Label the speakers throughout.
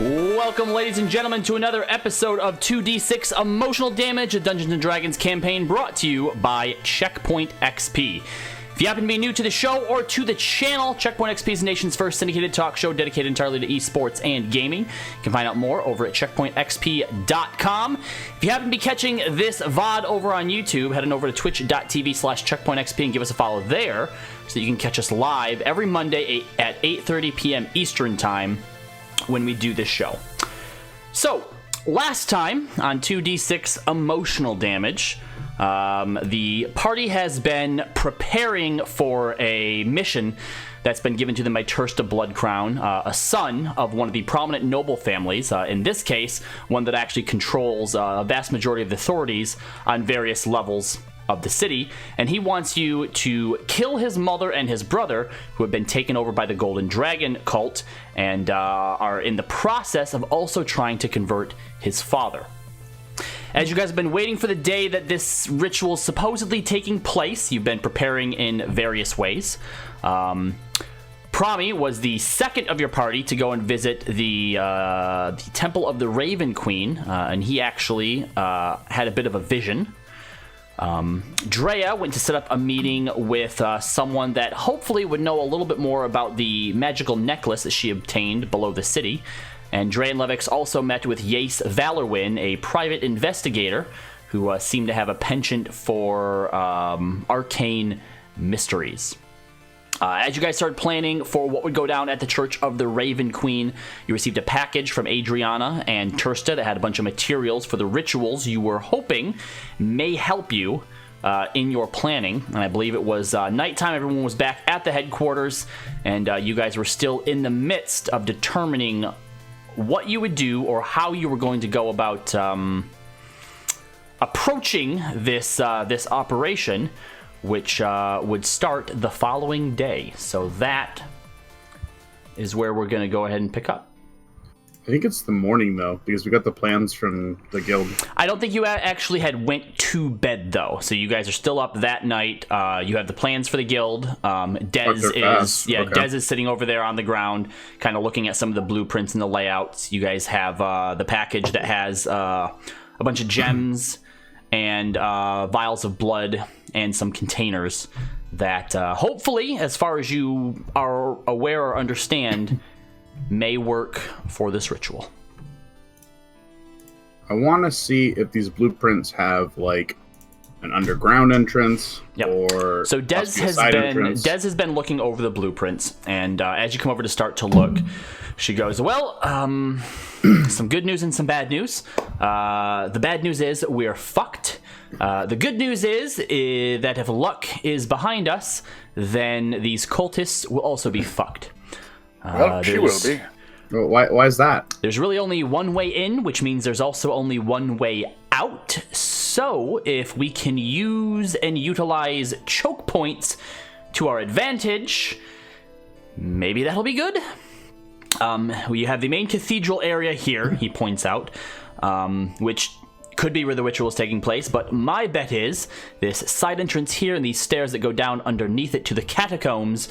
Speaker 1: Welcome, ladies and gentlemen, to another episode of 2d6 Emotional Damage, a Dungeons & Dragons campaign brought to you by Checkpoint XP. If you happen to be new to the show or to the channel, Checkpoint XP is the nation's first syndicated talk show dedicated entirely to esports and gaming. You can find out more over at checkpointxp.com. If you happen to be catching this VOD over on YouTube, head on over to twitch.tv/checkpointxp and give us a follow there so that you can catch us live every Monday at 8:30 p.m. Eastern Time when we do this show. So, last time on 2d6 Emotional Damage, the party has been preparing for a mission that's been given to them by Tursta Bloodcrown, a son of one of the prominent noble families, in this case, one that actually controls a vast majority of the authorities on various levels of the city, and he wants you to kill his mother and his brother, who have been taken over by the Golden Dragon cult, and are in the process of also trying to convert his father. As you guys have been waiting for the day that this ritual is supposedly taking place, you've been preparing in various ways. Prami was the second of your party to go and visit the Temple of the Raven Queen, and he actually had a bit of a vision. Drea went to set up a meeting with someone that hopefully would know a little bit more about the magical necklace that she obtained below the city. And Drea and Levix also met with Yace Valorwin, a private investigator who seemed to have a penchant for arcane mysteries. As you guys started planning for what would go down at the Church of the Raven Queen, you received a package from Adriana and Tursta that had a bunch of materials for the rituals you were hoping may help you in your planning. And I believe it was nighttime, everyone was back at the headquarters, and you guys were still in the midst of determining what you would do or how you were going to go about approaching this operation, which would start the following day. So that is where we're going to go ahead and pick up.
Speaker 2: I think it's the morning, though, because we got the plans from the guild.
Speaker 1: I don't think you actually had went to bed, though. So you guys are still up that night. You have the plans for the guild. Dez is sitting over there on the ground, kind of looking at some of the blueprints and the layouts. You guys have the package that has a bunch of gems and vials of blood and some containers that hopefully, as far as you are aware or understand, may work for this ritual.
Speaker 2: I want to see if these blueprints have like an underground entrance.
Speaker 1: Yep.
Speaker 2: Or
Speaker 1: so Dez has been looking over the blueprints, and as you come over to start to look, she goes, well, some good news and some bad news. The bad news is we're fucked. The good news is that if luck is behind us, then these cultists will also be fucked.
Speaker 3: Well, she will be.
Speaker 2: Well, why is that?
Speaker 1: There's really only one way in, which means there's also only one way out. So if we can use and utilize choke points to our advantage, maybe that'll be good. We have the main cathedral area here, he points out, which could be where the ritual is taking place, but my bet is this side entrance here and these stairs that go down underneath it to the catacombs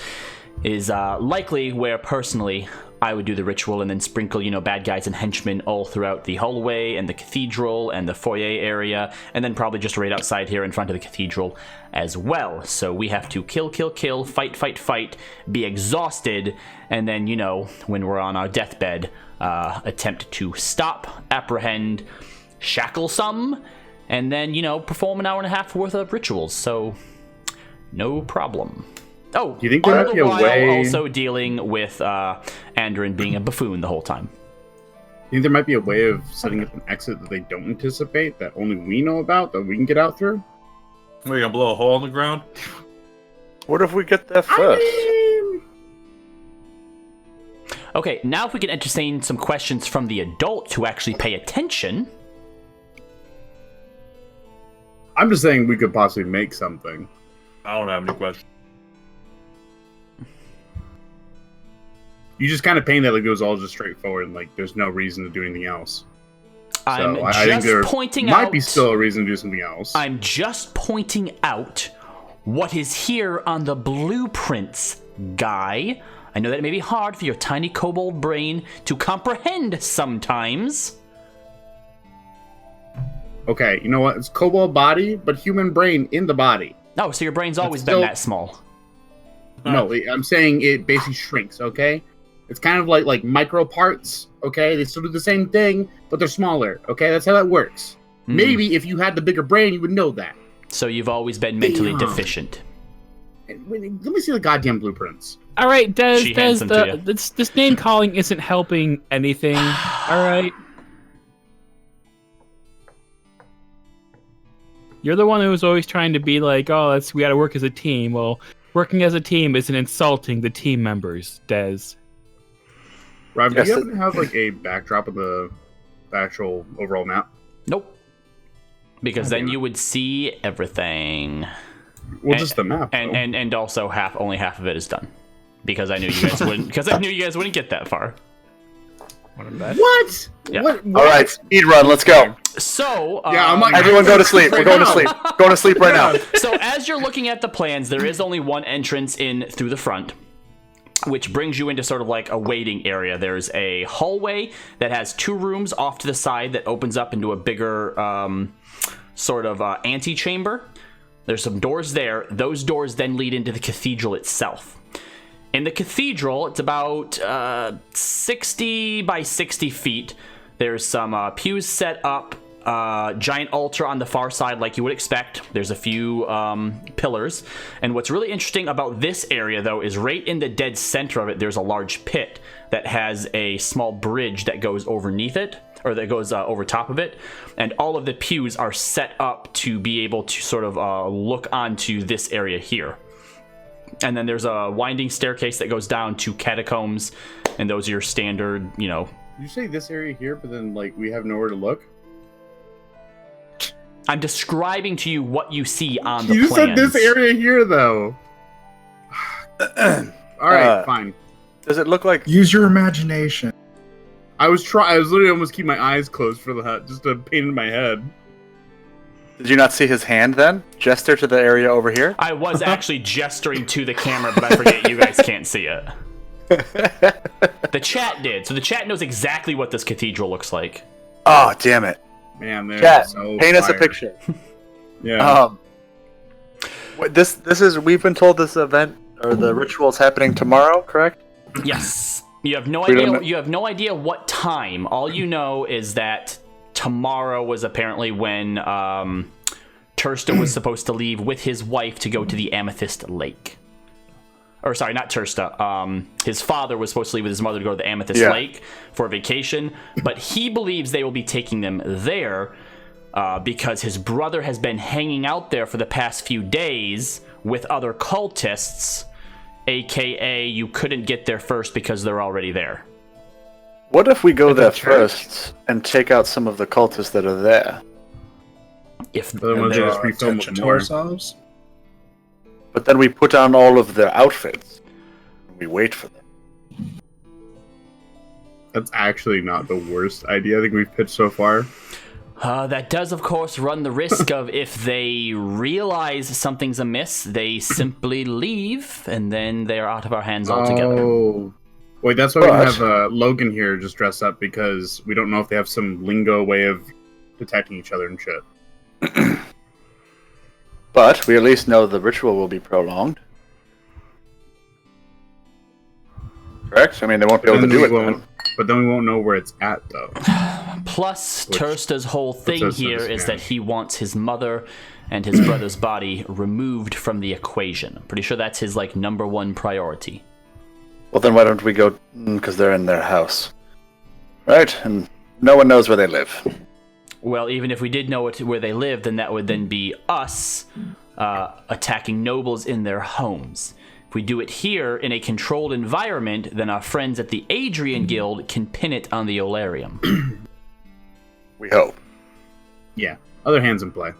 Speaker 1: is likely where, personally, I would do the ritual and then sprinkle, bad guys and henchmen all throughout the hallway and the cathedral and the foyer area, and then probably just right outside here in front of the cathedral as well. So we have to kill, fight, be exhausted, and then, when we're on our deathbed, attempt to stop, apprehend, shackle some, and then, perform an hour and a half worth of rituals. So, no problem. Oh,
Speaker 2: do you think there might be a way?
Speaker 1: Also dealing with Andrin being a buffoon the whole time.
Speaker 2: You think there might be a way of setting up an exit that they don't anticipate, that only we know about, that we can get out through?
Speaker 3: We're gonna blow a hole in the ground? What if we get there first?
Speaker 1: Okay, now if we can entertain some questions from the adults who actually pay attention.
Speaker 2: I'm just saying we could possibly make something.
Speaker 3: I don't have any questions.
Speaker 2: You just kind of paint that like it was all just straightforward and like there's no reason to do anything else.
Speaker 1: I think there might
Speaker 2: be still a reason to do something else.
Speaker 1: I'm just pointing out what is here on the blueprints, guy. I know that it may be hard for your tiny kobold brain to comprehend sometimes.
Speaker 2: Okay, you know what? It's kobold body, but human brain in the body.
Speaker 1: Oh, so your brain's always been that small.
Speaker 2: No, I'm saying it basically shrinks, okay? It's kind of like micro parts, okay? They still do the same thing, but they're smaller, okay? That's how that works. Maybe if you had the bigger brain, you would know that.
Speaker 1: So you've always been mentally deficient.
Speaker 2: Let me see the goddamn blueprints.
Speaker 4: All right,
Speaker 1: She hands them to you.
Speaker 4: this name calling isn't helping anything. All right. You're the one who was always trying to be like, oh, we got to work as a team. Well, working as a team isn't insulting the team members, Dez.
Speaker 2: Rob, do you happen to have like a backdrop of the actual overall map?
Speaker 1: Nope. Because then you would see everything.
Speaker 2: Well, just the map.
Speaker 1: And also only half of it is done. Because I knew you guys wouldn't. Because I knew you guys wouldn't get that far.
Speaker 2: What?
Speaker 1: Yeah.
Speaker 2: What?
Speaker 3: All right, speed run. Let's go.
Speaker 1: So,
Speaker 2: Yeah, I'm like,
Speaker 3: Everyone go to sleep. We're going to sleep. Going to sleep right now.
Speaker 1: So as you're looking at the plans, there is only one entrance in through the front, which brings you into sort of like a waiting area. There's a hallway that has 2 rooms off to the side that opens up into a bigger sort of antechamber. There's some doors there. Those doors then lead into the cathedral itself. In the cathedral, it's about 60 by 60 feet. There's some pews set up, giant altar on the far side like you would expect. There's a few pillars. And what's really interesting about this area, though, is right in the dead center of it, there's a large pit that has a small bridge that goes underneath it, or that goes over top of it. And all of the pews are set up to be able to sort of look onto this area here. And then there's a winding staircase that goes down to catacombs, and those are your standard,
Speaker 2: You say this area here, but then like we have nowhere to look?
Speaker 1: I'm describing to you what you see on the
Speaker 2: You
Speaker 1: plans.
Speaker 2: said this area here, though. All right, fine.
Speaker 3: Does it look like...
Speaker 5: Use your imagination.
Speaker 2: I was literally almost keeping my eyes closed for the hut, just a pain in my head.
Speaker 3: Did you not see his hand then? Gesture to the area over here?
Speaker 1: I was actually gesturing to the camera, but I forget you guys can't see it. The chat did, so the chat knows exactly what this cathedral looks like.
Speaker 3: Oh, damn it.
Speaker 2: Man, they're
Speaker 3: Chat,
Speaker 2: so
Speaker 3: paint us a
Speaker 2: fire.
Speaker 3: picture.
Speaker 2: Yeah.
Speaker 3: This is, we've been told this event, or the ritual is happening tomorrow, correct?
Speaker 1: Yes. You have no
Speaker 3: We don't
Speaker 1: idea.
Speaker 3: know-
Speaker 1: You have no idea what time. All you know is that tomorrow was apparently when Tursta was supposed to leave with his wife to go to the Amethyst Lake. Or sorry, not Tursta. His father was supposed to leave with his mother to go to the Amethyst Lake for a vacation, but he believes they will be taking them there because his brother has been hanging out there for the past few days with other cultists, aka you couldn't get there first because they're already there.
Speaker 3: What if we go there
Speaker 5: church?
Speaker 3: first and take out some of the cultists that are there?
Speaker 1: If
Speaker 2: The ones that just refill
Speaker 5: attention
Speaker 2: with
Speaker 5: to
Speaker 2: more.
Speaker 5: ourselves.
Speaker 3: But then we put on all of their outfits. And we wait for them.
Speaker 2: That's actually not the worst idea I think we've pitched so far.
Speaker 1: that does, of course, run the risk of if they realize something's amiss, they simply leave, and then they're out of our hands altogether.
Speaker 2: Oh. Wait, that's why we
Speaker 3: But-
Speaker 2: have Logan here just dress up, because we don't know if they have some lingo way of detecting each other and shit.
Speaker 3: But we at least know the ritual will be prolonged. Correct? I mean, they won't be able to do it then.
Speaker 2: But then we won't know where it's at, though.
Speaker 1: Plus,
Speaker 2: Which
Speaker 1: Tursta's whole thing
Speaker 2: us to
Speaker 1: here is
Speaker 2: understand.
Speaker 1: that he wants his mother and his brother's body removed from the equation. I'm pretty sure that's his, number one priority.
Speaker 3: Well, then why don't we go... Because they're in their house. Right? And no one knows where they live.
Speaker 1: Well, even if we did know where they lived, then that would then be us attacking nobles in their homes. If we do it here in a controlled environment, then our friends at the Adrian Guild can pin it on the Olarium.
Speaker 3: We hope.
Speaker 2: Yeah, other hands in play.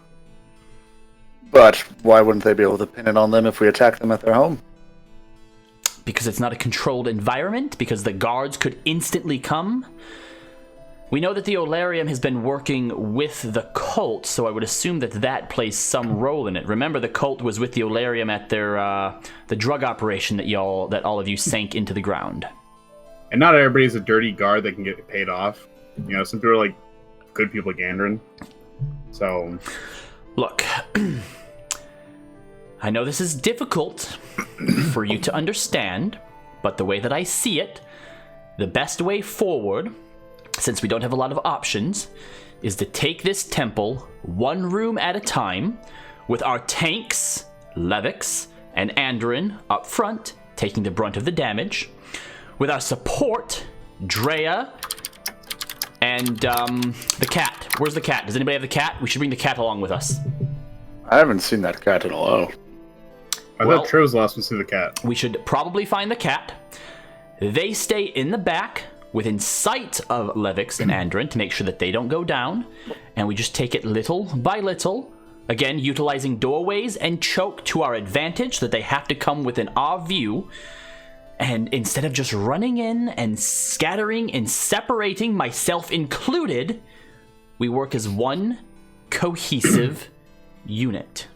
Speaker 3: But why wouldn't they be able to pin it on them if we attack them at their home?
Speaker 1: Because it's not a controlled environment, because the guards could instantly come. We know that the Olarium has been working with the cult, so I would assume that that plays some role in it. Remember, the cult was with the Olarium at their the drug operation that all of you sank into the ground.
Speaker 2: And not everybody's a dirty guard that can get paid off. You know, some people are like good people like Andrin. So,
Speaker 1: look, I know this is difficult for you to understand, but the way that I see it, the best way forward, since we don't have a lot of options, is to take this temple one room at a time, with our tanks, Levix and Andrin, up front, taking the brunt of the damage, with our support, Drea, and the cat. Where's the cat? Does anybody have the cat? We should bring the cat along with us.
Speaker 3: I haven't seen that cat in a while.
Speaker 2: I thought Trey was the last one to see the cat.
Speaker 1: We should probably find the cat. They stay in the back, within sight of Levix and Andrin, to make sure that they don't go down. And we just take it little by little. Again, utilizing doorways and choke to our advantage, so that they have to come within our view. And instead of just running in and scattering and separating, myself included, we work as one cohesive unit.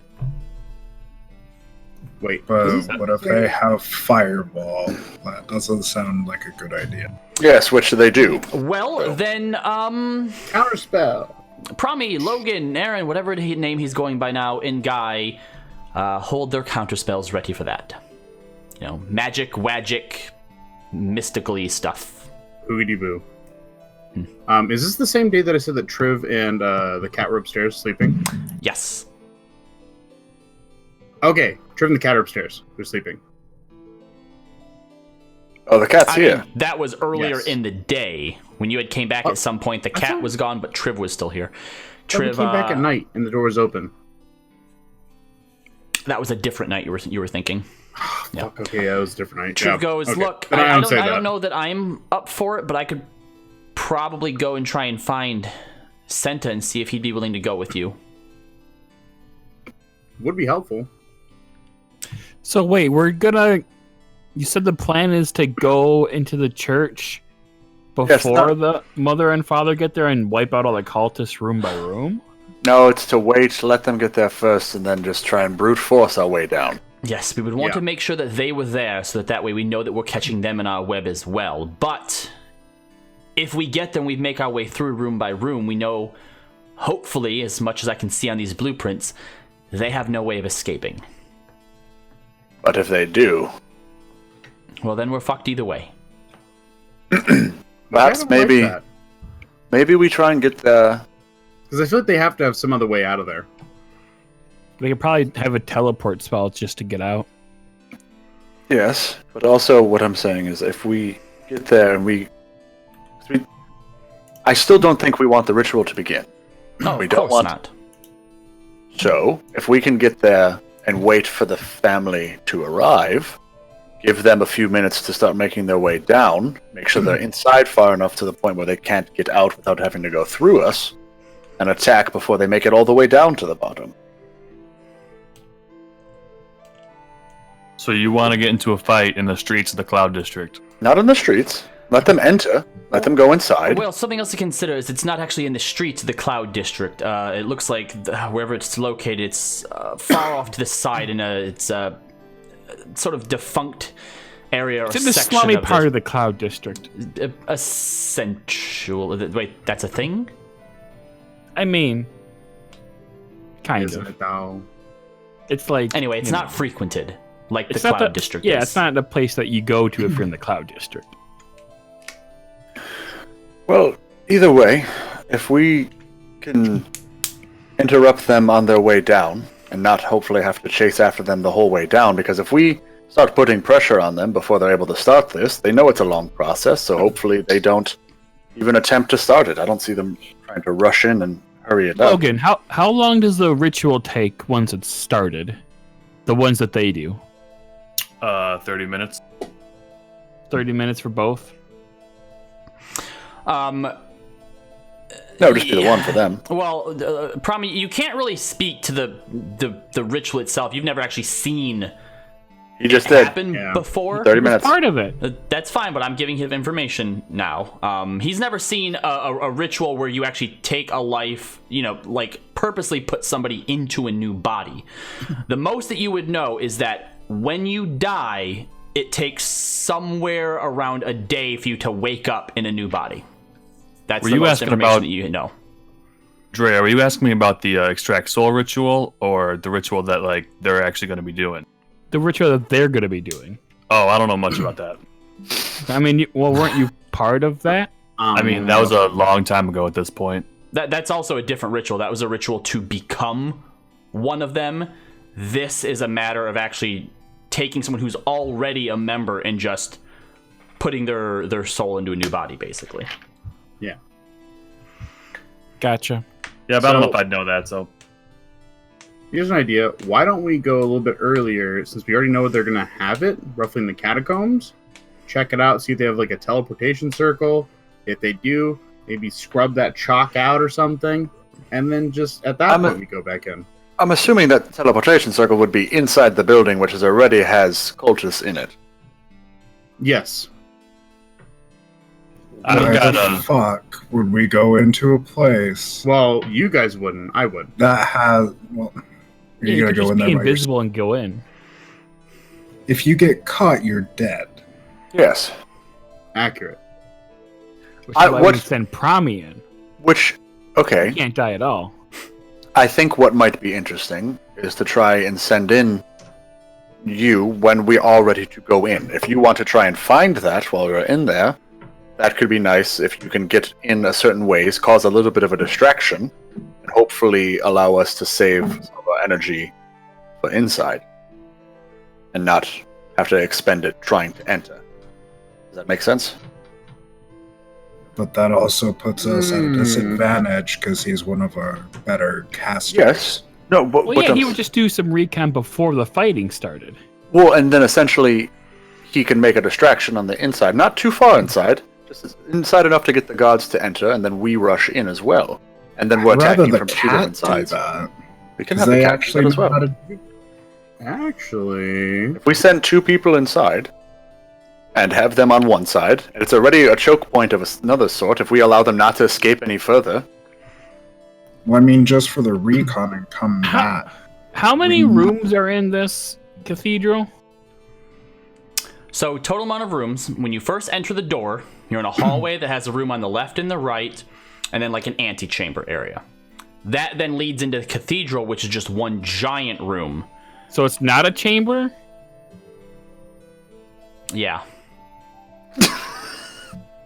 Speaker 2: Wait,
Speaker 5: But what if they have fireball? That doesn't sound like a good idea.
Speaker 3: Yes, what should they do?
Speaker 1: Well, then,
Speaker 2: counterspell.
Speaker 1: Promi, Logan, Aaron, whatever name he's going by now, and Guy, hold their counterspells ready for that. You know, magic, wagic, mystically stuff.
Speaker 2: Hoogity boo. Is this the same day that I said that Triv and the cat were upstairs sleeping?
Speaker 1: Yes.
Speaker 2: Okay, Triv and the cat are upstairs. They're sleeping.
Speaker 3: Oh, the cat's
Speaker 1: I
Speaker 3: here.
Speaker 1: mean, that was earlier
Speaker 2: Yes.
Speaker 1: in the day. When you had came back at some point, the cat was gone, but Triv was still here.
Speaker 2: Triv came back at night and the door was open.
Speaker 1: That was a different night you were thinking. Yeah.
Speaker 2: Fuck, okay, that was a different night.
Speaker 1: Triv
Speaker 2: Yeah,
Speaker 1: goes,
Speaker 2: okay.
Speaker 1: look,
Speaker 2: Then
Speaker 1: I
Speaker 2: say that.
Speaker 1: don't know that I'm up for it, but I could probably go and try and find Senta and see if he'd be willing to go with you.
Speaker 2: Would be helpful.
Speaker 4: So wait, you said the plan is to go into the church before the mother and father get there and wipe out all the cultists room by room?
Speaker 3: No, it's to wait, let them get there first, and then just try and brute force our way down.
Speaker 1: Yes, we would want to make sure that they were there, so that way we know that we're catching them in our web as well. But if we get them, we make our way through room by room, we know, hopefully, as much as I can see on these blueprints, they have no way of escaping.
Speaker 3: But if they do...
Speaker 1: Well, then we're fucked either way.
Speaker 3: Perhaps maybe we try and get the...
Speaker 2: Because I feel like they have to have some other way out of there.
Speaker 4: They could probably have a teleport spell just to get out.
Speaker 3: Yes, but also what I'm saying is if we get there and I still don't think we want the ritual to begin.
Speaker 1: No,
Speaker 3: we
Speaker 1: of
Speaker 3: don't
Speaker 1: course
Speaker 3: want
Speaker 1: not.
Speaker 3: So, if we can get there and wait for the family to arrive, give them a few minutes to start making their way down, make sure they're inside far enough to the point where they can't get out without having to go through us, and attack before they make it all the way down to the bottom.
Speaker 6: So you want to get into a fight in the streets of the Cloud District?
Speaker 3: Not in the streets. Let them enter. Let them go inside.
Speaker 1: Well, something else to consider is it's not actually in the streets of the Cloud District. It looks like wherever it's located, it's far off to the side in it's a sort of defunct area.
Speaker 4: It's in the slummy part of the Cloud District.
Speaker 1: Essential. Wait, that's a thing?
Speaker 4: I mean, kind
Speaker 2: Isn't
Speaker 4: of.
Speaker 2: it though?
Speaker 4: It's like
Speaker 1: Anyway, it's
Speaker 4: you
Speaker 1: not
Speaker 4: know.
Speaker 1: frequented like the
Speaker 4: It's not
Speaker 1: Cloud District
Speaker 4: Yeah,
Speaker 1: is.
Speaker 4: it's not the place that you go to if you're in the Cloud District.
Speaker 3: Well, either way, if we can interrupt them on their way down, and not hopefully have to chase after them the whole way down, because if we start putting pressure on them before they're able to start this, they know it's a long process, so hopefully they don't even attempt to start it. I don't see them trying to rush in and hurry it up.
Speaker 4: Logan, how long does the ritual take once it's started? The ones that they do?
Speaker 6: 30 minutes.
Speaker 4: 30 minutes for both?
Speaker 3: No, just be the one for them.
Speaker 1: Well, Promi, you can't really speak to the ritual itself. You've never actually seen
Speaker 3: He just did.
Speaker 1: Happened before.
Speaker 3: 30 minutes.
Speaker 4: Part of it.
Speaker 1: That's fine, but I'm giving him information now. He's never seen a ritual where you actually take a life, like purposely put somebody into a new body. The most that you would know is that when you die, it takes somewhere around a day for you to wake up in a new body. That's the most information that you know.
Speaker 6: Dre, are you asking me about the extract soul ritual or the ritual that like they're actually going to be doing?
Speaker 4: The ritual that they're going to be doing.
Speaker 6: Oh, I don't know much about that.
Speaker 4: I mean, weren't you part of that?
Speaker 6: I mean, that was a long time ago at this point.
Speaker 1: That's also a different ritual. That was a ritual to become one of them. This is a matter of actually taking someone who's already a member and just putting their soul into a new body, basically.
Speaker 2: Yeah.
Speaker 4: Gotcha.
Speaker 6: Yeah, but I don't know if I'd know that, so...
Speaker 2: Here's an idea. Why don't we go a little bit earlier, since we already know they're going to have it, roughly in the catacombs? Check it out, see if they have like a teleportation circle. If they do, maybe scrub that chalk out or something. And then just at that point, we go back in.
Speaker 3: I'm assuming that the teleportation circle would be inside the building, which already has cultists in it.
Speaker 2: Yes.
Speaker 5: Why the fuck would we go into a place?
Speaker 2: Well, you guys wouldn't. I would.
Speaker 5: That has... Well,
Speaker 4: you gotta go in there. Be invisible and go in.
Speaker 5: If you get caught, you're dead.
Speaker 3: Yes.
Speaker 2: Accurate.
Speaker 4: Which is why we send Promi in.
Speaker 3: Okay.
Speaker 4: You can't die at all.
Speaker 3: I think what might be interesting is to try and send in you when we're all ready to go in. If you want to try and find that while we're in there, that could be nice if you can get in a certain ways, cause a little bit of a distraction, and hopefully allow us to save some of our energy for inside, and not have to expend it trying to enter. Does that make sense?
Speaker 5: But that also puts us at a disadvantage because he's one of our better casters.
Speaker 3: Yes. No, but
Speaker 4: he would just do some recon before the fighting started.
Speaker 3: Well, and then essentially he can make a distraction on the inside, not too far inside, just inside enough to get the guards to enter, and then we rush in as well, and then we're attacking from two different sides. We can have the cat do that as well.
Speaker 2: Actually,
Speaker 3: if we send two people inside and have them on one side, and it's already a choke point of another sort, if we allow them not to escape any further.
Speaker 5: Well, I mean, just for the recon and come back.
Speaker 4: How many rooms are in this cathedral?
Speaker 1: So, total amount of rooms. When you first enter the door, you're in a hallway that has a room on the left and the right, and then like an antechamber area. That then leads into the cathedral, which is just one giant room.
Speaker 4: So it's not a chamber?
Speaker 1: Yeah.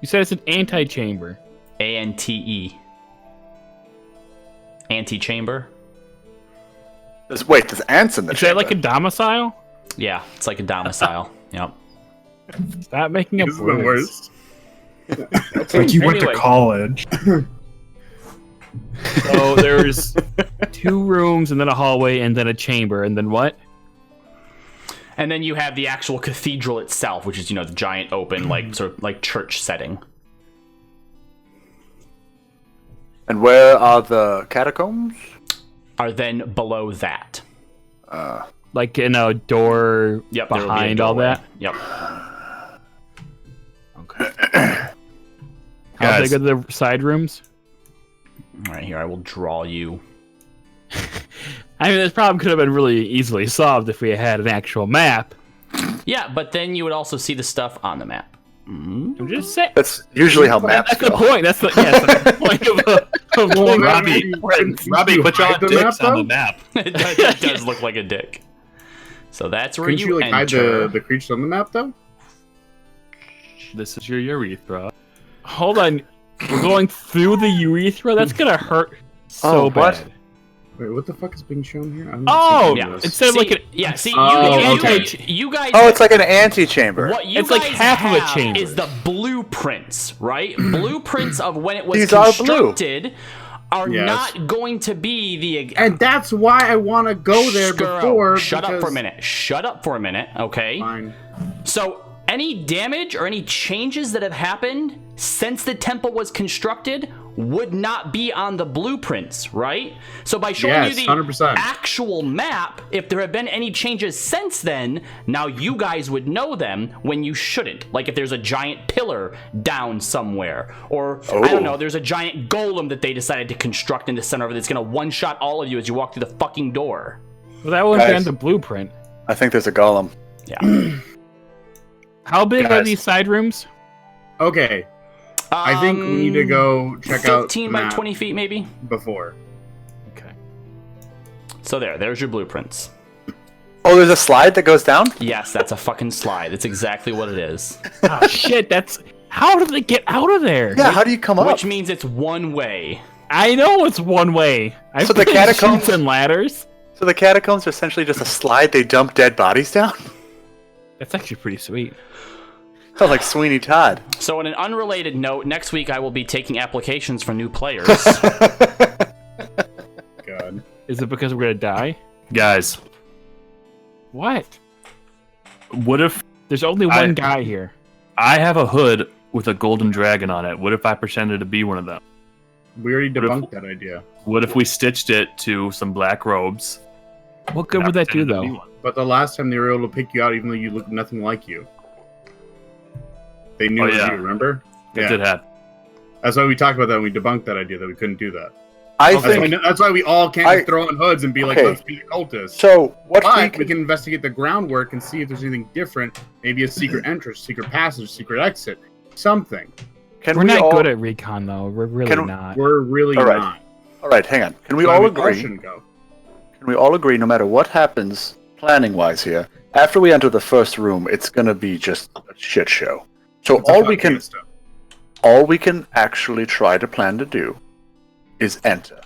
Speaker 4: You said it's an antechamber.
Speaker 1: A-N-T-E. Antechamber.
Speaker 3: There's ants in the chamber.
Speaker 4: Is that like a domicile?
Speaker 1: Yeah, it's like a domicile. Yep.
Speaker 4: Stop making up
Speaker 2: words. This is the worst.
Speaker 5: It's like you went to college.
Speaker 4: So there's 2 rooms and then a hallway and then a chamber and then what?
Speaker 1: And then you have the actual cathedral itself, which is, the giant open, like sort of like church setting.
Speaker 3: And where are the catacombs?
Speaker 1: Are then below that.
Speaker 4: Like in a door behind all that?
Speaker 1: Yep.
Speaker 4: Okay. How big are the side rooms?
Speaker 1: All right, here, I will draw you.
Speaker 4: I mean, this problem could have been really easily solved if we had an actual map.
Speaker 1: Yeah, but then you would also see the stuff on the map.
Speaker 4: I'm just saying.
Speaker 3: That's usually how maps go.
Speaker 4: That's the point. That's the point of
Speaker 6: Robbie, put your dicks on the map.
Speaker 1: It does look like a dick. So that's where
Speaker 2: you like
Speaker 1: enter.
Speaker 2: hide the creatures on the map, though?
Speaker 6: This is your urethra.
Speaker 4: Hold on. We're going through the urethra? That's gonna hurt so bad.
Speaker 3: What?
Speaker 2: Wait, what the fuck is being shown here?
Speaker 1: Yeah.
Speaker 4: Instead of like an...
Speaker 1: Yeah, see, you guys...
Speaker 3: Oh, it's like an antechamber.
Speaker 1: What you
Speaker 4: it's
Speaker 1: guys
Speaker 4: like half of a chamber.
Speaker 1: is the blueprints, right? Blueprints of when it was
Speaker 3: These
Speaker 1: constructed are
Speaker 2: Yes.
Speaker 1: not going to be the...
Speaker 2: And that's why I want to go there
Speaker 1: Skuro,
Speaker 2: before.
Speaker 1: Shut up for a minute. Shut up for a minute, okay?
Speaker 2: Fine.
Speaker 1: So, any damage or any changes that have happened since the temple was constructed would not be on the blueprints, right? So by showing you the
Speaker 2: 100%.
Speaker 1: actual map, if there have been any changes since then, now you guys would know them when you shouldn't. Like if there's a giant pillar down somewhere, or I don't know, there's a giant golem that they decided to construct in the center of it that's gonna one-shot all of you as you walk through the fucking door.
Speaker 4: Well, that wouldn't be on the blueprint.
Speaker 3: I think there's a golem.
Speaker 1: Yeah.
Speaker 4: How big are these side rooms?
Speaker 2: Okay. I think we need to go check out
Speaker 1: 15 by 20 feet, maybe?
Speaker 2: before.
Speaker 4: Okay.
Speaker 1: So there's your blueprints.
Speaker 3: Oh, there's a slide that goes down?
Speaker 1: Yes, that's a fucking slide. That's exactly what it is.
Speaker 4: Oh, shit, that's... How did they get out of there?
Speaker 3: Yeah, how do you come up?
Speaker 1: Which means it's one way.
Speaker 4: I know it's one way. I've
Speaker 3: So the
Speaker 4: been
Speaker 3: catacombs-
Speaker 4: chutes and ladders.
Speaker 3: So the catacombs are essentially just a slide they dump dead bodies down?
Speaker 4: That's actually pretty sweet.
Speaker 3: Oh, like Sweeney Todd.
Speaker 1: So on an unrelated note, next week I will be taking applications for new players.
Speaker 2: God.
Speaker 4: Is it because we're gonna die?
Speaker 6: Guys,
Speaker 4: What?
Speaker 6: what if
Speaker 4: There's only one guy here.
Speaker 6: I have a hood with a golden dragon on it? What if I pretended to be one of them?
Speaker 2: We already
Speaker 6: if-
Speaker 2: debunked that idea.
Speaker 6: What if we stitched it to some black robes?
Speaker 4: What good
Speaker 6: and I
Speaker 4: would that do,
Speaker 6: pretended to be
Speaker 4: though?
Speaker 6: one?
Speaker 2: But the last time they were able to pick you out, even though you looked nothing like you. They knew
Speaker 6: Oh,
Speaker 2: it was
Speaker 6: yeah.
Speaker 2: you, remember?
Speaker 6: It did happen.
Speaker 2: That's why we talked about that and we debunked that idea that we couldn't do that.
Speaker 3: I
Speaker 2: That's why we all can't just throw on hoods and be like,
Speaker 3: Okay.
Speaker 2: let's be the cultists.
Speaker 3: So, what
Speaker 2: But we can investigate the groundwork and see if there's anything different. Maybe a secret entrance, secret passage, secret exit. Something.
Speaker 3: can
Speaker 4: We're
Speaker 3: we
Speaker 4: not
Speaker 3: all,
Speaker 4: good at recon, though. We're really
Speaker 3: Can-
Speaker 4: not.
Speaker 2: We're really
Speaker 3: All right.
Speaker 2: not.
Speaker 3: All right, hang on. Can we
Speaker 2: So
Speaker 3: all
Speaker 2: we
Speaker 3: agree?
Speaker 2: shouldn't go.
Speaker 3: Can we all agree, no matter what happens planning-wise here, after we enter the first room, it's gonna be just a shit show. So
Speaker 2: It's a
Speaker 3: all we can actually try to plan to do is enter,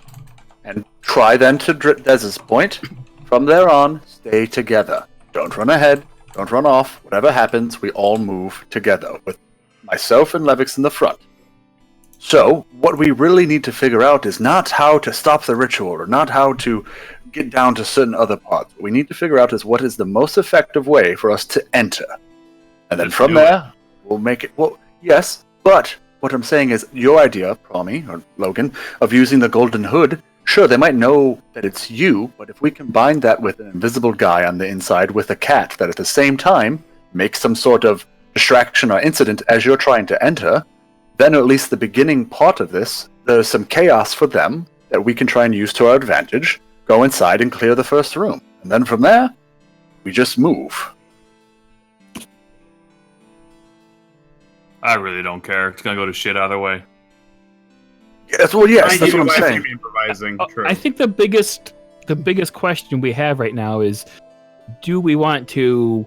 Speaker 3: and try then to Dez's point. From there on, stay together. Don't run ahead. Don't run off. Whatever happens, we all move together, with myself and Levix in the front. So, what we really need to figure out is not how to stop the ritual, or not how to get down to certain other parts. What we need to figure out is what is the most effective way for us to enter. And then
Speaker 6: Let's
Speaker 3: from
Speaker 6: do it.
Speaker 3: there, we'll make it... Well, yes, but what I'm saying is your idea, Promi, or Logan, of using the golden hood, sure, they might know that it's you, but if we combine that with an invisible guy on the inside with a cat that at the same time makes some sort of distraction or incident as you're trying to enter, then at least the beginning part of this, there's some chaos for them that we can try and use to our advantage, go inside and clear the first room. And then from there, we just move.
Speaker 6: I really don't care. It's gonna go to shit either way.
Speaker 3: Yes, well, yes, that's
Speaker 2: Either
Speaker 3: what I'm
Speaker 2: way,
Speaker 3: saying.
Speaker 2: keep improvising. True.
Speaker 4: I think the biggest question we have right now is, do we want to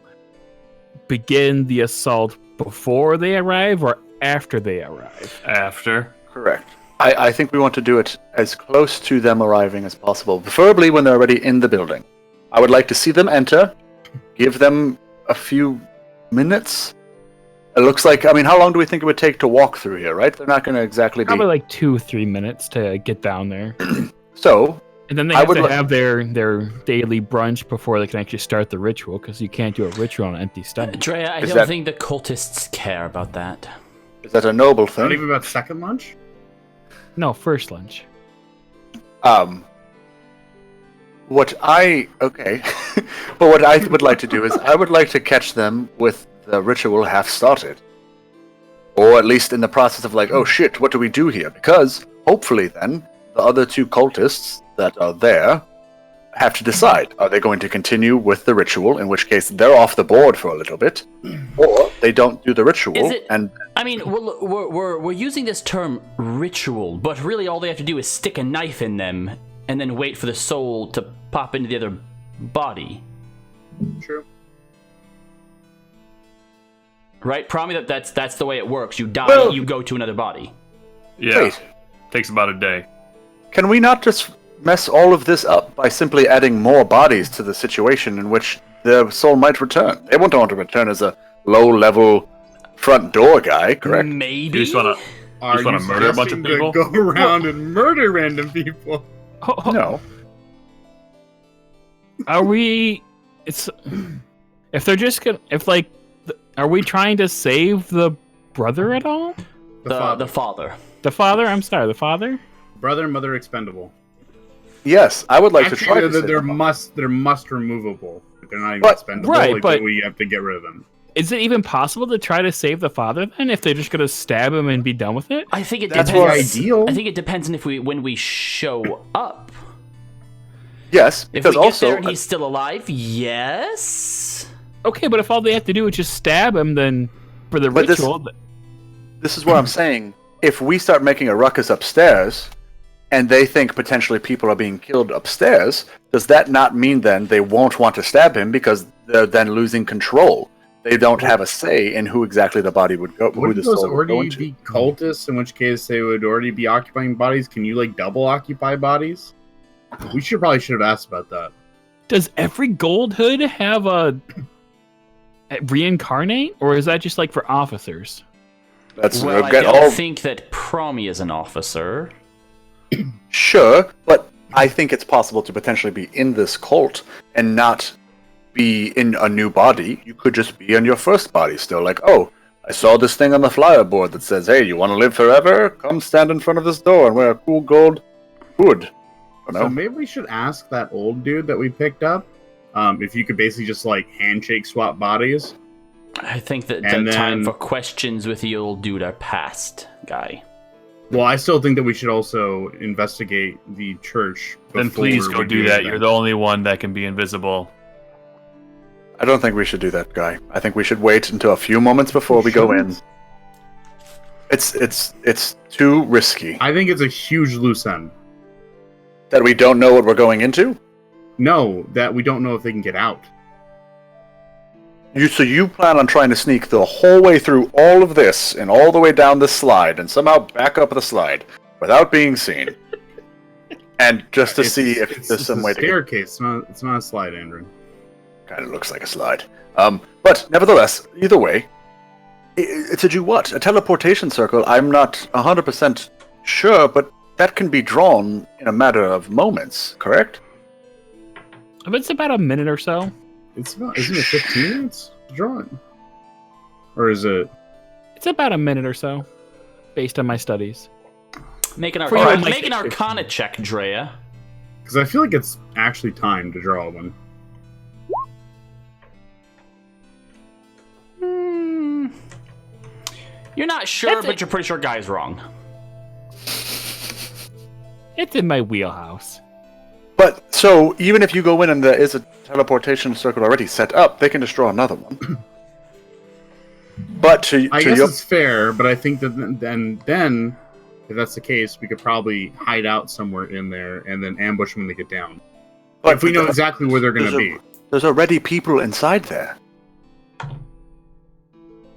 Speaker 4: begin the assault before they arrive or after they arrive?
Speaker 6: After.
Speaker 3: Correct. I think we want to do it as close to them arriving as possible, preferably when they're already in the building. I would like to see them enter, give them a few minutes. It looks like, I mean, how long do we think it would take to walk through here, right? They're not going to exactly be...
Speaker 4: Probably like 2-3 minutes to get down there.
Speaker 3: So,
Speaker 4: And then they
Speaker 3: I
Speaker 4: have
Speaker 3: would
Speaker 4: to
Speaker 3: li-
Speaker 4: have their daily brunch before they can actually start the ritual, because you can't do a ritual on an empty stomach.
Speaker 1: Drea, I
Speaker 3: Is
Speaker 1: don't
Speaker 3: that-
Speaker 1: think the cultists care about that.
Speaker 3: is that a noble
Speaker 2: Not
Speaker 3: thing?
Speaker 2: even about second lunch?
Speaker 4: No, first lunch.
Speaker 3: What I... Okay. But what I would like to do is, I would like to catch them with the ritual half started. Or at least in the process of like, oh shit, what do we do here? Because, hopefully then, the other two cultists that are there have to decide. Are they going to continue with the ritual, in which case they're off the board for a little bit, or they don't do the ritual,
Speaker 1: Is it-
Speaker 3: and
Speaker 1: I mean, we're using this term ritual, but really all they have to do is stick a knife in them and then wait for the soul to pop into the other body.
Speaker 2: True.
Speaker 1: Right? Probably that's the way it works. You die,
Speaker 3: Well-
Speaker 1: you go to another body.
Speaker 6: Yeah.
Speaker 3: wait,
Speaker 6: Takes about a day.
Speaker 3: can we not just mess all of this up by simply adding more bodies to the situation in which their soul might return? They won't want to return as a low-level front door guy, correct?
Speaker 1: Maybe.
Speaker 6: You just wanna
Speaker 2: Are
Speaker 6: wanna
Speaker 2: you
Speaker 6: murder a bunch of
Speaker 2: suggesting to
Speaker 6: people?
Speaker 2: Go around and murder random people.
Speaker 3: No.
Speaker 4: Are we? It's if they're just gonna Are we trying to save the brother at all?
Speaker 1: The father.
Speaker 4: The father? I'm sorry, the father?
Speaker 2: Brother and mother expendable.
Speaker 3: Yes, I would like to try
Speaker 2: Actually,
Speaker 3: to save
Speaker 2: they're
Speaker 3: them.
Speaker 2: must removable. They're not even
Speaker 3: But-
Speaker 2: expendable.
Speaker 4: right,
Speaker 2: like,
Speaker 4: but-
Speaker 2: we have to get rid of them.
Speaker 4: Is it even possible to try to save the father then if they're just gonna stab him and be done with it?
Speaker 1: I think it
Speaker 2: That's
Speaker 1: depends.
Speaker 2: the ideal.
Speaker 1: I think it depends on when we show up.
Speaker 3: Yes,
Speaker 1: If we
Speaker 3: because
Speaker 1: get
Speaker 3: also
Speaker 1: there and he's still alive, yes.
Speaker 4: Okay, but if all they have to do is just stab him, then for the
Speaker 3: But this-
Speaker 4: ritual,
Speaker 3: this is what I'm saying. If we start making a ruckus upstairs, and they think potentially people are being killed upstairs, does that not mean then they won't want to stab him because they're then losing control? They don't have a say in who exactly the body would go, who
Speaker 2: Wouldn't
Speaker 3: the
Speaker 2: those
Speaker 3: soul would go
Speaker 2: already
Speaker 3: into.
Speaker 2: be cultists? In which case, they would already be occupying bodies. Can you like double occupy bodies? We should have asked about that.
Speaker 4: does every gold hood have a reincarnate, or is that just like for officers?
Speaker 3: Let's
Speaker 1: Well, I
Speaker 3: get
Speaker 1: don't
Speaker 3: all
Speaker 1: think that Promi is an officer.
Speaker 3: sure, but I think it's possible to potentially be in this cult and not be in a new body. You could just be in your first body still. Like, oh, I saw this thing on the flyer board that says, "Hey, you want to live forever? Come stand in front of this door and wear a cool gold hood." You know?
Speaker 2: So maybe we should ask that old dude that we picked up if you could basically just like handshake swap bodies.
Speaker 1: I think that the
Speaker 2: And
Speaker 1: time
Speaker 2: then-
Speaker 1: for questions with the old dude are past, guy.
Speaker 2: Well, I still think that we should also investigate the church.
Speaker 6: Then
Speaker 2: before
Speaker 6: please go
Speaker 2: we
Speaker 6: do that.
Speaker 2: anything.
Speaker 6: You're the only one that can be invisible.
Speaker 3: I don't think we should do that, Guy. I think we should wait until a few moments before we go in. It's too risky.
Speaker 2: I think it's a huge loose end.
Speaker 3: That we don't know what we're going into?
Speaker 2: No, that we don't know if they can get out.
Speaker 3: So you plan on trying to sneak the whole way through all of this and all the way down this slide and somehow back up the slide without being seen. And just to see if
Speaker 2: it's
Speaker 3: there's some way
Speaker 2: a
Speaker 3: to get...
Speaker 2: staircase. It's not a slide, Andrew.
Speaker 3: Kind of looks like a slide. But nevertheless, either way, to do what? A teleportation circle? I'm not 100% sure, but that can be drawn in a matter of moments, correct?
Speaker 4: If it's about a minute or so.
Speaker 2: Isn't it 15 minutes to draw it? Or is it?
Speaker 4: It's about a minute or so, based on my studies.
Speaker 1: Make an
Speaker 4: For you, it might
Speaker 1: make an
Speaker 4: take
Speaker 1: Arcana check, Drea.
Speaker 2: Because I feel like it's actually time to draw one.
Speaker 1: You're not sure,
Speaker 4: That's
Speaker 1: but
Speaker 4: it.
Speaker 1: you're pretty sure Guy's wrong.
Speaker 4: It's in my wheelhouse.
Speaker 3: But, so, even if you go in and there is a teleportation circle already set up, they can just draw another one. But
Speaker 2: I
Speaker 3: to
Speaker 2: guess
Speaker 3: your...
Speaker 2: it's fair, but I think that then, if that's the case, we could probably hide out somewhere in there and then ambush them when they get down.
Speaker 3: But
Speaker 2: If we know exactly where they're going to be.
Speaker 3: There's already people inside there.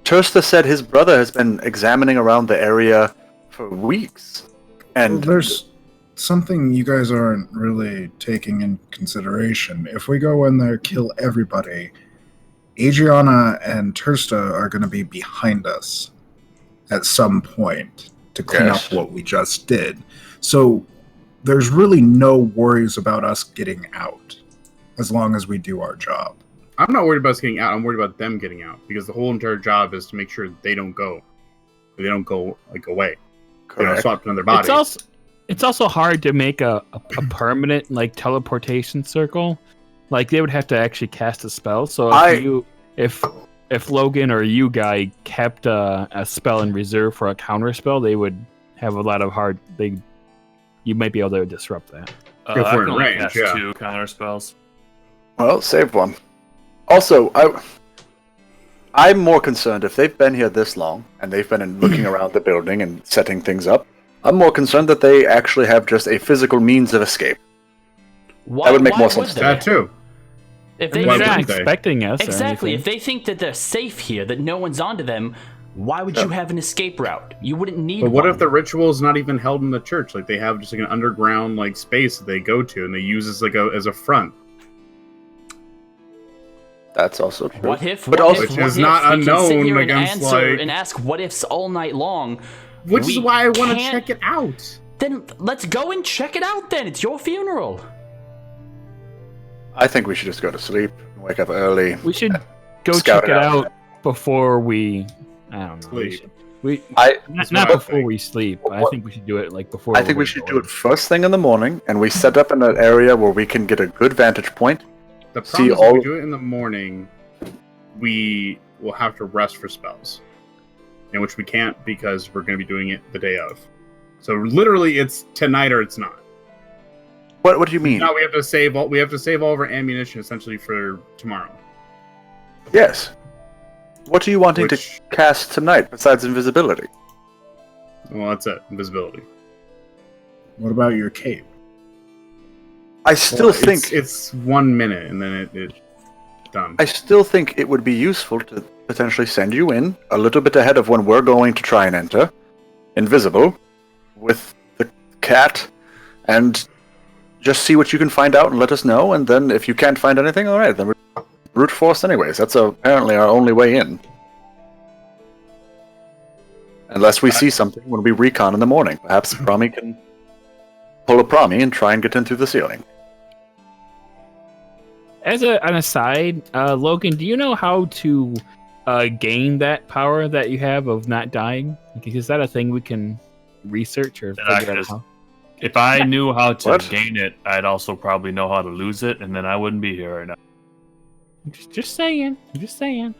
Speaker 3: Tursta said his brother has been examining around the area for weeks. And
Speaker 5: There's something you guys aren't really taking in consideration. If we go in there, kill everybody, Adriana and Tursta are going to be behind us at some point to clean
Speaker 3: Yes.
Speaker 5: up what we just did. So there's really no worries about us getting out as long as we do our job.
Speaker 2: I'm not worried about us getting out. I'm worried about them getting out because the whole entire job is to make sure they don't go. They don't go like away. They don't
Speaker 3: correct.
Speaker 2: swap to another body.
Speaker 4: It's also hard to make a permanent like teleportation circle. Like they would have to actually cast a spell. So if Logan or you guy kept a spell in reserve for a counter spell, they would have a lot of you might be able to disrupt that.
Speaker 2: If
Speaker 6: I
Speaker 2: we're
Speaker 6: can
Speaker 2: in
Speaker 6: only
Speaker 2: range,
Speaker 6: cast
Speaker 2: yeah.
Speaker 6: 2 counter spells.
Speaker 3: Well, save one. Also, I'm more concerned if they've been here this long and they've been looking around the building and setting things up. I'm more concerned that they actually have just a physical means of escape.
Speaker 1: Why,
Speaker 3: That would make
Speaker 1: why
Speaker 3: more sense to
Speaker 1: they?
Speaker 2: that too.
Speaker 1: If
Speaker 4: They're
Speaker 1: they
Speaker 2: Why
Speaker 4: not
Speaker 2: wouldn't they?
Speaker 4: expecting us. or
Speaker 1: exactly,
Speaker 4: anything.
Speaker 1: if they think that they're safe here, that no one's onto them, why would you have an escape route? You wouldn't need
Speaker 2: But what
Speaker 1: one.
Speaker 2: if the ritual is not even held in the church? Like they have just like an underground like space that they go to and they use as like as a front.
Speaker 3: That's also true.
Speaker 1: What if?
Speaker 3: But
Speaker 1: what
Speaker 3: also-
Speaker 1: if,
Speaker 2: Which
Speaker 1: what
Speaker 2: is
Speaker 1: if
Speaker 2: not
Speaker 1: we can sit
Speaker 2: unknown
Speaker 1: here and
Speaker 2: against,
Speaker 1: answer
Speaker 2: like-
Speaker 1: and ask what ifs all night long?
Speaker 2: Which is
Speaker 1: We
Speaker 2: why I want to
Speaker 1: can't-
Speaker 2: check it out.
Speaker 1: Then let's go and check it out. Then it's your funeral.
Speaker 3: I think we should just go to sleep and wake up early.
Speaker 4: We should go
Speaker 3: Scout
Speaker 4: check
Speaker 3: it
Speaker 4: it
Speaker 3: out.
Speaker 4: out before we. I don't know.
Speaker 2: Sleep.
Speaker 4: Not
Speaker 2: what I
Speaker 4: before
Speaker 2: think.
Speaker 4: we sleep. I
Speaker 3: What-
Speaker 4: think we should do it like before.
Speaker 3: I think we should do it first thing in the morning, and we set up in an area where we can get a good vantage point.
Speaker 2: The
Speaker 3: See
Speaker 2: problem is if
Speaker 3: all-
Speaker 2: we do it in the morning, we will have to rest for spells, in which we can't because we're going to be doing it the day of. So literally, it's tonight or it's not.
Speaker 3: What do you mean?
Speaker 2: Now we have to save all of our ammunition essentially for tomorrow.
Speaker 3: Yes. What are you wanting to
Speaker 2: Which-
Speaker 3: cast tonight besides invisibility?
Speaker 2: Well, that's it. Invisibility.
Speaker 5: What about your cape?
Speaker 3: I still
Speaker 2: Well,
Speaker 3: think
Speaker 2: it's 1 minute and then it's done.
Speaker 3: I still think it would be useful to potentially send you in a little bit ahead of when we're going to try and enter, invisible, with the cat, and just see what you can find out and let us know. And then if you can't find anything, all right, then we brute force anyways. That's apparently our only way in. Unless we see something when we recon in the morning. Perhaps Promi can pull a Promi and try and get in through the ceiling.
Speaker 4: As an aside, Logan, do you know how to gain that power that you have of not dying? Like, is that a thing we can research or
Speaker 6: That I
Speaker 4: figure
Speaker 6: could
Speaker 4: out
Speaker 6: just-
Speaker 4: how?
Speaker 6: If I knew how to
Speaker 3: What?
Speaker 6: gain it, I'd also probably know how to lose it, and then I wouldn't be here right now.
Speaker 4: Just saying. Just saying.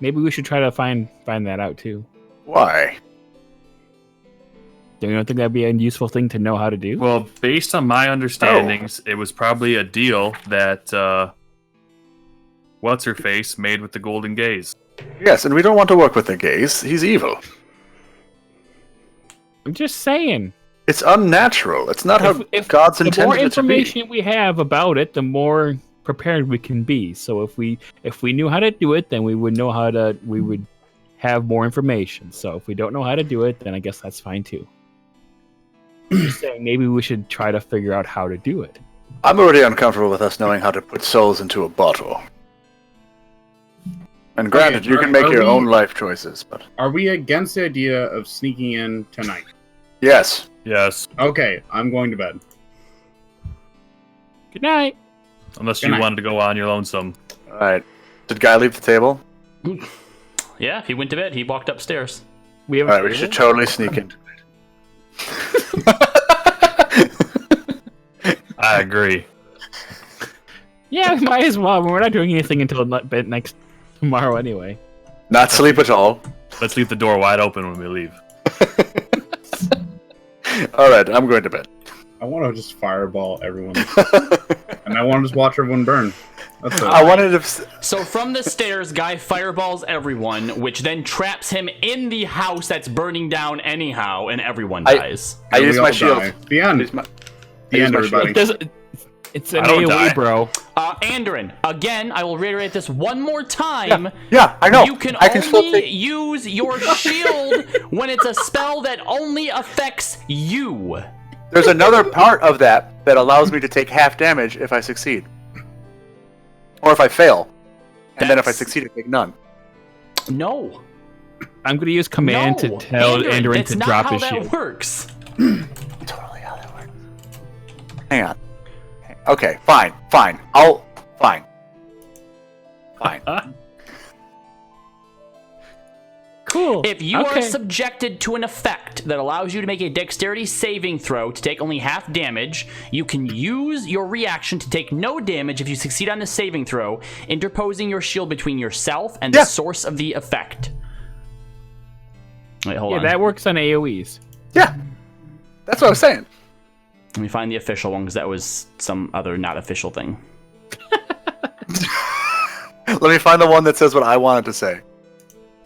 Speaker 4: Maybe we should try to find that out too.
Speaker 3: Why?
Speaker 4: Do you not think that'd be a useful thing to know how to do?
Speaker 6: Well, based on my understandings, it was probably a deal that what's her face made with the Golden Gaze.
Speaker 3: Yes, and we don't want to work with the gaze. He's evil.
Speaker 4: I'm just saying.
Speaker 3: It's unnatural. It's not how God's
Speaker 4: The more
Speaker 3: intended it to be.
Speaker 4: information we have about it, the more prepared we can be. So if we knew how to do it, then we would know how to. We would have more information. So if we don't know how to do it, then I guess that's fine too. I'm just saying, maybe we should try to figure out how to do it.
Speaker 3: I'm already uncomfortable with us knowing how to put souls into a bottle. And granted, you can make
Speaker 2: are
Speaker 3: your
Speaker 2: we-
Speaker 3: own life choices, but
Speaker 2: Are we against the idea of sneaking in tonight?
Speaker 3: yes.
Speaker 6: Yes,
Speaker 2: Okay, I'm going to bed.
Speaker 4: Good night.
Speaker 6: unless
Speaker 2: Good
Speaker 6: you
Speaker 2: night.
Speaker 6: wanted to go on your lonesome.
Speaker 3: All right. Did Guy leave the table?
Speaker 1: Yeah, he went to bed. He walked upstairs.
Speaker 4: We have
Speaker 3: All
Speaker 4: a
Speaker 3: right, we
Speaker 4: table?
Speaker 3: should totally sneak in.
Speaker 6: I agree.
Speaker 4: Yeah, we might as well. We're not doing anything until next tomorrow anyway.
Speaker 3: Not sleep at all.
Speaker 6: Let's leave the door wide open when we leave.
Speaker 3: All right, I'm going to bed.
Speaker 2: I want to just fireball everyone, and I want to just watch everyone burn. That's it.
Speaker 3: I wanted to.
Speaker 1: So from the stairs, Guy fireballs everyone, which then traps him in the house that's burning down anyhow, and everyone dies.
Speaker 3: I
Speaker 2: And
Speaker 3: use
Speaker 2: we
Speaker 3: my
Speaker 2: all
Speaker 3: shield.
Speaker 2: die. The end.
Speaker 3: Use my-
Speaker 2: The
Speaker 3: use
Speaker 2: end,
Speaker 3: my shield.
Speaker 2: everybody.
Speaker 4: It doesn't. It's an
Speaker 6: I don't
Speaker 4: AoE,
Speaker 6: die.
Speaker 4: bro.
Speaker 1: Andorin, again, I will reiterate this one more time.
Speaker 3: Yeah, I know.
Speaker 1: You can
Speaker 3: I can still
Speaker 1: only
Speaker 3: take.
Speaker 1: use your shield when it's a spell that only affects you.
Speaker 3: There's another part of that allows me to take half damage if I succeed, or if I fail, and then if I
Speaker 1: That's-
Speaker 3: succeed, I take none.
Speaker 1: No.
Speaker 4: I'm gonna use command
Speaker 1: No.
Speaker 4: to tell Andorin
Speaker 1: that's
Speaker 4: to
Speaker 1: not
Speaker 4: drop
Speaker 1: how
Speaker 4: his
Speaker 1: that
Speaker 4: shield.
Speaker 1: works.
Speaker 3: Totally how that works. Hang on. Okay, fine. Fine. Fine.
Speaker 4: Cool.
Speaker 1: If you are
Speaker 4: Okay.
Speaker 1: subjected to an effect that allows you to make a dexterity saving throw to take only half damage, you can use your reaction to take no damage if you succeed on the saving throw, interposing your shield between yourself and
Speaker 3: Yeah.
Speaker 1: the source of the effect. Wait, hold
Speaker 4: Yeah,
Speaker 1: on.
Speaker 4: that works on AoEs.
Speaker 3: Yeah, that's what I was saying.
Speaker 1: Let me find the official one because that was some other not official thing.
Speaker 3: Let me find the one that says what I wanted to say.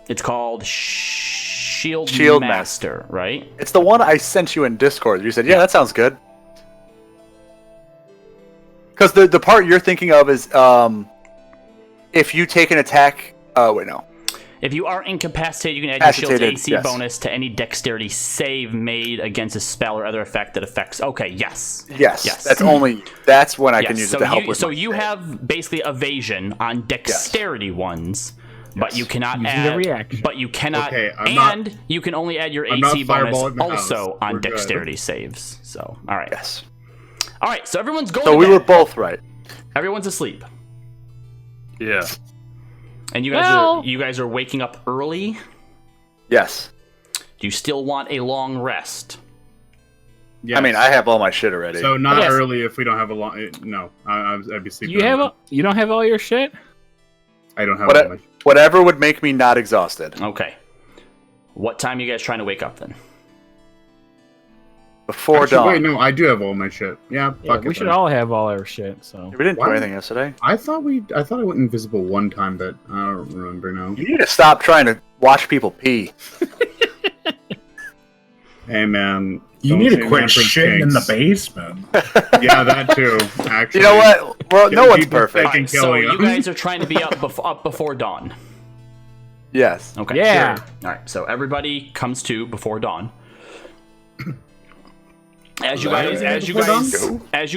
Speaker 1: It's called Shield
Speaker 3: Shield
Speaker 1: Master, right?
Speaker 3: It's the one I sent you in Discord. You said, "Yeah, that sounds good." Because the part you're thinking of is if you take an attack. Wait, no.
Speaker 1: If you are incapacitated, you can add your shield's
Speaker 3: Incapacitated,
Speaker 1: AC
Speaker 3: yes.
Speaker 1: bonus to any dexterity save made against a spell or other effect that affects. Okay, yes.
Speaker 3: Yes,
Speaker 1: Yes.
Speaker 3: that's when I can
Speaker 1: Yes,
Speaker 3: use
Speaker 1: so
Speaker 3: it to help
Speaker 1: you,
Speaker 3: with.
Speaker 1: so
Speaker 3: my
Speaker 1: you
Speaker 3: save.
Speaker 1: have basically evasion on dexterity ones, but
Speaker 3: Yes.
Speaker 1: you cannot
Speaker 4: Using the
Speaker 1: add.
Speaker 4: reaction.
Speaker 1: But you cannot,
Speaker 2: Okay, I'm not-
Speaker 1: and you can only add your
Speaker 2: I'm not
Speaker 1: AC bonus
Speaker 2: fireballing the house.
Speaker 1: also on
Speaker 2: We're good.
Speaker 1: dexterity saves. So, all right,
Speaker 3: Yes.
Speaker 1: all right. So everyone's going.
Speaker 3: So
Speaker 1: to
Speaker 3: we
Speaker 1: bed.
Speaker 3: were both right.
Speaker 1: Everyone's asleep.
Speaker 6: Yeah.
Speaker 1: And you guys are waking up early?
Speaker 3: Yes.
Speaker 1: Do you still want a long rest?
Speaker 2: Yes.
Speaker 3: I mean, I have all my shit already.
Speaker 2: So not
Speaker 1: Yes.
Speaker 2: early if we don't have a long. No, I'd be sleeping.
Speaker 4: You don't have all your shit?
Speaker 2: I don't have all my.
Speaker 3: Whatever would make me not exhausted.
Speaker 1: Okay. What time are you guys trying to wake up then?
Speaker 3: Before dawn.
Speaker 2: Wait, no, I do have all my shit. Yeah, fuck
Speaker 4: We
Speaker 2: it
Speaker 4: should
Speaker 2: then.
Speaker 4: all have all our shit. So
Speaker 3: We didn't
Speaker 2: Why?
Speaker 3: do anything yesterday.
Speaker 2: I thought I went invisible one time, but I don't remember now.
Speaker 3: You need to stop trying to watch people pee.
Speaker 2: Hey man,
Speaker 5: You
Speaker 2: don't
Speaker 5: need
Speaker 2: say
Speaker 5: to quit
Speaker 2: man for
Speaker 5: shitting in the
Speaker 2: kinks.
Speaker 5: basement.
Speaker 2: Yeah, that too. Actually,
Speaker 3: You know what? Well, no
Speaker 2: Can
Speaker 3: one's
Speaker 2: people
Speaker 3: perfect.
Speaker 2: fucking kill
Speaker 1: So
Speaker 2: you.
Speaker 1: you guys are trying to be up before dawn.
Speaker 3: Yes.
Speaker 1: Okay.
Speaker 4: yeah.
Speaker 1: All right. So everybody comes to before dawn. As you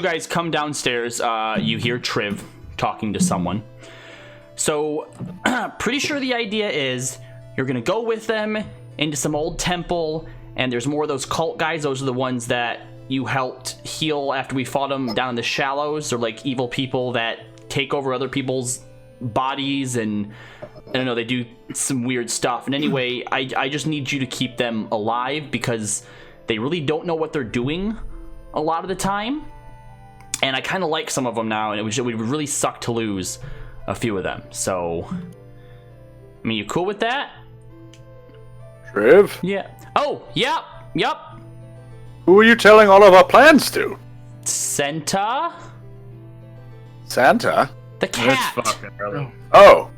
Speaker 1: guys come downstairs, you hear Triv talking to someone. So, pretty sure the idea is you're gonna go with them into some old temple, and there's more of those cult guys. Those are the ones that you helped heal after we fought them down in the shallows. They're like evil people that take over other people's bodies, and I don't know, they do some weird stuff. And anyway, I just need you to keep them alive because they really don't know what they're doing a lot of the time. And I kind of like some of them now, and it would really suck to lose a few of them. So, I mean, you cool with that?
Speaker 3: Triv,
Speaker 1: Yeah. Oh, yep.
Speaker 3: who are you telling all of our plans to?
Speaker 1: Senta,
Speaker 3: Santa?
Speaker 1: the
Speaker 6: That's
Speaker 1: cat.
Speaker 6: fucking early.
Speaker 3: Oh,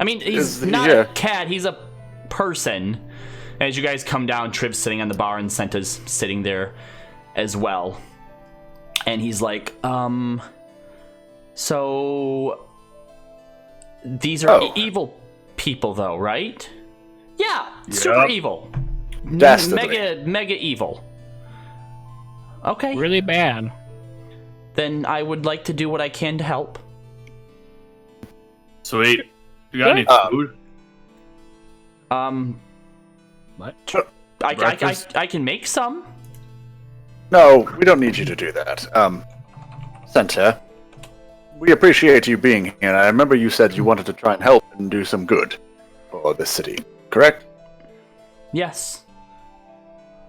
Speaker 1: I mean, he's
Speaker 3: Is-
Speaker 1: not
Speaker 3: yeah.
Speaker 1: a cat. He's a person. As you guys come down, Triv's sitting on the bar, and Senta's sitting there as well. And he's like, so these are
Speaker 3: Oh.
Speaker 1: evil people, though, right? Yeah, super
Speaker 6: Yep.
Speaker 1: evil.
Speaker 3: Dastardly.
Speaker 1: Mega evil. Okay,
Speaker 4: Really bad.
Speaker 1: then I would like to do what I can to help.
Speaker 6: Sweet. You got any
Speaker 3: Uh,
Speaker 6: food?
Speaker 4: What?
Speaker 1: I can make some.
Speaker 3: no, we don't need you to do that. Santa, we appreciate you being here, and I remember you said you wanted to try and help and do some good for the city, correct?
Speaker 1: Yes.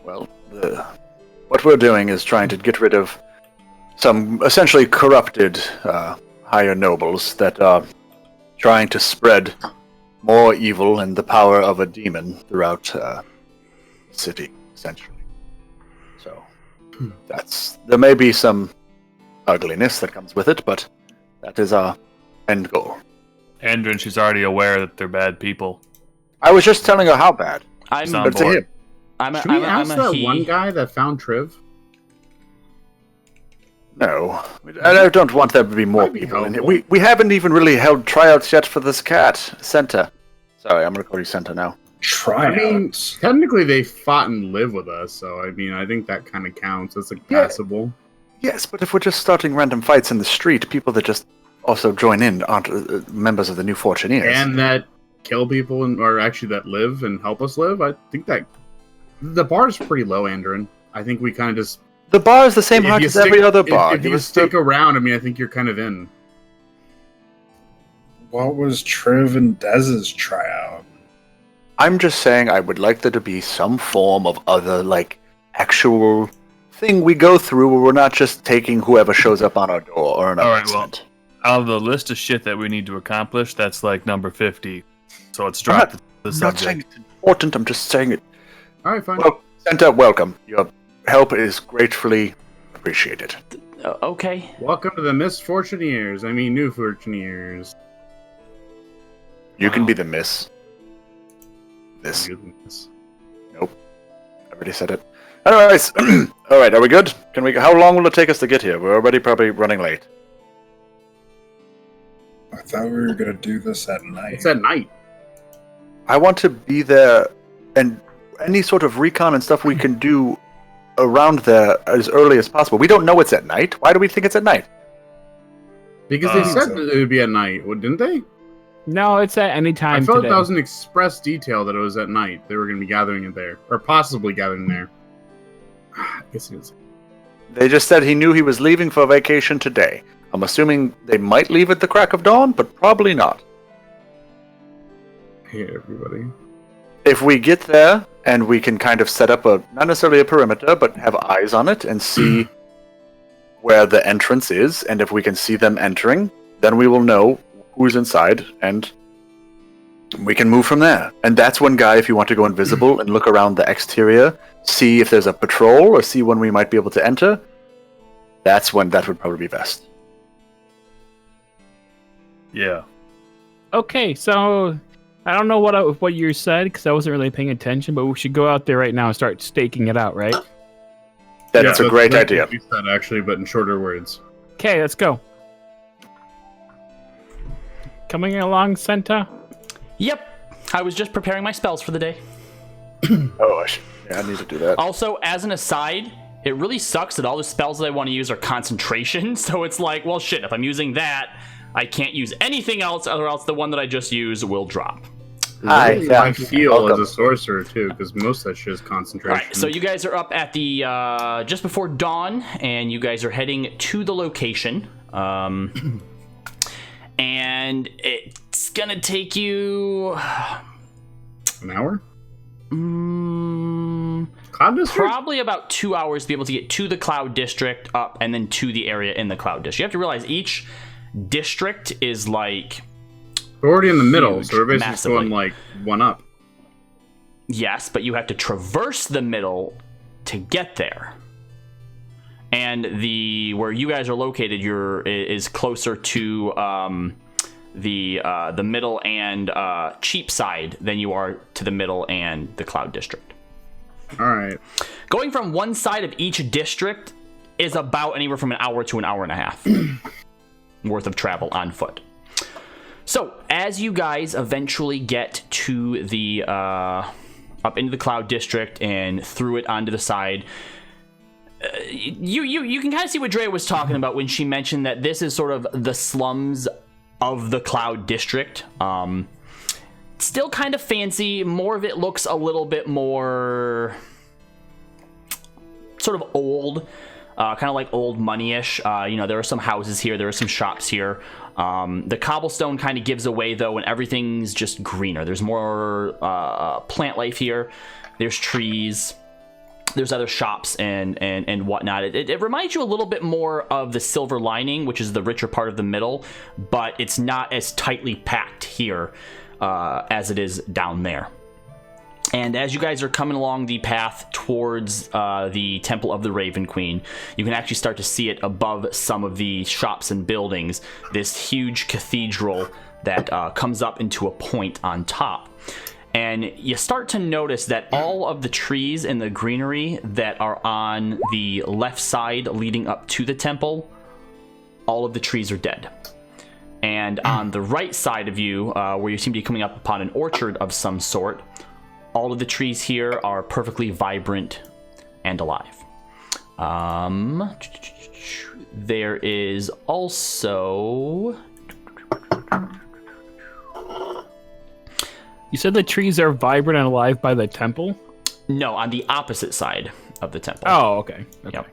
Speaker 3: Well, what we're doing is trying to get rid of some essentially corrupted higher nobles that are trying to spread more evil and the power of a demon throughout the city, essentially. So, there may be some ugliness that comes with it, but that is our end goal.
Speaker 6: Andrin, she's already aware that they're bad people.
Speaker 3: I was just telling her how bad.
Speaker 1: I'm
Speaker 6: Sound-
Speaker 3: But it's a
Speaker 6: board.
Speaker 3: him.
Speaker 2: Should we
Speaker 1: I'm
Speaker 2: ask
Speaker 1: a
Speaker 2: that
Speaker 1: he.
Speaker 2: one guy that found Triv?
Speaker 3: No, I don't want there to be more
Speaker 2: Might be
Speaker 3: people in here.
Speaker 2: helpful.
Speaker 3: We haven't even really held tryouts yet for this cat, Senta. Sorry, I'm gonna call you Senta now.
Speaker 5: Try
Speaker 2: I mean, technically they fought and live with us, so I mean, I think that kind of counts. It's like
Speaker 3: Yeah.
Speaker 2: passable.
Speaker 3: Yes, but if we're just starting random fights in the street, people that just also join in aren't members of the New Fortuneers.
Speaker 2: And that kill people or actually that live and help us live. I think that the bar is pretty low, Andrin. I think we kind of just
Speaker 3: the bar is the same
Speaker 2: if
Speaker 3: height
Speaker 2: you
Speaker 3: as
Speaker 2: stick-
Speaker 3: every other bar.
Speaker 2: If
Speaker 3: Give
Speaker 2: you
Speaker 3: us the-
Speaker 2: stick around, I mean, I think you're kind of in.
Speaker 5: What was Triv and Dez's tryout?
Speaker 3: I'm just saying I would like there to be some form of other, like, actual thing we go through where we're not just taking whoever shows up on our door or an
Speaker 6: All right,
Speaker 3: announcement.
Speaker 6: Out of the list of shit that we need to accomplish, that's like number 50. So let's
Speaker 3: I'm
Speaker 6: drop
Speaker 3: not-
Speaker 6: the
Speaker 3: I'm not saying
Speaker 6: subject.
Speaker 3: it's important, I'm just saying it.
Speaker 2: All right, fine.
Speaker 3: Well, Santa, welcome. Your help is gratefully appreciated.
Speaker 1: Okay.
Speaker 2: Welcome to the Misfortuneers. I mean, New Fortuneers.
Speaker 3: You can
Speaker 1: Wow.
Speaker 3: be the miss. This.
Speaker 2: Goodness.
Speaker 3: I already said it. Anyways, all right, are we good? Can we? How long will it take us to get here? We're already probably running late.
Speaker 5: I thought we were gonna do this at night.
Speaker 2: It's at night.
Speaker 3: I want to be there, and any sort of recon and stuff we can do around there as early as possible. We don't know it's at night. Why do we think it's at night?
Speaker 2: Because they said
Speaker 5: so.
Speaker 2: that it would be at night, well, didn't they?
Speaker 4: No, it's at any
Speaker 2: I
Speaker 4: time
Speaker 2: felt
Speaker 4: today.
Speaker 2: that was an express detail that it was at night. They were going to be gathering it there, or possibly gathering there. I guess it is.
Speaker 3: They just said he knew he was leaving for vacation today. I'm assuming they might leave at the crack of dawn, but probably not.
Speaker 2: hate everybody.
Speaker 3: If we get there and we can kind of set up not necessarily a perimeter, but have eyes on it and see where the entrance is, and if we can see them entering, then we will know who's inside, and we can move from there. And that's one guy, if you want to go invisible and look around the exterior, see if there's a patrol, or see when we might be able to enter, that's when that would probably be best.
Speaker 6: Yeah.
Speaker 4: Okay, so I don't know what you said because I wasn't really paying attention, but we should go out there right now and start staking it out, right?
Speaker 3: That's a great idea.
Speaker 2: You said, actually, but in shorter words.
Speaker 4: Okay, let's go. Coming along, Senta?
Speaker 1: Yep. I was just preparing my spells for the day.
Speaker 3: Oh, I need to do that.
Speaker 1: Also, as an aside, it really sucks that all the spells that I want to use are concentration. So it's like, well, shit, if I'm using that, I can't use anything else, or else the one that I just used will drop.
Speaker 2: I feel as a sorcerer, too, because most of that shit is concentration.
Speaker 1: All right, so you guys are up at the, just before dawn, and you guys are heading to the location. And it's gonna take you...
Speaker 2: An hour?
Speaker 1: Cloud District? Probably about 2 hours to be able to get to the Cloud District, up, and then to the area in the Cloud District. You have to realize each district is like...
Speaker 2: We're already in the middle, so we're basically
Speaker 1: massively.
Speaker 2: going like one up.
Speaker 1: Yes, but you have to traverse the middle to get there. And where you guys are located, is closer to the middle and cheap side than you are to the middle and the Cloud District.
Speaker 2: All right.
Speaker 1: Going from one side of each district is about anywhere from an hour to an hour and a half worth of travel on foot. So as you guys eventually get to the up into the Cloud District and through it onto the side, you can kind of see what Drea was talking about when she mentioned that this is sort of the slums of the Cloud District. Still kind of fancy. More of it looks a little bit more sort of old, kind of like old money-ish. There are some houses here. There are some shops here. The cobblestone kind of gives away, though, and everything's just greener. There's more plant life here. There's trees. There's other shops and whatnot. It reminds you a little bit more of the Silver Lining, which is the richer part of the middle, but it's not as tightly packed here as it is down there. And as you guys are coming along the path towards the Temple of the Raven Queen, you can actually start to see it above some of the shops and buildings, this huge cathedral that comes up into a point on top. And you start to notice that all of the trees and the greenery that are on the left side leading up to the temple, all of the trees are dead. And on the right side of you, where you seem to be coming up upon an orchard of some sort, all of the trees here are perfectly vibrant and alive. There is also...
Speaker 4: You said the trees are vibrant and alive by the temple?
Speaker 1: No, on the opposite side of the temple.
Speaker 4: Oh, okay.
Speaker 1: Yep.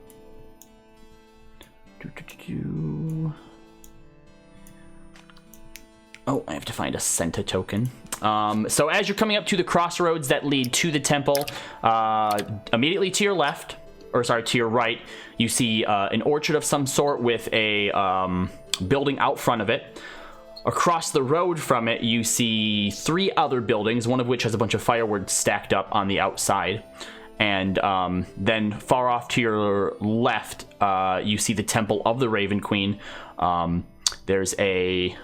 Speaker 1: Oh, I have to find a Senta token. So as you're coming up to the crossroads that lead to the temple, immediately to your left, or sorry, to your right, you see an orchard of some sort with a building out front of it. Across the road from it, you see 3 other buildings, one of which has a bunch of fireworks stacked up on the outside. And then far off to your left, you see the Temple of the Raven Queen. There's a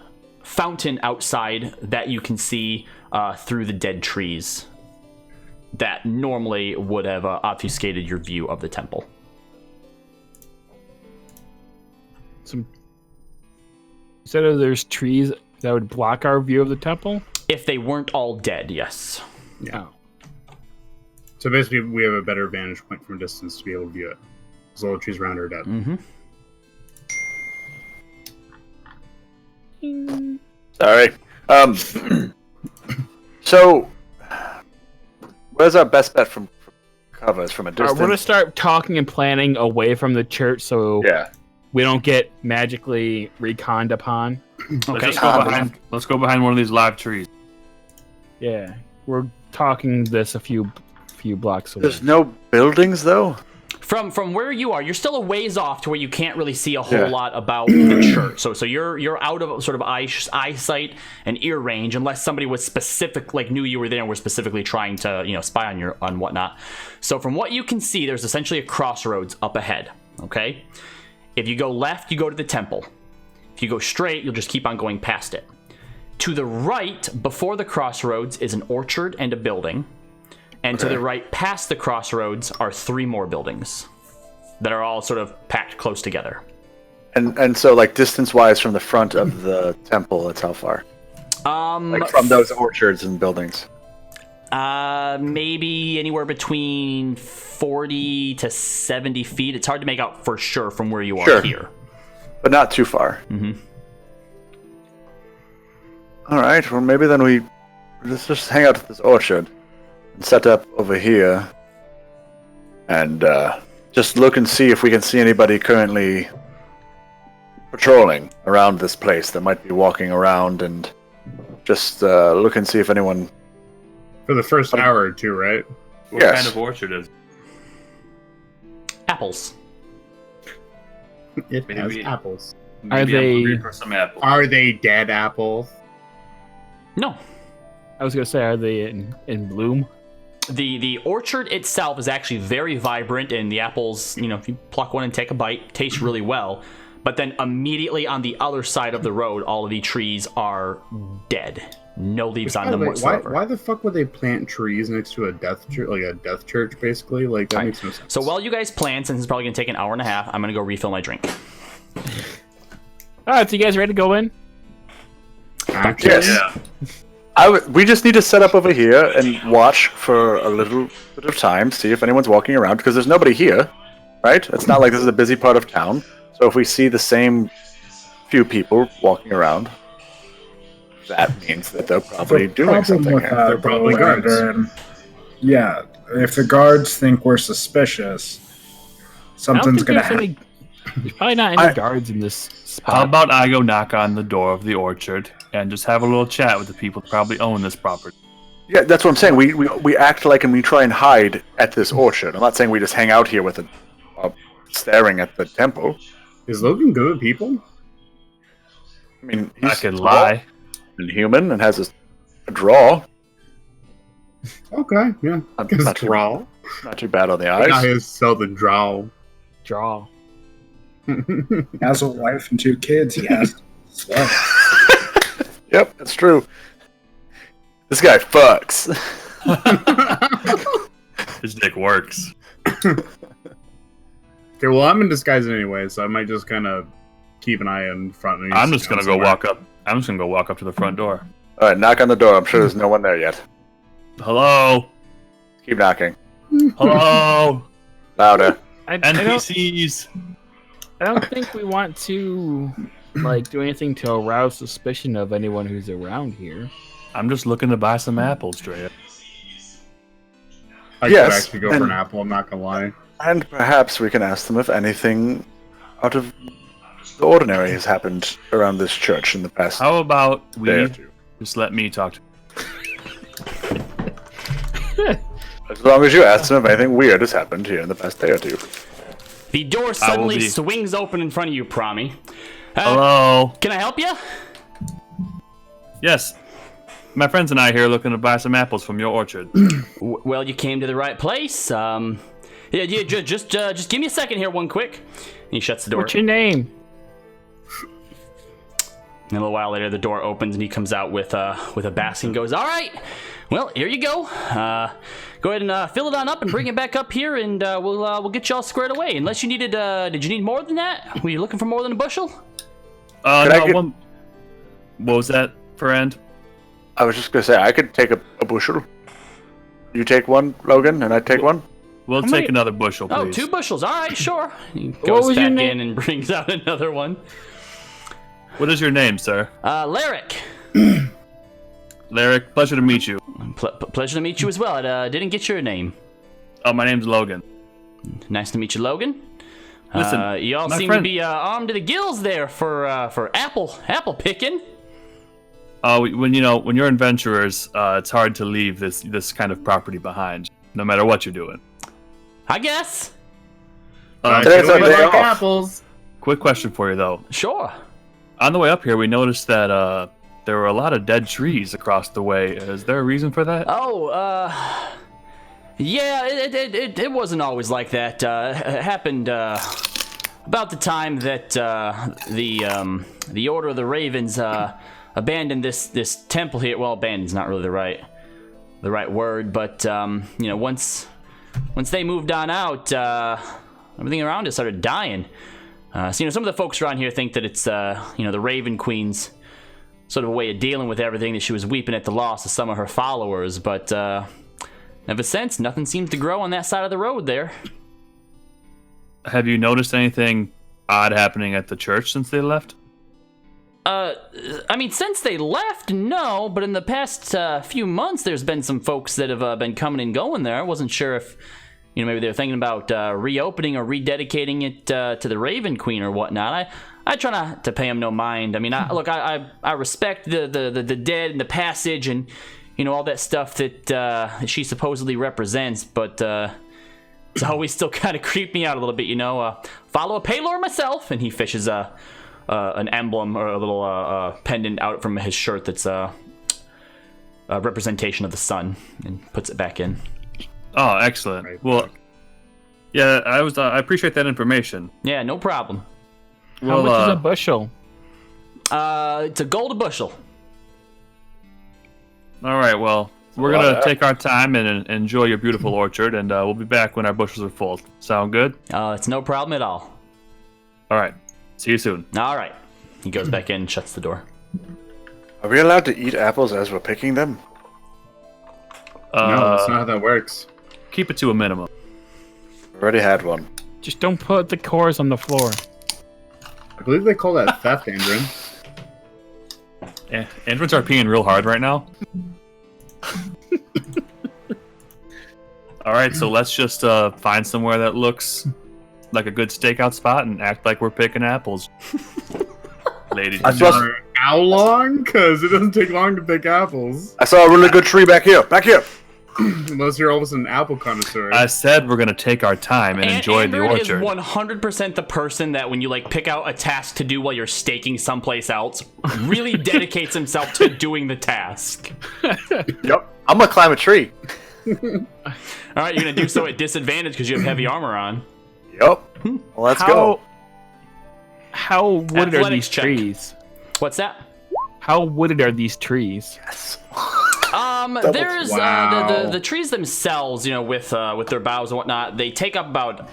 Speaker 1: fountain outside that you can see through the dead trees that normally would have obfuscated your view of the temple.
Speaker 4: Instead of there's trees that would block our view of the temple?
Speaker 1: If they weren't all dead, yes.
Speaker 2: Yeah. So basically, we have a better vantage point from a distance to be able to view it. Because all the trees around are dead.
Speaker 1: Mm-hmm.
Speaker 3: Sorry. So, where's our best bet from covers from a distance?
Speaker 4: We're gonna start talking and planning away from the church, so we don't get magically reconned upon.
Speaker 6: Let's go behind one of these live trees.
Speaker 4: Yeah, we're talking this a few blocks away.
Speaker 3: There's no buildings though.
Speaker 1: From where you are, you're still a ways off to where you can't really see a whole lot about the church. So you're out of sort of eyesight and ear range, unless somebody was specific, like knew you were there and were specifically trying to spy on whatnot. So from what you can see, there's essentially a crossroads up ahead. Okay, if you go left, you go to the temple. If you go straight, you'll just keep on going past it. To the right, before the crossroads, is an orchard and a building. And to the right, past the crossroads, are 3 more buildings that are all sort of packed close together.
Speaker 3: And so, like, distance-wise from the front of the temple, that's how far? Like, from those orchards and buildings?
Speaker 1: Maybe anywhere between 40 to 70 feet. It's hard to make out for sure from where you are here.
Speaker 3: But not too far.
Speaker 1: Mm-hmm.
Speaker 3: All right, well, maybe then let's just hang out at this orchard. Set up over here and just look and see if we can see anybody currently patrolling around this place that might be walking around, and just look and see if anyone
Speaker 2: For the first hour or two, right?
Speaker 6: What kind of orchard is it?
Speaker 1: Apples.
Speaker 2: It has
Speaker 6: Maybe-
Speaker 2: apples.
Speaker 6: Maybe I'm hungry for some apples.
Speaker 2: Are they dead apples?
Speaker 1: No.
Speaker 4: I was gonna say, are they in bloom?
Speaker 1: The orchard itself is actually very vibrant, and the apples, if you pluck one and take a bite, taste really well. But then immediately on the other side of the road, all of the trees are dead. No leaves on them whatsoever.
Speaker 2: Why the fuck would they plant trees next to a death church, like a death church, basically? Like that makes no sense.
Speaker 1: So while you guys plan, since it's probably gonna take an hour and a half, I'm gonna go refill my drink.
Speaker 4: All right, so you guys ready to go in?
Speaker 2: Actually,
Speaker 3: Yes. We just need to set up over here and watch for a little bit of time, see if anyone's walking around, because there's nobody here, right? It's not like this is a busy part of town. So if we see the same few people walking around, that means that they're probably doing something here.
Speaker 5: They're
Speaker 2: probably guards.
Speaker 5: Yeah, if the guards think we're suspicious, something's gonna happen.
Speaker 4: There's probably not any guards in this spot.
Speaker 6: How about I go knock on the door of the orchard and just have a little chat with the people that probably own this property?
Speaker 3: Yeah, that's what I'm saying. We act like and we try and hide at this orchard. I'm not saying we just hang out here with staring at the temple.
Speaker 2: Is Logan good with people?
Speaker 3: I mean,
Speaker 6: I
Speaker 3: he's
Speaker 6: could
Speaker 3: tall
Speaker 6: lie.
Speaker 3: and human and has a draw.
Speaker 2: Okay, yeah.
Speaker 3: Not
Speaker 2: His
Speaker 3: too-
Speaker 2: draw.
Speaker 3: Not too bad on the
Speaker 2: Not
Speaker 3: eyes.
Speaker 2: his southern draw.
Speaker 4: Draw.
Speaker 5: He has a wife and 2 kids. He has slut.
Speaker 3: Yep, that's true. This guy fucks.
Speaker 6: His dick works.
Speaker 2: Okay, well, I'm in disguise anyway, so I might just kind of keep an eye in front of me.
Speaker 6: I'm just gonna go walk up. I'm just gonna go walk up to the front door.
Speaker 3: All right, knock on the door. I'm sure there's no one there yet.
Speaker 6: Hello.
Speaker 3: Keep knocking.
Speaker 6: Hello.
Speaker 3: Louder.
Speaker 4: I don't
Speaker 6: NPCs.
Speaker 4: think we want to do anything to arouse suspicion of anyone who's around here.
Speaker 6: I'm just looking to buy some apples, Drea.
Speaker 2: I
Speaker 3: Yes,
Speaker 2: could actually go for
Speaker 3: and-
Speaker 2: an apple, I'm not gonna lie.
Speaker 3: And perhaps we can ask them if anything out of the ordinary has happened around this church in the past
Speaker 6: How about we
Speaker 3: day or two.
Speaker 6: just let me talk to
Speaker 3: As long as you ask them if anything weird has happened here in the past day or two.
Speaker 1: The door suddenly
Speaker 6: be-
Speaker 1: swings open in front of you, Promi.
Speaker 6: Hello.
Speaker 1: Can I help you?
Speaker 6: Yes. My friends and I here looking to buy some apples from your orchard.
Speaker 1: Well, you came to the right place. Just give me a second here, one quick. And he shuts the door.
Speaker 4: What's your name?
Speaker 1: And a little while later, the door opens and he comes out with a basket and goes, "All right, well, here you go. Go ahead and fill it on up and bring it back up here, and we'll get you all squared away. Unless you needed, did you need more than that? Were you looking for more than a bushel?"
Speaker 3: Could I get-
Speaker 6: What was that, friend?
Speaker 3: I was just going to say, I could take a bushel. You take one, Logan, and I take one?
Speaker 6: We'll
Speaker 4: How
Speaker 6: take
Speaker 4: many-
Speaker 6: another bushel,
Speaker 1: Oh,
Speaker 6: please.
Speaker 1: 2 bushels. All right, sure. He
Speaker 4: What
Speaker 1: goes
Speaker 4: was your
Speaker 1: back
Speaker 4: name?
Speaker 1: in and brings out another one.
Speaker 6: What is your name, sir?
Speaker 1: Larrick.
Speaker 6: Larrick, pleasure to meet you.
Speaker 1: Pleasure to meet you as well. I didn't get your name.
Speaker 6: Oh, my name's Logan.
Speaker 1: Nice to meet you, Logan.
Speaker 6: Listen,
Speaker 1: you all
Speaker 6: my
Speaker 1: seem
Speaker 6: friend-
Speaker 1: to be armed to the gills there for apple picking.
Speaker 6: When you're adventurers, it's hard to leave this kind of property behind, no matter what you're doing.
Speaker 1: I guess.
Speaker 3: Today's our day off.
Speaker 2: apples.
Speaker 6: Quick question for you though.
Speaker 1: Sure.
Speaker 6: On the way up here, we noticed that there were a lot of dead trees across the way. Is there a reason for that?
Speaker 1: Oh, yeah, it wasn't always like that. It happened about the time that the Order of the Ravens abandoned this temple here. Well, abandoned's not really the right word, but once they moved on out, everything around us started dying. So some of the folks around here think that it's the Raven Queen's sort of a way of dealing with everything, that she was weeping at the loss of some of her followers, but ever since, nothing seems to grow on that side of the road there.
Speaker 6: Have you noticed anything odd happening at the church since they left?
Speaker 1: I mean, since they left, no, but in the past few months, there's been some folks that have been coming and going there. I wasn't sure if, maybe they were thinking about reopening or rededicating it to the Raven Queen or whatnot. I try not to pay them no mind. I mean, I respect the dead and the passage and, all that stuff that she supposedly represents, but it's always still kind of creeped me out a little bit, Follow a Paylor myself, and he fishes an emblem or a little pendant out from his shirt that's a representation of the sun, and puts it back in.
Speaker 6: Oh, excellent. Right. Well, yeah, I appreciate that information.
Speaker 1: Yeah, no problem.
Speaker 4: How much is a bushel?
Speaker 1: It's a gold a bushel.
Speaker 6: All right, well, we're going to take our time and enjoy your beautiful orchard, and we'll be back when our bushels are full. Sound good?
Speaker 1: It's no problem at all.
Speaker 6: All right. See you soon.
Speaker 1: All right. He goes back in and shuts the door.
Speaker 3: Are we allowed to eat apples as we're picking them?
Speaker 2: No, that's not how that works.
Speaker 6: Keep it to a minimum.
Speaker 3: Already had one.
Speaker 4: Just don't put the cores on the floor.
Speaker 2: I believe they call that theft, Andrew.
Speaker 6: Yeah, Andrew's are peeing real hard right now. All right, so let's just find somewhere that looks like a good stakeout spot and act like we're picking apples. Ladies and gentlemen.
Speaker 2: How long? Because it doesn't take long to pick apples.
Speaker 3: I saw a really good tree back here. Back here.
Speaker 2: Unless you're almost an apple connoisseur.
Speaker 6: I said we're going to take our time and enjoy the orchard.
Speaker 1: Andrew is 100% the person that when you pick out a task to do while you're staking someplace else, really dedicates himself to doing the task.
Speaker 3: Yep. I'm going to climb a tree.
Speaker 1: All right, you're going to do so at disadvantage because you have heavy armor on.
Speaker 3: Yep. Well, let's go.
Speaker 4: How wooded are these trees?
Speaker 1: What's that?
Speaker 4: How wooded are these trees?
Speaker 3: Yes.
Speaker 1: There's the trees themselves, with their boughs and whatnot, they take up about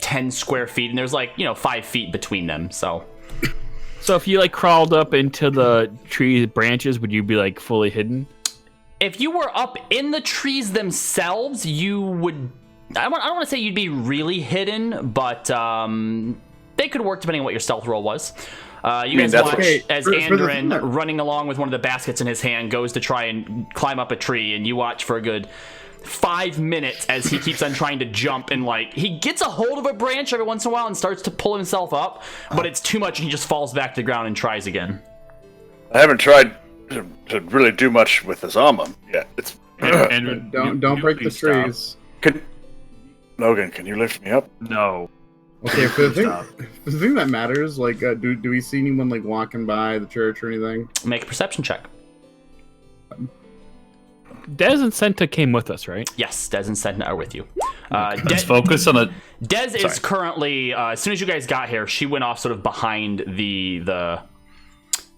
Speaker 1: 10 square feet, and there's 5 feet between them. So
Speaker 4: if you crawled up into the tree branches, would you be fully hidden?
Speaker 1: If you were up in the trees themselves, you would. I don't want to say you'd be really hidden, but they could work depending on what your stealth roll was. You guys watch as Andrin, running along with one of the baskets in his hand, goes to try and climb up a tree, and you watch for a good 5 minutes as he keeps on trying to jump, and he gets a hold of a branch every once in a while and starts to pull himself up, but it's too much and he just falls back to the ground and tries again.
Speaker 3: I haven't tried to really do much with this armor yet. It's
Speaker 2: don't break the trees.
Speaker 3: Logan, can you lift me up?
Speaker 6: No.
Speaker 2: Okay, for the thing that matters, do we see anyone walking by the church or anything?
Speaker 1: Make a perception check.
Speaker 4: Dez and Senta came with us, right?
Speaker 1: Yes, Dez and Senta are with you.
Speaker 6: Let's focus on the.
Speaker 1: Dez is currently, as soon as you guys got here, she went off sort of behind the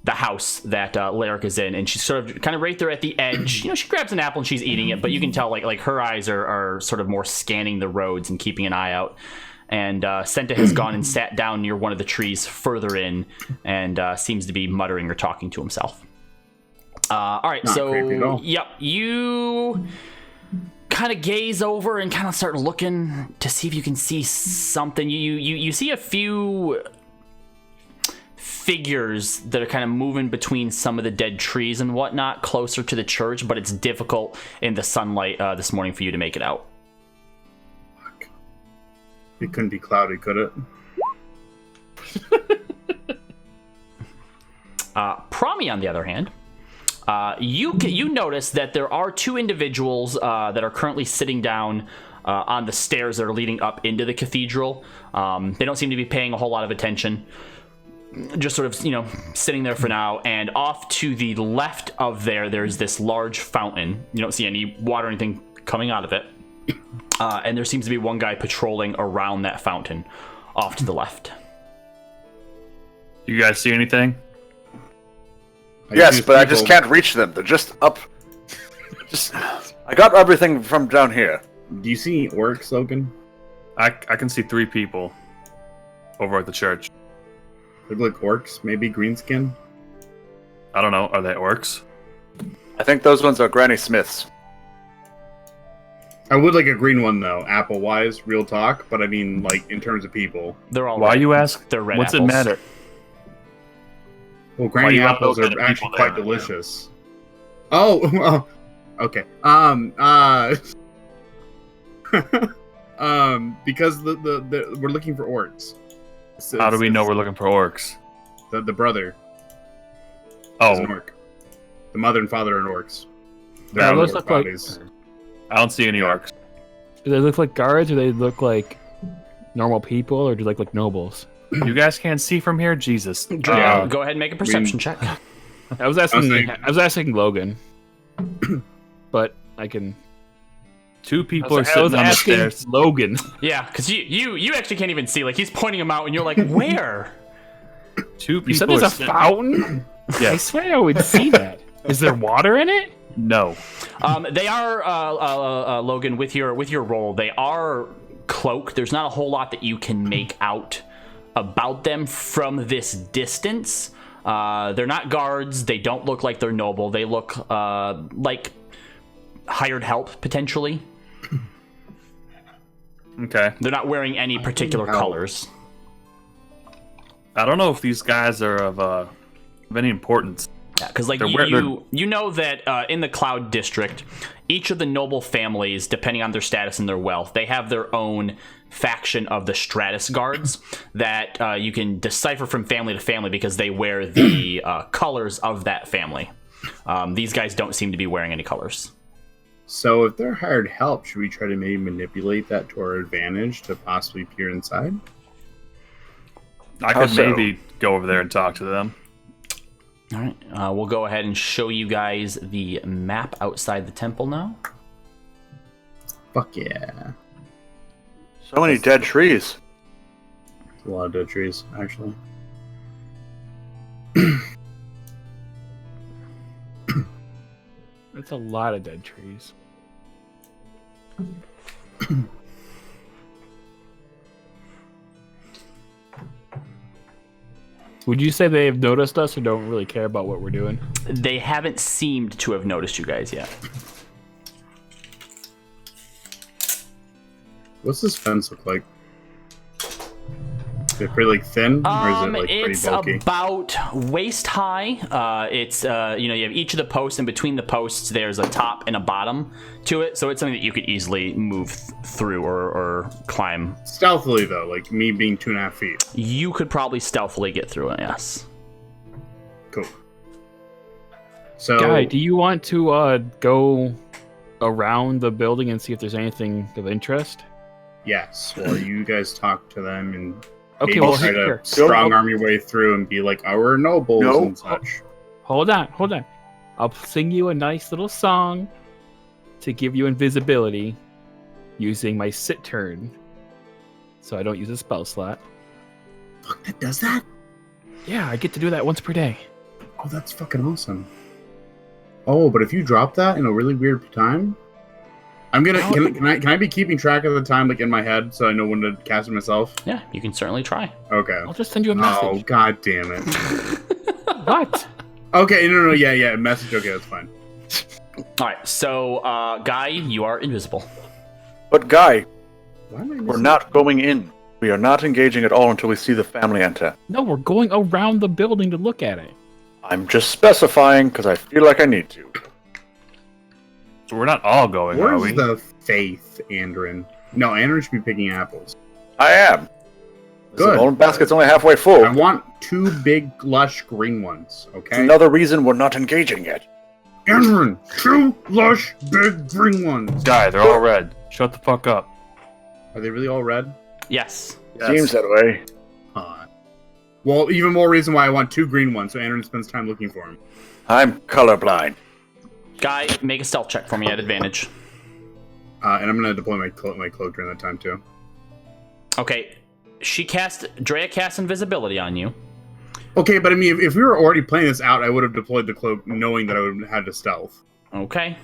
Speaker 1: house that Lyric is in, and she's sort of kind of right there at the edge. She grabs an apple and she's eating it, but you can tell like her eyes are sort of more scanning the roads and keeping an eye out. And Senta has gone and sat down near one of the trees further in and seems to be muttering or talking to himself. All right,
Speaker 2: Not creepy at all.
Speaker 1: Yep, you kind of gaze over and kind of start looking to see if you can see something. You see a few figures that are kind of moving between some of the dead trees and whatnot closer to the church, but it's difficult in the sunlight this morning for you to make it out.
Speaker 2: It couldn't be cloudy, could it?
Speaker 1: Promi, on the other hand, You notice that there are two individuals that are currently sitting down on the stairs that are leading up into the cathedral. They don't seem to be paying a whole lot of attention. Just sort of, sitting there for now. And off to the left of there's this large fountain. You don't see any water or anything coming out of it. And there seems to be one guy patrolling around that fountain off to the left.
Speaker 6: You guys see anything?
Speaker 3: Yes, but I just can't reach them. They're just up. I got everything from down here.
Speaker 2: Do you see orcs, Logan?
Speaker 6: I can see 3 people over at the church.
Speaker 2: They look like orcs, maybe greenskin.
Speaker 6: I don't know. Are they orcs?
Speaker 3: I think those ones are Granny Smiths.
Speaker 2: I would like a green one though, apple-wise, real talk. But I mean, like in terms of people.
Speaker 1: They're all
Speaker 6: Why
Speaker 1: red.
Speaker 6: you ask?
Speaker 1: They're red
Speaker 6: What's
Speaker 1: apples.
Speaker 6: it matter?
Speaker 2: Well, granny
Speaker 6: you want
Speaker 2: apples
Speaker 6: those
Speaker 2: are
Speaker 6: kind of
Speaker 2: actually
Speaker 6: people
Speaker 2: quite
Speaker 6: there,
Speaker 2: delicious. Oh, okay. Because the we're looking for orcs.
Speaker 6: How do we know we're looking for orcs?
Speaker 2: The brother?
Speaker 6: Oh,
Speaker 2: Is an orc. The mother and father are orcs. They're
Speaker 4: Yeah,
Speaker 2: on
Speaker 4: those
Speaker 2: orc
Speaker 4: look like-
Speaker 2: bodies.
Speaker 6: I don't see any orcs.
Speaker 4: Do they look like guards, or they look like normal people, or do they look like nobles?
Speaker 6: You guys can't see from here, Jesus.
Speaker 1: Go ahead and make a perception check.
Speaker 4: I was asking.
Speaker 2: saying-
Speaker 4: I was asking Logan, but I can.
Speaker 6: 2 people
Speaker 4: I
Speaker 6: are
Speaker 4: was
Speaker 6: sitting on the
Speaker 4: asking
Speaker 6: stairs.
Speaker 4: Logan.
Speaker 1: Yeah, because you actually can't even see. Like, he's pointing them out, and you're like, where?
Speaker 6: 2 people.
Speaker 4: You said there's
Speaker 6: are
Speaker 4: a
Speaker 6: sitting-
Speaker 4: fountain. I
Speaker 6: Yes.
Speaker 4: swear I would see that. Is there water in it?
Speaker 6: No.
Speaker 1: They are Logan, with your roll. They are cloaked. There's not a whole lot that you can make out about them from this distance. They're not guards. They don't look like they're noble. They look like hired help, potentially.
Speaker 6: Okay.
Speaker 1: They're not wearing any particular colors.
Speaker 6: I don't know if these guys are of any importance.
Speaker 1: Yeah, because like
Speaker 6: They're
Speaker 1: you know that in the Cloud District, each of the noble families, depending on their status and their wealth, they have their own faction of the Stratus Guards that you can decipher from family to family because they wear the colors of that family. These guys don't seem to be wearing any colors.
Speaker 2: So if they're hired help, should we try to maybe manipulate that to our advantage to possibly peer inside?
Speaker 6: I
Speaker 3: How
Speaker 6: could
Speaker 3: so?
Speaker 6: maybe go over there and talk to them.
Speaker 1: All right, we'll go ahead and show you guys the map outside the temple now.
Speaker 2: Fuck yeah.
Speaker 3: So many dead trees.
Speaker 2: It's a lot of dead trees, actually.
Speaker 4: That's a lot of dead trees. Would you say they have noticed us or don't really care about what we're doing?
Speaker 1: They haven't seemed to have noticed you guys yet.
Speaker 2: What's this fence look like? Is it pretty like thin, or is it like pretty
Speaker 1: It's
Speaker 2: bulky?
Speaker 1: about waist high. It's you have each of the posts, and between the posts there's a top and a bottom to it, so it's something that you could easily move through or climb.
Speaker 2: Stealthily though, like me being 2.5 feet.
Speaker 1: You could probably stealthily get through it. Yes.
Speaker 2: Cool. So
Speaker 4: Guy, do you want to go around the building and see if there's anything of interest?
Speaker 2: yes, while you guys talk to them and
Speaker 4: Okay,
Speaker 2: maybe
Speaker 4: well,
Speaker 2: try to
Speaker 4: here.
Speaker 2: strong arm your way through and be like, "Our nobles
Speaker 3: No.
Speaker 2: and such."
Speaker 4: Hold on. I'll sing you a nice little song to give you invisibility using my sit turn, so I don't use a spell slot.
Speaker 2: Fuck, that does that?
Speaker 4: Yeah, I get to do that once per day.
Speaker 2: Oh, that's fucking awesome. Oh, but if you drop that in a really weird time, I'm gonna. Can I be keeping track of the time like in my head so I know when to cast it myself?
Speaker 1: Yeah, you can certainly try.
Speaker 2: Okay.
Speaker 4: I'll just send you a
Speaker 2: Oh,
Speaker 4: message.
Speaker 2: god damn it.
Speaker 4: What?
Speaker 2: Okay, no, yeah, message. Okay, that's fine.
Speaker 1: All right, so Guy, you are invisible.
Speaker 3: But Guy,
Speaker 2: Why am I
Speaker 3: we're
Speaker 2: missing-
Speaker 3: not going in. We are not engaging at all until we see the family enter.
Speaker 4: No, we're going around the building to look at it.
Speaker 3: I'm just specifying because I feel like I need to.
Speaker 6: So we're not all going, are
Speaker 2: Where's
Speaker 6: we?
Speaker 2: the faith, Andrin? No, Andrin should be picking apples.
Speaker 3: I am.
Speaker 2: Good.
Speaker 3: The basket's only halfway full.
Speaker 2: I want 2 big, lush green ones. Okay.
Speaker 3: Another reason we're not engaging yet.
Speaker 2: Aaron, 2 lush, big green ones.
Speaker 6: Guy, they're all red. Shut the fuck up.
Speaker 2: Are they really all red?
Speaker 1: Yes.
Speaker 3: Seems that way.
Speaker 2: Well, even more reason why I want 2 green ones, so Aaron spends time looking for them.
Speaker 3: I'm colorblind.
Speaker 1: Guy, make a stealth check for me at advantage.
Speaker 2: And I'm gonna deploy my cloak during that time too.
Speaker 1: Okay. Drea cast invisibility on you.
Speaker 2: Okay, but I mean, if we were already playing this out, I would have deployed the cloak knowing that I would have had to stealth.
Speaker 1: Okay.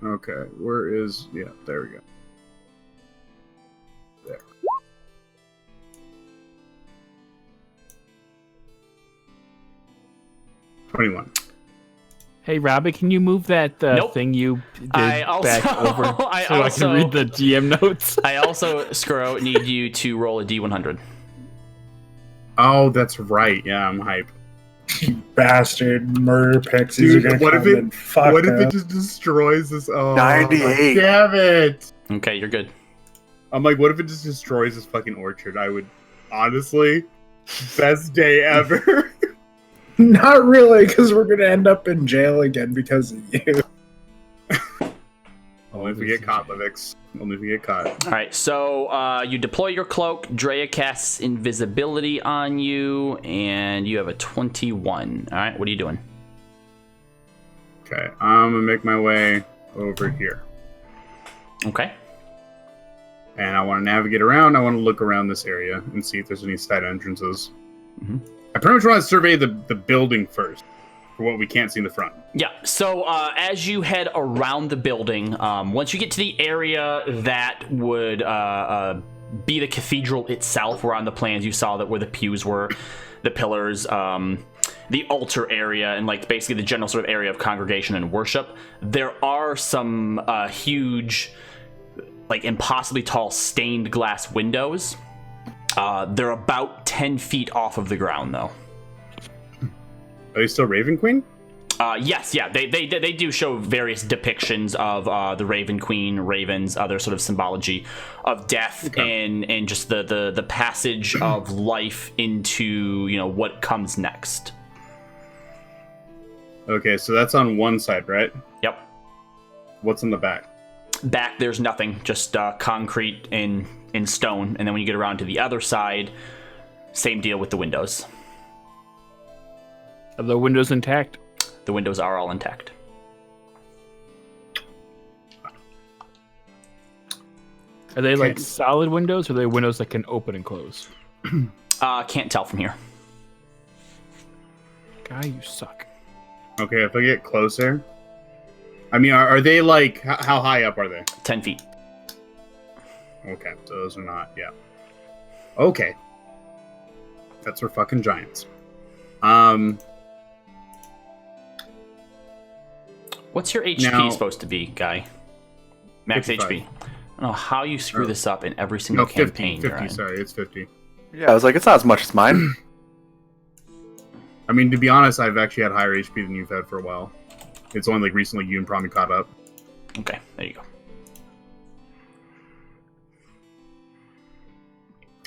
Speaker 2: Okay, where is... Yeah, there we go. There. $21.
Speaker 4: Hey, Robbie, can you move that
Speaker 1: Nope.
Speaker 4: thing you did
Speaker 1: I
Speaker 4: back over
Speaker 1: I
Speaker 4: can read the GM notes?
Speaker 1: I also, Skuro, need you to roll a D100.
Speaker 2: Oh, that's right. Yeah, I'm hype.
Speaker 5: You bastard. Murder pixies
Speaker 2: Dude,
Speaker 5: are gonna
Speaker 2: what
Speaker 5: come
Speaker 2: if it-
Speaker 5: and fuck
Speaker 2: What if it
Speaker 5: up.
Speaker 2: just destroys this? Oh,
Speaker 3: 98.
Speaker 2: Damn it!
Speaker 1: Okay, you're good.
Speaker 2: I'm like, what if it just destroys this fucking orchard? I would, honestly, best day ever.
Speaker 5: Not really, because we're gonna end up in jail again because of you.
Speaker 2: Only if we get caught, Livix. Only if we get caught.
Speaker 1: All right, so you deploy your cloak. Drea casts invisibility on you, and you have a 21. All right, what are you doing?
Speaker 2: Okay, I'm gonna make my way over here.
Speaker 1: Okay.
Speaker 2: And I want to navigate around. I want to look around this area and see if there's any side entrances.
Speaker 1: Mhm.
Speaker 2: I pretty much want to survey the building first for what we can't see in the front.
Speaker 1: Yeah, so as you head around the building, once you get to the area that would be the cathedral itself, where on the plans you saw that where the pews were, the pillars, the altar area, and like basically the general sort of area of congregation and worship, there are some huge, like impossibly tall stained glass windows. They're about 10 feet off of the ground, though.
Speaker 2: Are they still Raven Queen?
Speaker 1: Yes, yeah, they do show various depictions of the Raven Queen, ravens, other sort of symbology of death,
Speaker 2: Okay.
Speaker 1: and just the passage of life into, you know, what comes next.
Speaker 2: Okay, so that's on one side, right?
Speaker 1: Yep.
Speaker 2: What's on the back?
Speaker 1: Back, there's nothing, just concrete and stone, and then when you get around to the other side, same deal with the windows.
Speaker 4: Are the windows intact?
Speaker 1: The windows are all intact.
Speaker 4: Are they like
Speaker 2: Okay.
Speaker 4: solid windows, or are they windows that can open and close?
Speaker 1: Can't tell from here.
Speaker 4: Guy, you suck.
Speaker 2: Okay, if I get closer... I mean, are they like... How high up are they?
Speaker 1: 10 feet.
Speaker 2: Okay, so those are not... Yeah. Okay. That's for fucking giants.
Speaker 1: What's your HP
Speaker 2: Now-
Speaker 1: supposed to be, Guy? Max
Speaker 2: 55.
Speaker 1: HP. I don't know how you screw
Speaker 2: Oh.
Speaker 1: this up in every single
Speaker 2: No, 50.
Speaker 1: campaign you're
Speaker 2: 50,
Speaker 1: in.
Speaker 2: sorry, it's 50.
Speaker 3: Yeah, I was like, it's not as much as mine.
Speaker 2: I mean, to be honest, I've actually had higher HP than you've had for a while. It's only like recently you and Promi caught up.
Speaker 1: Okay, there you go.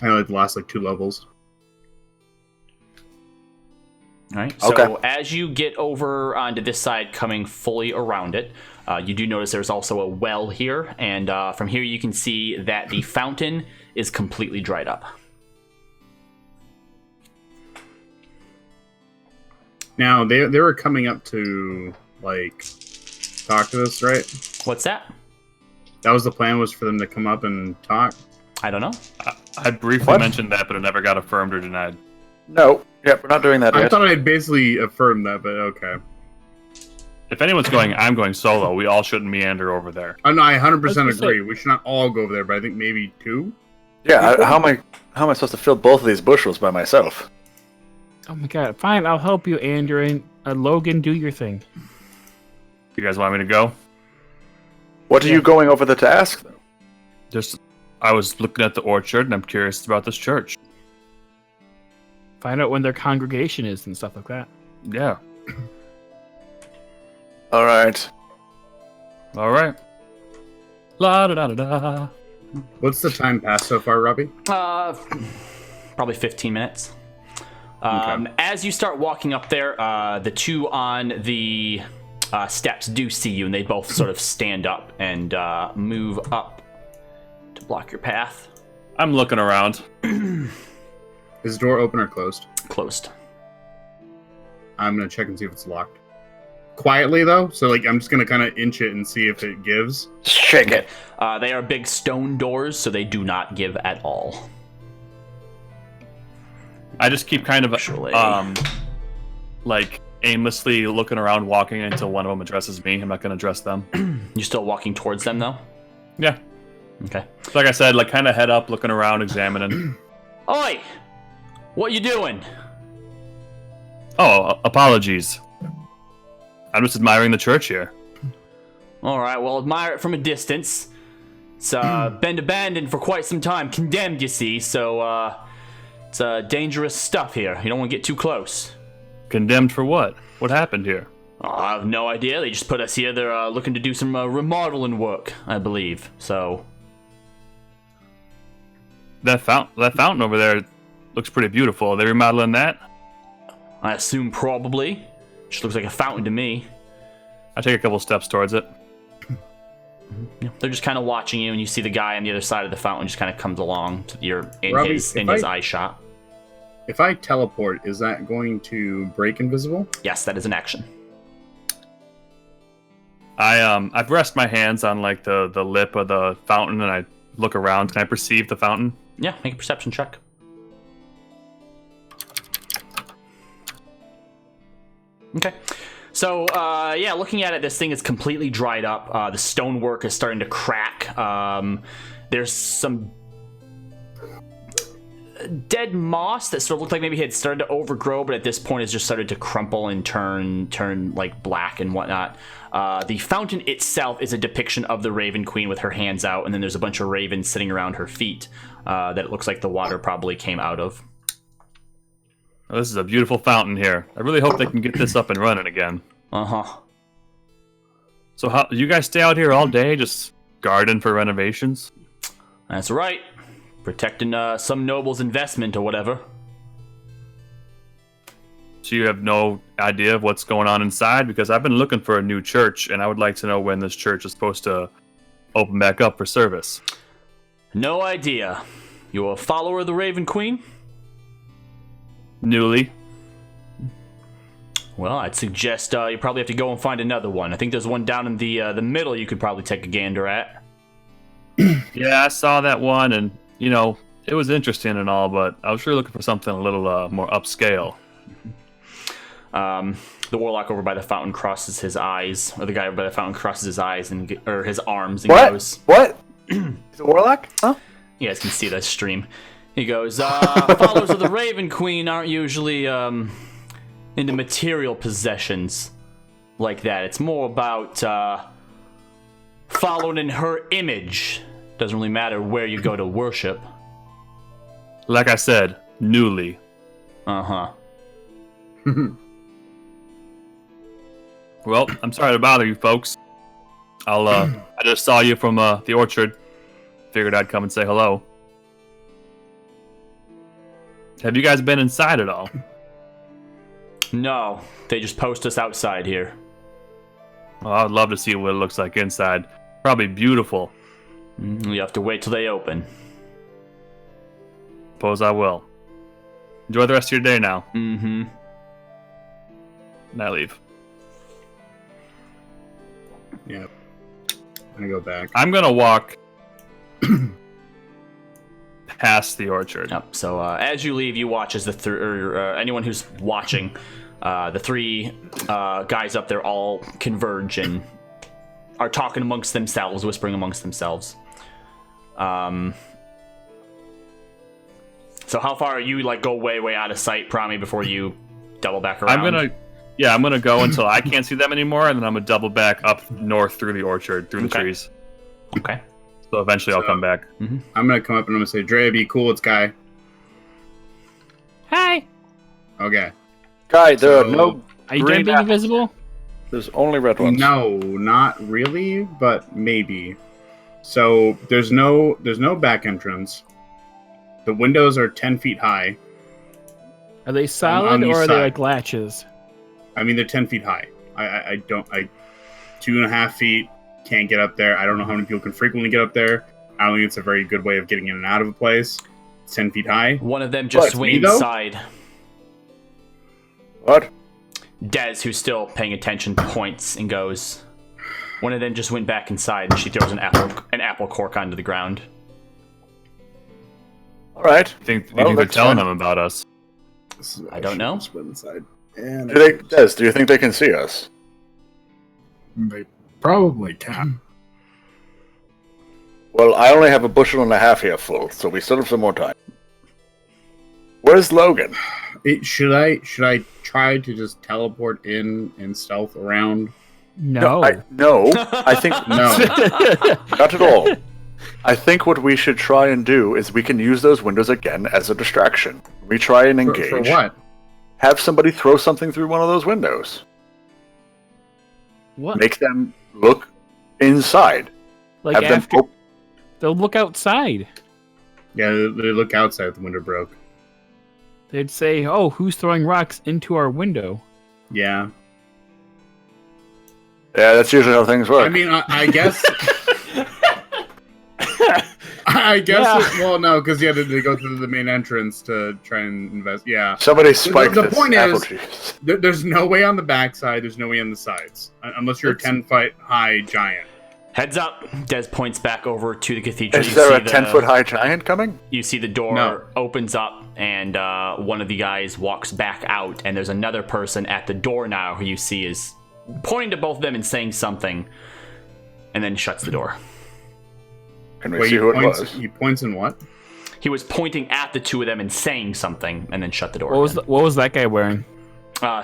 Speaker 2: I know like the last like 2 levels.
Speaker 1: All right. So
Speaker 3: Okay.
Speaker 1: as you get over onto this side, coming fully around it, you do notice there's also a well here, and from here you can see that the fountain is completely dried up.
Speaker 2: Now they were coming up to like talk to us, right?
Speaker 1: What's that?
Speaker 2: That was the plan, was for them to come up and talk.
Speaker 1: I don't know.
Speaker 6: I briefly
Speaker 3: What?
Speaker 6: mentioned that, but it never got affirmed or denied.
Speaker 3: No. Yep, we're not doing that
Speaker 2: I
Speaker 3: yet.
Speaker 2: thought I had basically affirmed that, but okay.
Speaker 6: If anyone's going, I'm going solo. We all shouldn't meander over there.
Speaker 2: I 100%
Speaker 4: I was gonna say-
Speaker 2: agree. We should not all go over there, but I think maybe 2.
Speaker 3: Yeah, how am I supposed to fill both of these bushels by myself?
Speaker 4: Oh my god, fine, I'll help you, Andrew, and Logan, do your thing.
Speaker 6: You guys want me to go?
Speaker 3: What are you going over there to ask them?
Speaker 6: Just, I was looking at the orchard, and I'm curious about this church.
Speaker 4: Find out when their congregation is and stuff like that.
Speaker 6: Yeah.
Speaker 3: All right.
Speaker 6: All right. La da da da da.
Speaker 2: What's the time passed so far, Robbie?
Speaker 1: Probably 15 minutes. As you start walking up there, the two on the steps do see you, and they both sort of stand up and move up to block your path.
Speaker 6: I'm looking around.
Speaker 2: Is the door open or closed?
Speaker 1: Closed.
Speaker 2: I'm gonna check and see if it's locked. Quietly though, so like I'm just gonna kind of inch it and see if it gives.
Speaker 3: Shake it.
Speaker 1: They are big stone doors, so they do not give at all.
Speaker 6: I just keep kind of
Speaker 1: Actually.
Speaker 6: like aimlessly looking around, walking until one of them addresses me. I'm not gonna address them.
Speaker 1: You're still walking towards them though?
Speaker 6: Yeah.
Speaker 1: Okay.
Speaker 6: So like I said, like kind of head up, looking around, examining.
Speaker 1: Oi! What you doing?
Speaker 6: Oh, apologies. I'm just admiring the church here.
Speaker 1: All right, well, admire it from a distance. It's been abandoned for quite some time, condemned, you see, so it's dangerous stuff here. You don't want to get too close.
Speaker 6: Condemned for what? What happened here?
Speaker 1: Oh, I have no idea. They just put us here. They're looking to do some remodeling work, I believe. So
Speaker 6: That fountain over there looks pretty beautiful. Are they remodeling that?
Speaker 1: I assume probably. Just looks like a fountain to me.
Speaker 6: I take a couple steps towards it.
Speaker 1: They're just kind of watching you, and you see the guy on the other side of the fountain just kind of comes along to your in
Speaker 2: Robbie,
Speaker 1: his eye shot.
Speaker 2: If I teleport, is that going to break invisible?
Speaker 1: Yes, that is an action.
Speaker 6: I've rested my hands on like the lip of the fountain, and I look around. Can I perceive the fountain?
Speaker 1: Yeah, make a perception check. Okay. So, yeah, looking at it, this thing is completely dried up. The stonework is starting to crack. There's some dead moss that sort of looked like maybe it had started to overgrow, but at this point has just started to crumple and turn like black and whatnot. The fountain itself is a depiction of the Raven Queen with her hands out, and then there's a bunch of ravens sitting around her feet that it looks like the water probably came out of.
Speaker 6: Oh, this is a beautiful fountain here. I really hope they can get this up and running again.
Speaker 1: Uh-huh.
Speaker 6: So how you guys stay out here all day, just guarding for renovations?
Speaker 1: That's right. Protecting some noble's investment or whatever.
Speaker 6: So you have no idea of what's going on inside? Because I've been looking for a new church, and I would like to know when this church is supposed to open back up for service.
Speaker 1: No idea. You're a follower of the Raven Queen?
Speaker 6: Newly.
Speaker 1: Well, I'd suggest you probably have to go and find another one. I think there's one down in the middle you could probably take a gander at.
Speaker 6: Yeah, I saw that one, and, you know, it was interesting and all, but I was really looking for something a little more upscale.
Speaker 1: The warlock over by the fountain crosses his eyes, or the guy over by the fountain crosses his eyes or his arms and goes,
Speaker 3: What? He's a warlock? Huh?
Speaker 1: You guys can see that stream. He goes, followers of the Raven Queen aren't usually into material possessions like that. It's more about following in her image. Doesn't really matter where you go to worship.
Speaker 6: Like I said, newly.
Speaker 1: Uh-huh.
Speaker 6: Well, I'm sorry to bother you folks. I just saw you from the orchard. Figured I'd come and say hello. Have you guys been inside at all?
Speaker 1: No, they just post us outside here.
Speaker 6: Well, I would love to see what it looks like inside. Probably beautiful.
Speaker 1: You have to wait till they open.
Speaker 6: Suppose I will. Enjoy the rest of your day now.
Speaker 1: Mm-hmm.
Speaker 6: And I leave.
Speaker 2: Yeah. I'm gonna go back.
Speaker 6: I'm gonna walk past the orchard.
Speaker 1: Yep. So as you leave, you watch as anyone who's watching, the three guys up there all converge and are talking amongst themselves, whispering amongst themselves. So how far are you? Like, go way out of sight, Prami, before you double back around.
Speaker 6: I'm gonna go until I can't see them anymore, and then I'm gonna double back up north through the orchard, through the trees.
Speaker 1: Okay.
Speaker 6: So eventually I'll come back.
Speaker 1: Mm-hmm.
Speaker 2: I'm gonna come up and I'm gonna say, Dre, be cool, it's Guy.
Speaker 4: Hi.
Speaker 2: Okay.
Speaker 3: Guy, there are no
Speaker 4: Are you
Speaker 3: green
Speaker 4: done being
Speaker 3: apples.
Speaker 4: invisible?
Speaker 3: There's only red ones.
Speaker 2: No, not really, but maybe. So there's no back entrance. The windows are 10 feet high.
Speaker 4: Are they solid
Speaker 2: on
Speaker 4: or
Speaker 2: each
Speaker 4: are they
Speaker 2: side.
Speaker 4: like latches?
Speaker 2: I mean, they're 10 feet high. I 2.5 feet, can't get up there. I don't know how many people can frequently get up there. I don't think it's a very good way of getting in and out of a place. It's 10 feet high.
Speaker 1: One of them just
Speaker 2: What,
Speaker 1: went
Speaker 2: me, though?
Speaker 1: inside.
Speaker 3: What?
Speaker 1: Dez, who's still paying attention, points and goes. One of them just went back inside, and she throws an apple cork onto the ground.
Speaker 3: All right.
Speaker 6: You think
Speaker 3: Well,
Speaker 6: they're
Speaker 3: that's
Speaker 6: telling
Speaker 3: fine.
Speaker 6: them about us?
Speaker 1: I don't know.
Speaker 2: Split inside. And
Speaker 3: Des, do you think they can see us?
Speaker 5: They probably can.
Speaker 3: Well, I only have a bushel and a half here full, so we still have some more time. Where's Logan?
Speaker 2: Should I try to just teleport in and stealth around?
Speaker 4: No.
Speaker 3: I think
Speaker 2: No.
Speaker 3: not at all. I think what we should try and do is we can use those windows again as a distraction. We try and engage.
Speaker 2: For what?
Speaker 3: Have somebody throw something through one of those windows.
Speaker 4: What?
Speaker 3: Make them look inside.
Speaker 4: Like
Speaker 3: Have them
Speaker 4: after they'll look outside.
Speaker 2: Yeah, they look outside. The window broke.
Speaker 4: They'd say, "Oh, who's throwing rocks into our window?"
Speaker 2: Yeah.
Speaker 3: Yeah, that's usually how things work.
Speaker 2: I mean, I guess. I guess.
Speaker 4: Yeah.
Speaker 2: Well, no, because they go through the main entrance to try and invest. Yeah.
Speaker 3: Somebody spiked
Speaker 2: the
Speaker 3: this
Speaker 2: point
Speaker 3: apple
Speaker 2: is-
Speaker 3: juice.
Speaker 2: There's no way on the backside. There's no way on the sides, unless you're a 10-foot high giant.
Speaker 1: Heads up. Dez points back over to the cathedral.
Speaker 3: Is there a 10-foot high giant coming?
Speaker 1: You see the door
Speaker 2: No.
Speaker 1: opens up, and one of the guys walks back out, and there's another person at the door now who you see is pointing to both of them and saying something, and then shuts the door.
Speaker 3: Can we
Speaker 2: Wait,
Speaker 3: see who it was?
Speaker 2: He points in what?
Speaker 1: He was pointing at the two of them and saying something, and then shut the door.
Speaker 4: What was that guy wearing?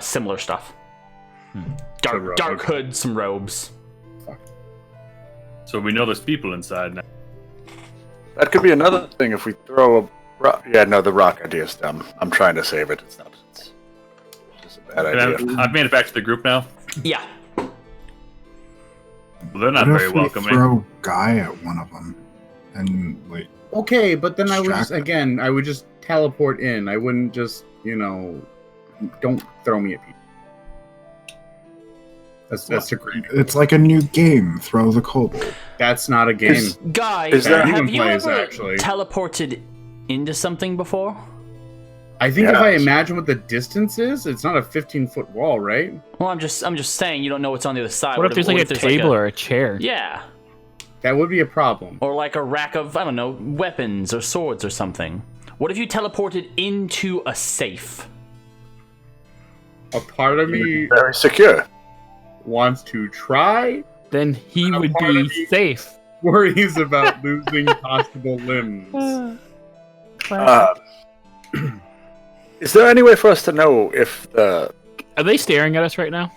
Speaker 1: Similar stuff.
Speaker 2: So
Speaker 1: Dark
Speaker 2: okay.
Speaker 1: hood, some robes.
Speaker 6: So we know there's people inside now.
Speaker 3: That could be another thing if we throw a rock. Yeah, no, the rock idea is dumb. I'm trying to save it. It's not. It's just a bad idea.
Speaker 6: I've made it back to the group now.
Speaker 1: Yeah.
Speaker 6: Well, they're not
Speaker 5: What
Speaker 6: very
Speaker 5: if we
Speaker 6: welcoming.
Speaker 5: throw Guy at one of them and like
Speaker 2: Okay, but then I
Speaker 5: Distract
Speaker 2: would just teleport in. I wouldn't just, don't throw me at people. That's a great.
Speaker 5: it's like a new game. Throw the kobold.
Speaker 2: That's not a game.
Speaker 1: Guy,
Speaker 3: Is there-
Speaker 1: have
Speaker 2: Anyone
Speaker 1: you
Speaker 2: plays,
Speaker 1: ever
Speaker 2: actually.
Speaker 1: teleported into something before?
Speaker 2: I think if I
Speaker 3: Yes.
Speaker 2: imagine what the distance is, it's not a 15-foot wall, right?
Speaker 1: Well, I'm just saying you don't know what's on the other side.
Speaker 4: What if there's like a table or a chair?
Speaker 1: Yeah,
Speaker 2: That would be a problem.
Speaker 1: or like a rack of, I don't know, weapons or swords or something. What if you teleported into a safe?
Speaker 2: A part of me
Speaker 3: Very secure.
Speaker 2: wants to try,
Speaker 4: Then he
Speaker 2: A
Speaker 4: would
Speaker 2: part of
Speaker 4: be
Speaker 2: me-
Speaker 4: safe.
Speaker 2: worries about losing possible limbs.
Speaker 3: Is there any way for us to know if the
Speaker 4: Are they staring at us right now?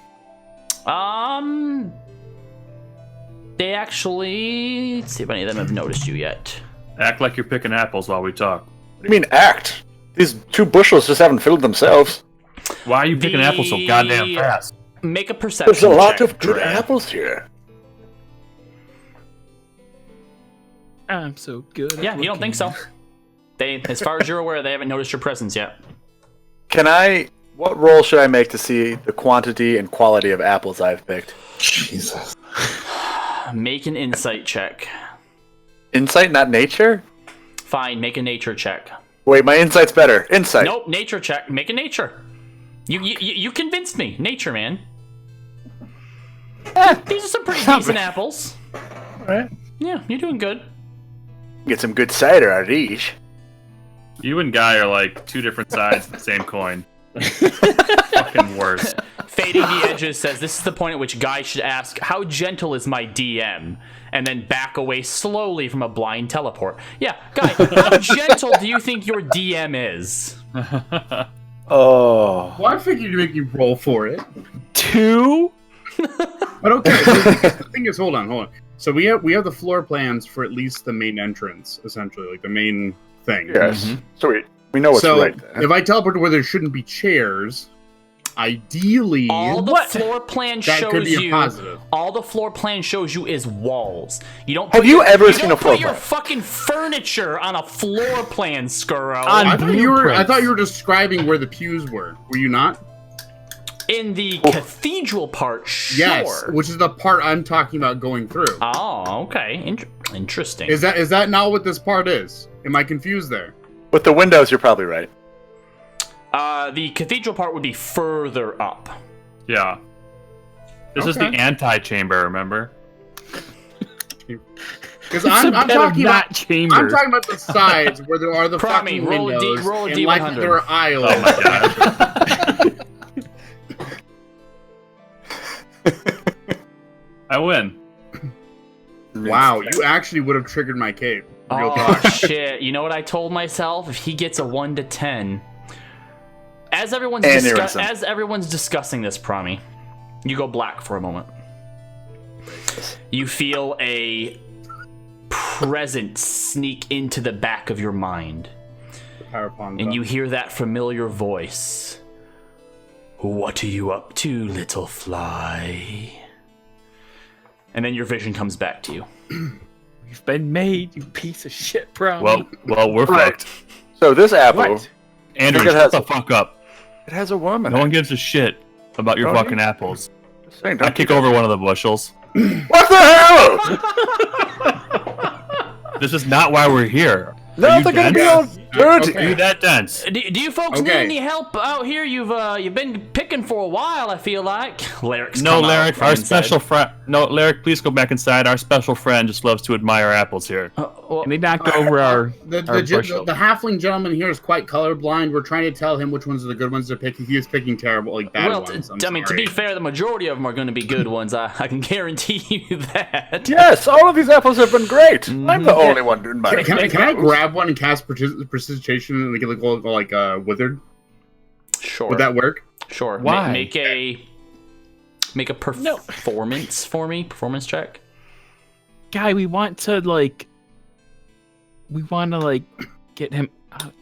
Speaker 1: They actually, let's see if any of them have noticed you yet.
Speaker 6: Act like you're picking apples while we talk.
Speaker 3: What do you mean act? These 2 bushels just haven't filled themselves.
Speaker 6: Why are you picking apples so goddamn fast?
Speaker 1: Make a perception
Speaker 3: There's a lot
Speaker 1: check,
Speaker 3: of good
Speaker 1: Dre.
Speaker 3: apples here.
Speaker 4: I'm so good.
Speaker 1: Yeah, you don't think so? They, as far as you're aware, they haven't noticed your presence yet.
Speaker 3: What roll should I make to see the quantity and quality of apples I've picked?
Speaker 5: Jesus.
Speaker 1: Make an insight check.
Speaker 3: Insight, not nature?
Speaker 1: Fine, make a nature check.
Speaker 3: Wait, my insight's better. Insight.
Speaker 1: Nope, nature check. Make a nature. You convinced me. Nature, man. These are some pretty decent apples.
Speaker 3: Alright.
Speaker 1: Yeah, you're doing good.
Speaker 3: Get some good cider out of these.
Speaker 6: You and Guy are like 2 different sides of the same coin. Fucking worse.
Speaker 1: Fading the Edges says, this is the point at which Guy should ask, how gentle is my DM? And then back away slowly from a blind teleport. Yeah, Guy, how gentle do you think your DM is?
Speaker 3: Oh.
Speaker 2: Well, I figured you'd make you roll for it.
Speaker 4: 2?
Speaker 2: But okay, the thing is, hold on. So we have the floor plans for at least the main entrance, essentially, like the main thing.
Speaker 3: Yes. So we know what's
Speaker 2: so
Speaker 3: right there.
Speaker 2: if I teleport to where there shouldn't be chairs, ideally,
Speaker 1: all the floor plan
Speaker 2: that could
Speaker 1: shows
Speaker 2: be a
Speaker 1: you.
Speaker 2: positive.
Speaker 1: All the floor plan shows you is walls. You don't.
Speaker 3: Have you ever seen a floor
Speaker 1: put your
Speaker 3: plan?
Speaker 1: fucking furniture on a floor plan, Skuro.
Speaker 2: I thought you were describing where the pews were. Were you not?
Speaker 1: In the cathedral part, sure.
Speaker 2: Yes, which is the part I'm talking about going through.
Speaker 1: Oh, okay. Interesting.
Speaker 2: Is that not what this part is? Am I confused there?
Speaker 3: With the windows, you're probably right.
Speaker 1: The cathedral part would be further up.
Speaker 6: Yeah. This is the anti-chamber, remember?
Speaker 2: Because I'm talking about
Speaker 4: chamber.
Speaker 2: I'm talking about the sides where there are the fucking
Speaker 1: roll a
Speaker 2: windows and
Speaker 1: D100.
Speaker 2: like there are aisles.
Speaker 6: Oh my god. I win.
Speaker 2: Wow, you actually would have triggered my cape. Real
Speaker 1: Oh
Speaker 2: talk.
Speaker 1: shit! You know what I told myself? If he gets a 1 to 10, as everyone's discussing this, Prami, you go black for a moment. You feel a presence sneak into the back of your mind, and you hear that familiar voice. What are you up to, little fly? And then your vision comes back to you.
Speaker 4: You've been made, you piece of shit, bro.
Speaker 6: Well, we're fucked.
Speaker 3: So this apple,
Speaker 4: What?
Speaker 6: Andrew,
Speaker 3: I think it
Speaker 6: shut
Speaker 3: has
Speaker 6: the fuck up.
Speaker 3: it has a worm in
Speaker 6: No
Speaker 3: it.
Speaker 6: one gives a shit about your
Speaker 3: Don't
Speaker 6: fucking
Speaker 3: you?
Speaker 6: apples.
Speaker 3: Just saying,
Speaker 6: I
Speaker 3: don't
Speaker 6: kick
Speaker 3: you-
Speaker 6: over one of the bushels.
Speaker 3: What the hell?
Speaker 6: This is not why we're here.
Speaker 3: No,
Speaker 6: you
Speaker 3: they're gonna be
Speaker 6: dense?
Speaker 3: all dirty.
Speaker 6: Are you that dense?
Speaker 1: Do you folks need any help out here? You've been picking for a while, I feel like. Lyric's
Speaker 6: No,
Speaker 1: come out
Speaker 6: Lyric,
Speaker 1: from
Speaker 6: our
Speaker 1: inside.
Speaker 6: special friend. No, Lyric, please go back inside. Our special friend just loves to admire apples here.
Speaker 1: Well,
Speaker 4: And they knocked over our
Speaker 2: The
Speaker 4: bushel.
Speaker 2: halfling gentleman here is quite colorblind. We're trying to tell him which ones are the good ones to pick. He is picking terrible, like bad ones.
Speaker 1: I mean, to be fair, the majority of them are going to be good ones. I can guarantee you that.
Speaker 3: Yes, all of these apples have been great. I'm the only one doing my.
Speaker 2: Can I grab one and cast precipitation and make it look like withered?
Speaker 1: Sure.
Speaker 2: Would that work?
Speaker 1: Sure.
Speaker 4: Why?
Speaker 1: Make a performance for me. Performance check.
Speaker 4: guy. We want to get him out.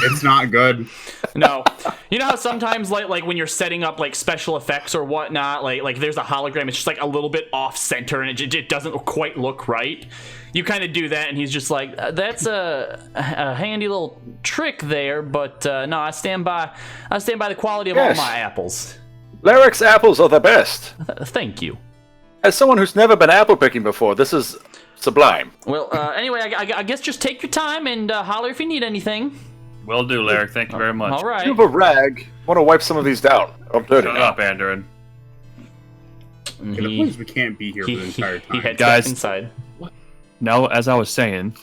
Speaker 2: It's not good.
Speaker 1: No. You know how sometimes like when you're setting up like special effects or whatnot, like there's a hologram, it's just like a little bit off center and it doesn't quite look right. You kind of do that and he's just like, that's a handy little trick there, but no, I stand by the quality of all
Speaker 3: Yes.
Speaker 1: my apples.
Speaker 3: Lyric's apples are the best.
Speaker 1: Thank you.
Speaker 3: As someone who's never been apple picking before, this is sublime.
Speaker 1: Well, anyway, I guess just take your time and holler if you need anything.
Speaker 6: Will do, Lyric. Thank you very much.
Speaker 1: All right.
Speaker 3: You have a rag. Want to wipe some of these down? I'm dirty
Speaker 6: Shut
Speaker 3: now.
Speaker 6: up, Andrew.
Speaker 1: And
Speaker 2: Okay, the point is we can't be here for the entire
Speaker 1: he
Speaker 2: time.
Speaker 1: heads
Speaker 6: Guys.
Speaker 1: back inside.
Speaker 6: Now, as I was saying,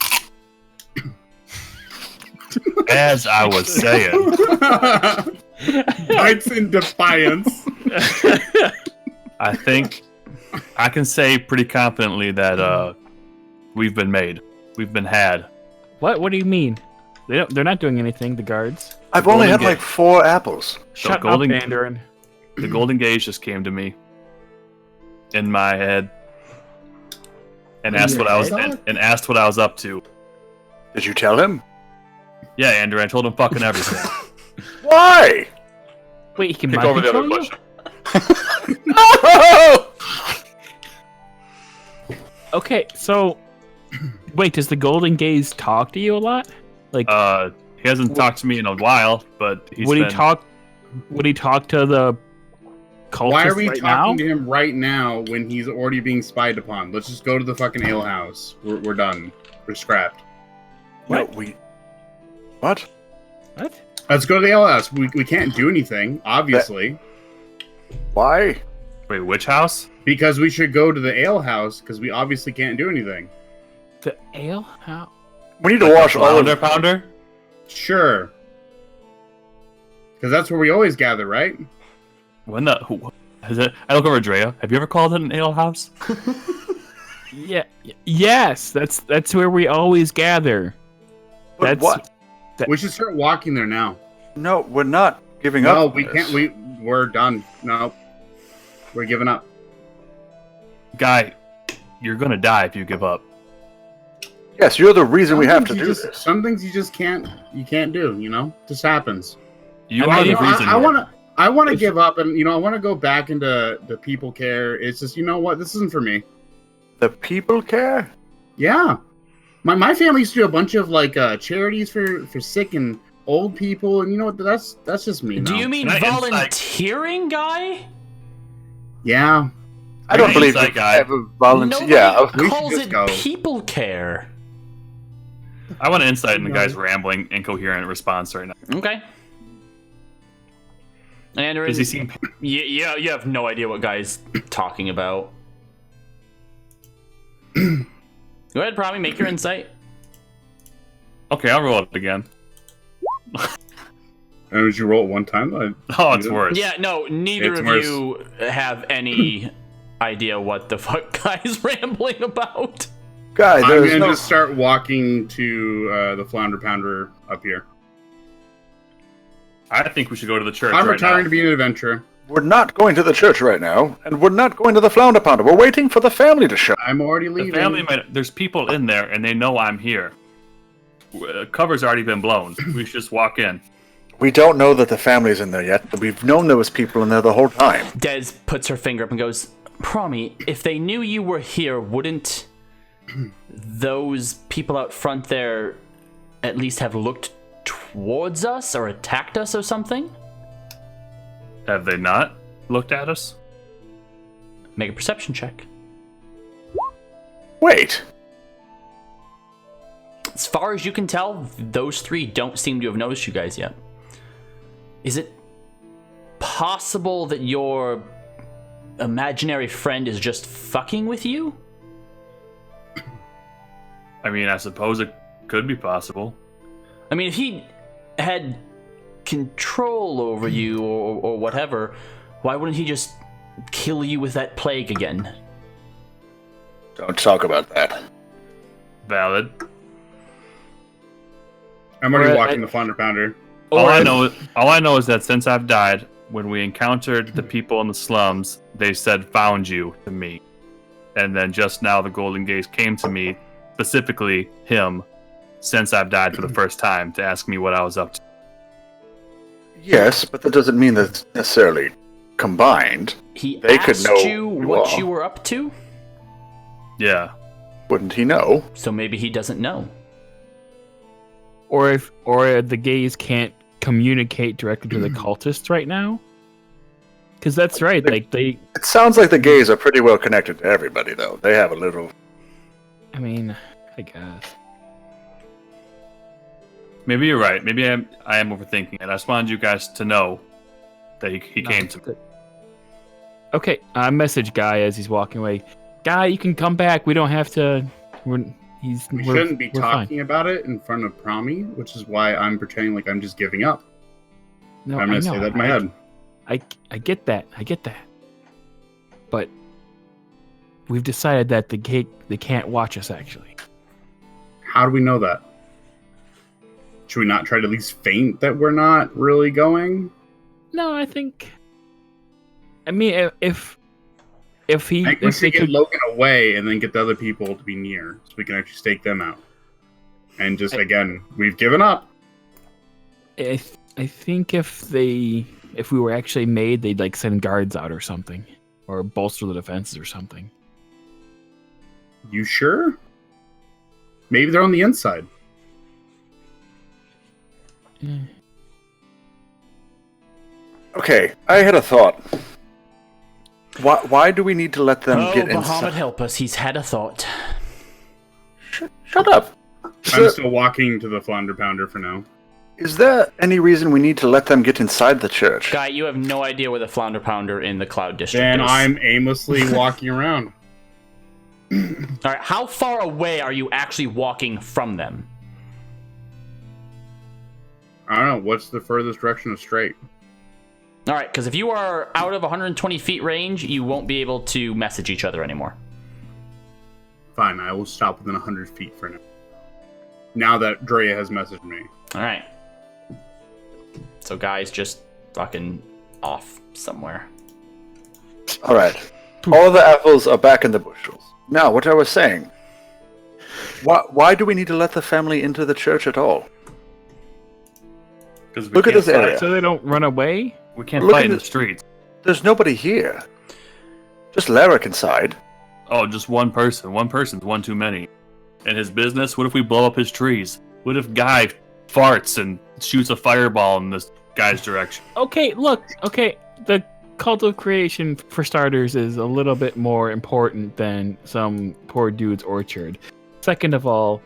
Speaker 2: Bites in defiance.
Speaker 6: I think I can say pretty confidently that we've been made. We've been had.
Speaker 4: What do you mean? They're not doing anything. The guards.
Speaker 3: I've only had
Speaker 6: Golden
Speaker 3: like 4 apples.
Speaker 4: Shut
Speaker 6: golden-
Speaker 4: up, Mandarin.
Speaker 6: The Golden Gauge just came to me in my head and asked what I was and asked what I was up to.
Speaker 3: Did you tell him?
Speaker 6: Yeah, Andrew, I told him fucking everything.
Speaker 3: Why?
Speaker 4: Wait, he can
Speaker 6: Kick
Speaker 4: mind
Speaker 6: over the other
Speaker 4: control you?
Speaker 6: bush.
Speaker 3: No!
Speaker 4: Okay, so wait, does the Golden Gaze talk to you a lot? Like,
Speaker 6: He hasn't talked to me in a while, but he's
Speaker 4: would
Speaker 6: been...
Speaker 4: he talk? Would he talk to the cultist
Speaker 2: Why are we
Speaker 4: right
Speaker 2: talking
Speaker 4: now?
Speaker 2: to him right now when he's already being spied upon? Let's just go to the fucking ale house. We're done. We're scrapped.
Speaker 3: No, What?
Speaker 4: What?
Speaker 2: Let's go to the ale house. We can't do anything, obviously.
Speaker 3: Why?
Speaker 6: Wait, which house?
Speaker 2: Because we should go to the ale house, because we obviously can't do anything.
Speaker 4: The ale? How?
Speaker 3: We need to wash all of
Speaker 6: Pounder Pounder?
Speaker 2: Sure. Because that's where we always gather, right?
Speaker 6: When the... Who, is it, I look over at Drea. Have you ever called it an ale house?
Speaker 4: Yeah. Yes, that's where we always gather.
Speaker 3: But
Speaker 4: That's
Speaker 3: what?
Speaker 2: We should start walking there now.
Speaker 3: No, we're not giving
Speaker 2: No,
Speaker 3: up.
Speaker 2: we
Speaker 3: on
Speaker 2: can't.
Speaker 3: this.
Speaker 2: We're done. No. We're giving up.
Speaker 6: Guy, you're gonna die if you give up.
Speaker 3: Yes, you're the reason we
Speaker 2: Some
Speaker 3: have to
Speaker 2: things
Speaker 3: do
Speaker 2: you just-
Speaker 3: this.
Speaker 2: Some things you just can't do, you know? Just happens.
Speaker 6: You
Speaker 2: I
Speaker 6: are
Speaker 2: mean,
Speaker 6: the reason.
Speaker 2: I want to I want to give up, and I want to go back into the people care. It's just, you know what? This isn't for me.
Speaker 3: The people care?
Speaker 2: Yeah, my family used to do a bunch of like charities for sick and old people, and you know what? That's just me.
Speaker 1: Do
Speaker 2: now.
Speaker 1: you mean volunteering, guy?
Speaker 2: Yeah.
Speaker 3: I don't believe you
Speaker 6: guy.
Speaker 3: ever volunteer.
Speaker 1: Nobody
Speaker 3: Yeah,
Speaker 1: calls it people care.
Speaker 6: I want to insight in the guy's rambling, incoherent response right now.
Speaker 1: Okay. And
Speaker 6: Does he seem?
Speaker 1: Yeah, you have no idea what guy's talking about. Go ahead, Promi, make your insight.
Speaker 6: Okay, I'll roll it again.
Speaker 2: And would you roll it one time?
Speaker 6: Oh, it's worse.
Speaker 1: Yeah, no, neither
Speaker 2: It's
Speaker 1: of
Speaker 2: worse.
Speaker 1: you have any idea what the fuck guy's rambling about.
Speaker 3: Guy,
Speaker 2: I'm
Speaker 3: there's
Speaker 2: going to
Speaker 3: no...
Speaker 2: just start walking to the Flounder Pounder up here.
Speaker 6: I think we should go to the church
Speaker 2: I'm
Speaker 6: right
Speaker 2: retiring
Speaker 6: now.
Speaker 2: to be an adventurer.
Speaker 3: We're not going to the church right now, and we're not going to the Flounder Pounder. We're waiting for the family to show.
Speaker 2: I'm already
Speaker 6: The
Speaker 2: leaving.
Speaker 6: family there's people in there, and they know I'm here. Cover's already been blown. We should just walk in.
Speaker 3: We don't know that the family's in there yet, but we've known there was people in there the whole time.
Speaker 1: Des puts her finger up and goes, Promi, if they knew you were here, wouldn't those people out front there at least have looked towards us or attacked us or something?
Speaker 6: Have they not looked at us?
Speaker 1: Make a perception check.
Speaker 3: Wait.
Speaker 1: As far as you can tell, those three don't seem to have noticed you guys yet. Is it possible that your imaginary friend is just fucking with you?
Speaker 6: I mean, I suppose it could be possible.
Speaker 1: I mean, if he had control over you or whatever, why wouldn't he just kill you with that plague again?
Speaker 3: Don't talk about that.
Speaker 6: Valid.
Speaker 2: I'm already walking the Flounder Pounder.
Speaker 6: All I know is that since I've died, when we encountered the people in the slums, they said "found you" to me, and then just now the Golden Gaze came to me, specifically him, since I've died for the first time, to ask me what I was up to.
Speaker 3: Yes, but that doesn't mean that it's necessarily combined.
Speaker 1: They
Speaker 3: could
Speaker 1: asked
Speaker 3: know
Speaker 1: you what
Speaker 3: are.
Speaker 1: you were up to,
Speaker 6: Yeah.
Speaker 3: Wouldn't he know?
Speaker 1: so maybe he doesn't know.
Speaker 4: Or the gays can't communicate directly to the cultists right now. Because that's right, like they.
Speaker 3: It sounds like the gays are pretty well connected to everybody, though. They have a little...
Speaker 4: I mean, I guess.
Speaker 6: Maybe you're right. Maybe I am overthinking it. I just wanted you guys to know that he came to me.
Speaker 4: Okay, I message Guy as he's walking away. Guy, you can come back. We don't have to.
Speaker 2: We shouldn't be talking about it in front of Promi, which is why I'm pretending like I'm just giving up.
Speaker 4: No,
Speaker 2: I'm going to say that in my head.
Speaker 4: I get that. I get that. But we've decided that they can't watch us, actually.
Speaker 2: How do we know that? Should we not try to at least feint that we're not really going?
Speaker 4: No, I think. I mean, if
Speaker 2: I think we should get Logan away and then get the other people to be near, so we can actually stake them out. And just again, we've given up.
Speaker 4: I think if we were actually made, they'd like send guards out or something, or bolster the defenses or something.
Speaker 2: You sure? Maybe they're on the inside.
Speaker 4: Yeah.
Speaker 3: Okay, I had a thought. Why do we need to let them get
Speaker 1: Muhammad,
Speaker 3: inside?
Speaker 1: help us. He's had a thought.
Speaker 3: Shut up.
Speaker 2: I'm still walking to the Flounder Pounder for now.
Speaker 3: Is there any reason we need to let them get inside the church?
Speaker 1: Guy, you have no idea where the Flounder Pounder in the Cloud District
Speaker 2: Then
Speaker 1: is.
Speaker 2: I'm aimlessly walking around.
Speaker 1: All right, how far away are you actually walking from them?
Speaker 2: I don't know. What's the furthest direction of straight?
Speaker 1: All right, because if you are out of 120 feet range, you won't be able to message each other anymore.
Speaker 2: Fine, I will stop within 100 feet for now. Now that Drea has messaged me.
Speaker 1: All right. So Guy's just fucking off somewhere.
Speaker 3: Alright. All the apples are back in the bushels. Now, what I was saying. Why do we need to let the family into the church at all?
Speaker 6: Because
Speaker 3: Look at this area.
Speaker 4: So they don't run away?
Speaker 6: We can't
Speaker 3: Look
Speaker 6: fight
Speaker 3: at
Speaker 6: in the
Speaker 3: the-
Speaker 6: streets.
Speaker 3: There's nobody here. Just Larrick inside.
Speaker 6: Oh, just one person. One person's one too many. And his business? What if we blow up his trees? What if Guy farts and shoots a fireball in this guy's direction?
Speaker 4: Okay, look. Okay, the cult of creation, for starters, is a little bit more important than some poor dude's orchard. Second of all,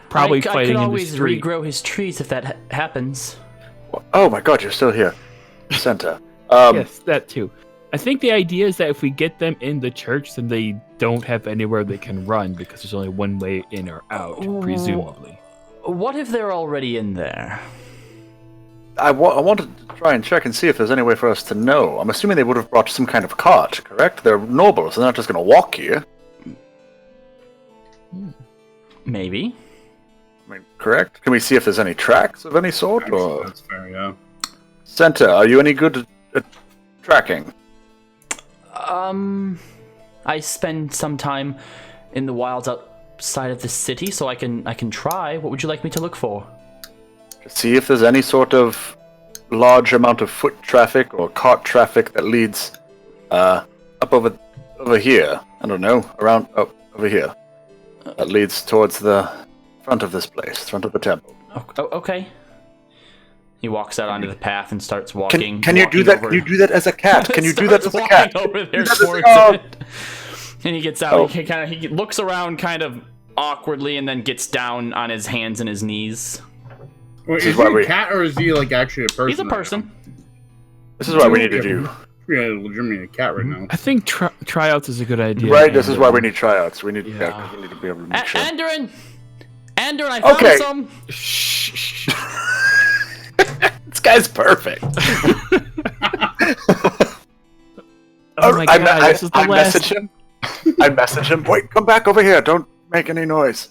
Speaker 4: probably
Speaker 1: I
Speaker 4: fighting
Speaker 1: could
Speaker 4: in the
Speaker 1: always
Speaker 4: street.
Speaker 1: regrow his trees if that happens.
Speaker 3: Oh my god, you're still here. Santa.
Speaker 4: Yes, that too. I think the idea is that if we get them in the church, then they don't have anywhere they can run because there's only one way in or out, presumably.
Speaker 1: What if they're already in there?
Speaker 3: I wanted to try and check and see if there's any way for us to know. I'm assuming they would have brought some kind of cart, correct? They're nobles, they're not just going to walk here.
Speaker 1: Maybe.
Speaker 3: I mean, correct? Can we see if there's any tracks of any sort?
Speaker 2: Actually,
Speaker 3: Or
Speaker 2: that's fair, yeah.
Speaker 3: Santa, are you any good at tracking?
Speaker 1: I spend some time in the wilds outside of the city, so I can try. What would you like me to look for?
Speaker 3: To see if there's any sort of large amount of foot traffic or cart traffic that leads up over here. I don't know, around up over here. That leads towards the front of this place, front of the temple.
Speaker 1: Oh, okay. He walks out onto the path and starts walking.
Speaker 3: Can you do that? Can you do that as a cat? Can you do that as a cat?
Speaker 1: Starts walking over there
Speaker 3: Do that as a-
Speaker 1: towards
Speaker 3: oh.
Speaker 1: it. And he gets out.
Speaker 3: Oh.
Speaker 1: He looks around kind of awkwardly and then gets down on his hands and his knees.
Speaker 2: Wait,
Speaker 3: This
Speaker 2: is
Speaker 3: is
Speaker 2: he
Speaker 3: why
Speaker 2: a
Speaker 3: we-
Speaker 2: cat or is he like actually a person?
Speaker 1: He's a
Speaker 2: right now?
Speaker 1: person.
Speaker 3: This is why we need to do.
Speaker 2: Yeah, legitimately a cat right now.
Speaker 4: I think tryouts is a good idea.
Speaker 3: Right, this is why we need tryouts. We need,
Speaker 4: Yeah.
Speaker 3: 'cause we need to be able to make sure.
Speaker 1: Andrew, I found
Speaker 3: Okay.
Speaker 1: some.
Speaker 4: Shh.
Speaker 3: This guy's perfect.
Speaker 4: Oh my god, this is the
Speaker 3: I
Speaker 4: last.
Speaker 3: message him. I message him. Wait, come back over here. Don't make any noise.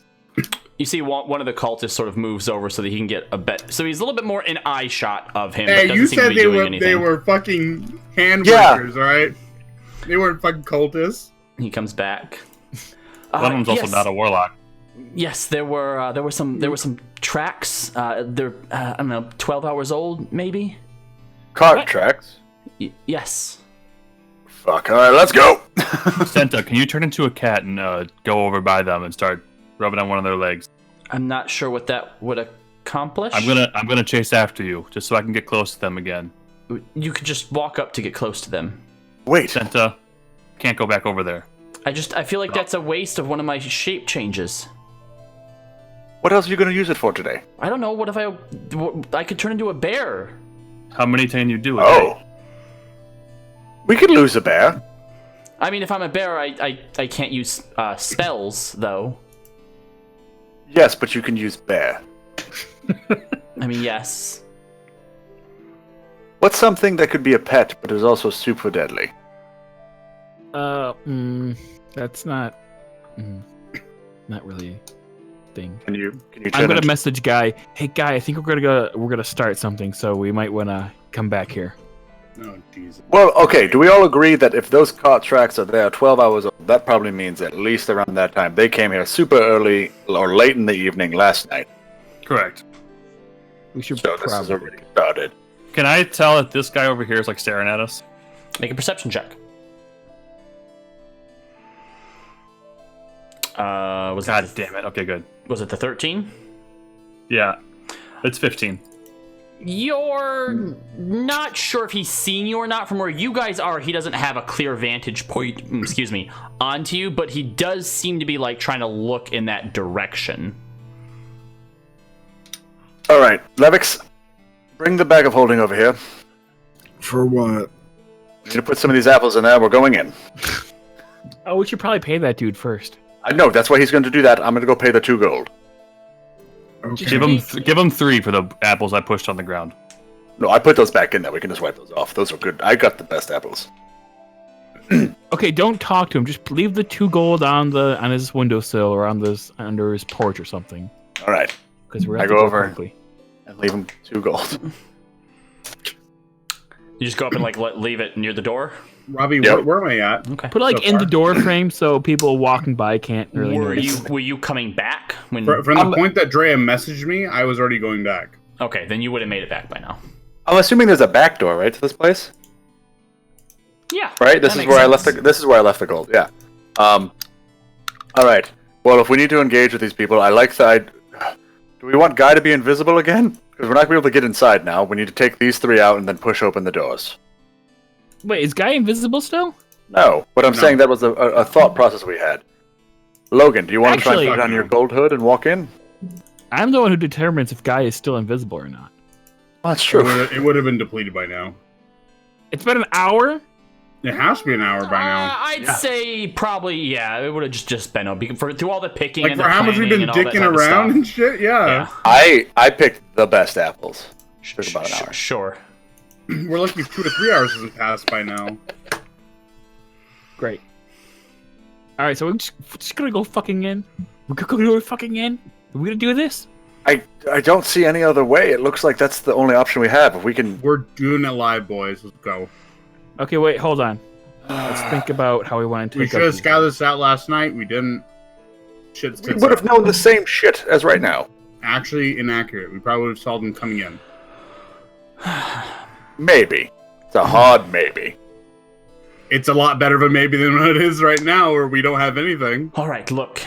Speaker 1: You see one of the cultists sort of moves over so that he can get a bit. So he's a little bit more in eye shot of him.
Speaker 2: Hey,
Speaker 1: but
Speaker 2: you
Speaker 1: doesn't seem to
Speaker 2: said
Speaker 1: be
Speaker 2: they
Speaker 1: doing
Speaker 2: were
Speaker 1: anything.
Speaker 2: they were fucking hand
Speaker 3: Yeah.
Speaker 2: workers, alright? They weren't fucking cultists.
Speaker 1: He comes back.
Speaker 6: One of them's also
Speaker 1: yes.
Speaker 6: not a warlock.
Speaker 1: Yes, there were some tracks. They're I don't know, 12 hours old maybe.
Speaker 3: Cart
Speaker 1: What?
Speaker 3: tracks.
Speaker 1: Yes.
Speaker 3: Fuck. All right, let's go.
Speaker 6: Senta, can you turn into a cat and go over by them and start rubbing on one of their legs?
Speaker 1: I'm not sure what that would accomplish.
Speaker 6: I'm gonna chase after you just so I can get close to them again.
Speaker 1: You could just walk up to get close to them.
Speaker 3: Wait.
Speaker 6: Senta, can't go back over there.
Speaker 1: I feel like that's a waste of one of my shape changes.
Speaker 3: What else are you going to use it for today?
Speaker 1: I don't know. What if I could turn into a bear?
Speaker 6: How many can you do?
Speaker 3: Oh. We could lose a bear.
Speaker 1: I mean, if I'm a bear, I can't use spells though.
Speaker 3: Yes, but you can use bear.
Speaker 1: I mean, yes.
Speaker 3: What's something that could be a pet but is also super deadly?
Speaker 4: That's not really a thing.
Speaker 3: Can you turn
Speaker 4: I'm gonna
Speaker 3: into-
Speaker 4: message Guy. Hey, Guy, I think we're gonna start something, so we might wanna come back here.
Speaker 2: Oh, Jesus.
Speaker 3: Well, okay, do we all agree that if those cart tracks are there 12 hours old, that probably means at least around that time they came here super early or late in the evening last night.
Speaker 6: Correct.
Speaker 4: We should
Speaker 3: So this is
Speaker 4: probably.
Speaker 3: already started.
Speaker 6: Can I tell that this guy over here is like staring at us?
Speaker 1: Make a perception check. Was
Speaker 6: God
Speaker 1: it
Speaker 6: damn it. Okay, good.
Speaker 1: was it the 13?
Speaker 6: Yeah. It's 15.
Speaker 1: You're not sure if he's seen you or not. From where you guys are, he doesn't have a clear vantage point, onto you, but he does seem to be like trying to look in that direction.
Speaker 3: All right, Levix, bring the bag of holding over here.
Speaker 5: For what?
Speaker 3: We need to put some of these apples in there. We're going in.
Speaker 4: Oh, we should probably pay that dude first.
Speaker 3: I know, that's why he's going to do that. I'm going to go pay the 2 gold.
Speaker 5: Okay.
Speaker 6: Give him 3 for the apples I pushed on the ground.
Speaker 3: No, I put those back in there. We can just wipe those off. Those are good. I got the best apples.
Speaker 4: Okay, don't talk to him. Just leave the 2 gold on his windowsill or under his porch or something.
Speaker 3: All right,
Speaker 4: Because we're
Speaker 3: I
Speaker 4: gonna
Speaker 3: go
Speaker 4: have to
Speaker 3: over.
Speaker 4: quickly.
Speaker 3: and leave him 2 gold.
Speaker 1: You just go up and like leave it near the door.
Speaker 2: Robbie,
Speaker 3: Yep.
Speaker 2: where am I at?
Speaker 1: Okay.
Speaker 4: Put like
Speaker 2: So
Speaker 4: in the
Speaker 2: far.
Speaker 4: door frame so people walking by can't really notice.
Speaker 1: Were you coming back when?
Speaker 2: From the point that Drea messaged me, I was already going back.
Speaker 1: Okay, then you would have made it back by now.
Speaker 3: I'm assuming there's a back door, right, to this place?
Speaker 1: Yeah.
Speaker 3: Right. This is where I left the gold. Yeah. All right. Well, if we need to engage with these people, I like the. Do we want Guy to be invisible again? Because we're not going to be able to get inside now. We need to take these 3 out and then push open the doors.
Speaker 4: Wait, is Guy invisible still?
Speaker 3: No, but I'm saying that was a thought process we had. Logan, do you want to try and put on your gold hood and walk in?
Speaker 4: I'm the one who determines if Guy is still invisible or not.
Speaker 3: Well, that's true.
Speaker 2: It would have been depleted by now.
Speaker 4: It's been an hour?
Speaker 2: It has to be an hour by now.
Speaker 1: I'd say probably, yeah. It would have just been through all the picking
Speaker 2: Like
Speaker 1: and
Speaker 2: for how much we've been dicking around and shit. Yeah.
Speaker 3: I picked the best apples. Took about an hour.
Speaker 1: Sure.
Speaker 2: We're lucky 2 to 3 hours hasn't passed by now.
Speaker 4: Great. All right, so we're just gonna go fucking in. We're gonna go fucking in. Are we gonna do this?
Speaker 3: I don't see any other way. It looks like that's the only option we have. If we can.
Speaker 2: We're doing it live, boys. Let's go.
Speaker 4: Okay, wait, hold on. Let's think about how we want to
Speaker 2: We
Speaker 4: take
Speaker 2: should have scouted this out last night. We didn't.
Speaker 3: We would have known the same shit as right now.
Speaker 2: Actually inaccurate. We probably would have saw them coming in.
Speaker 3: Maybe. It's a hard maybe.
Speaker 2: It's a lot better of a maybe than what it is right now, where we don't have anything.
Speaker 1: All right, look.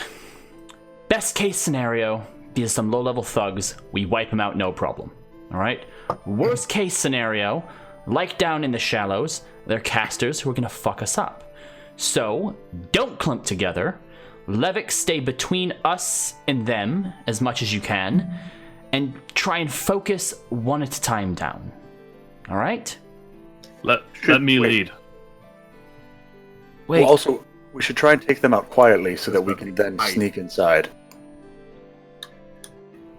Speaker 1: Best case scenario, these are some low-level thugs. We wipe them out, no problem. All right? Worst case scenario, like down in the shallows, they're casters who are going to fuck us up. So, don't clump together. Levick, stay between us and them as much as you can, and try and focus one at a time down. All right?
Speaker 6: Let me lead.
Speaker 4: Wait.
Speaker 3: Well, also, we should try and take them out quietly so that we can then sneak inside.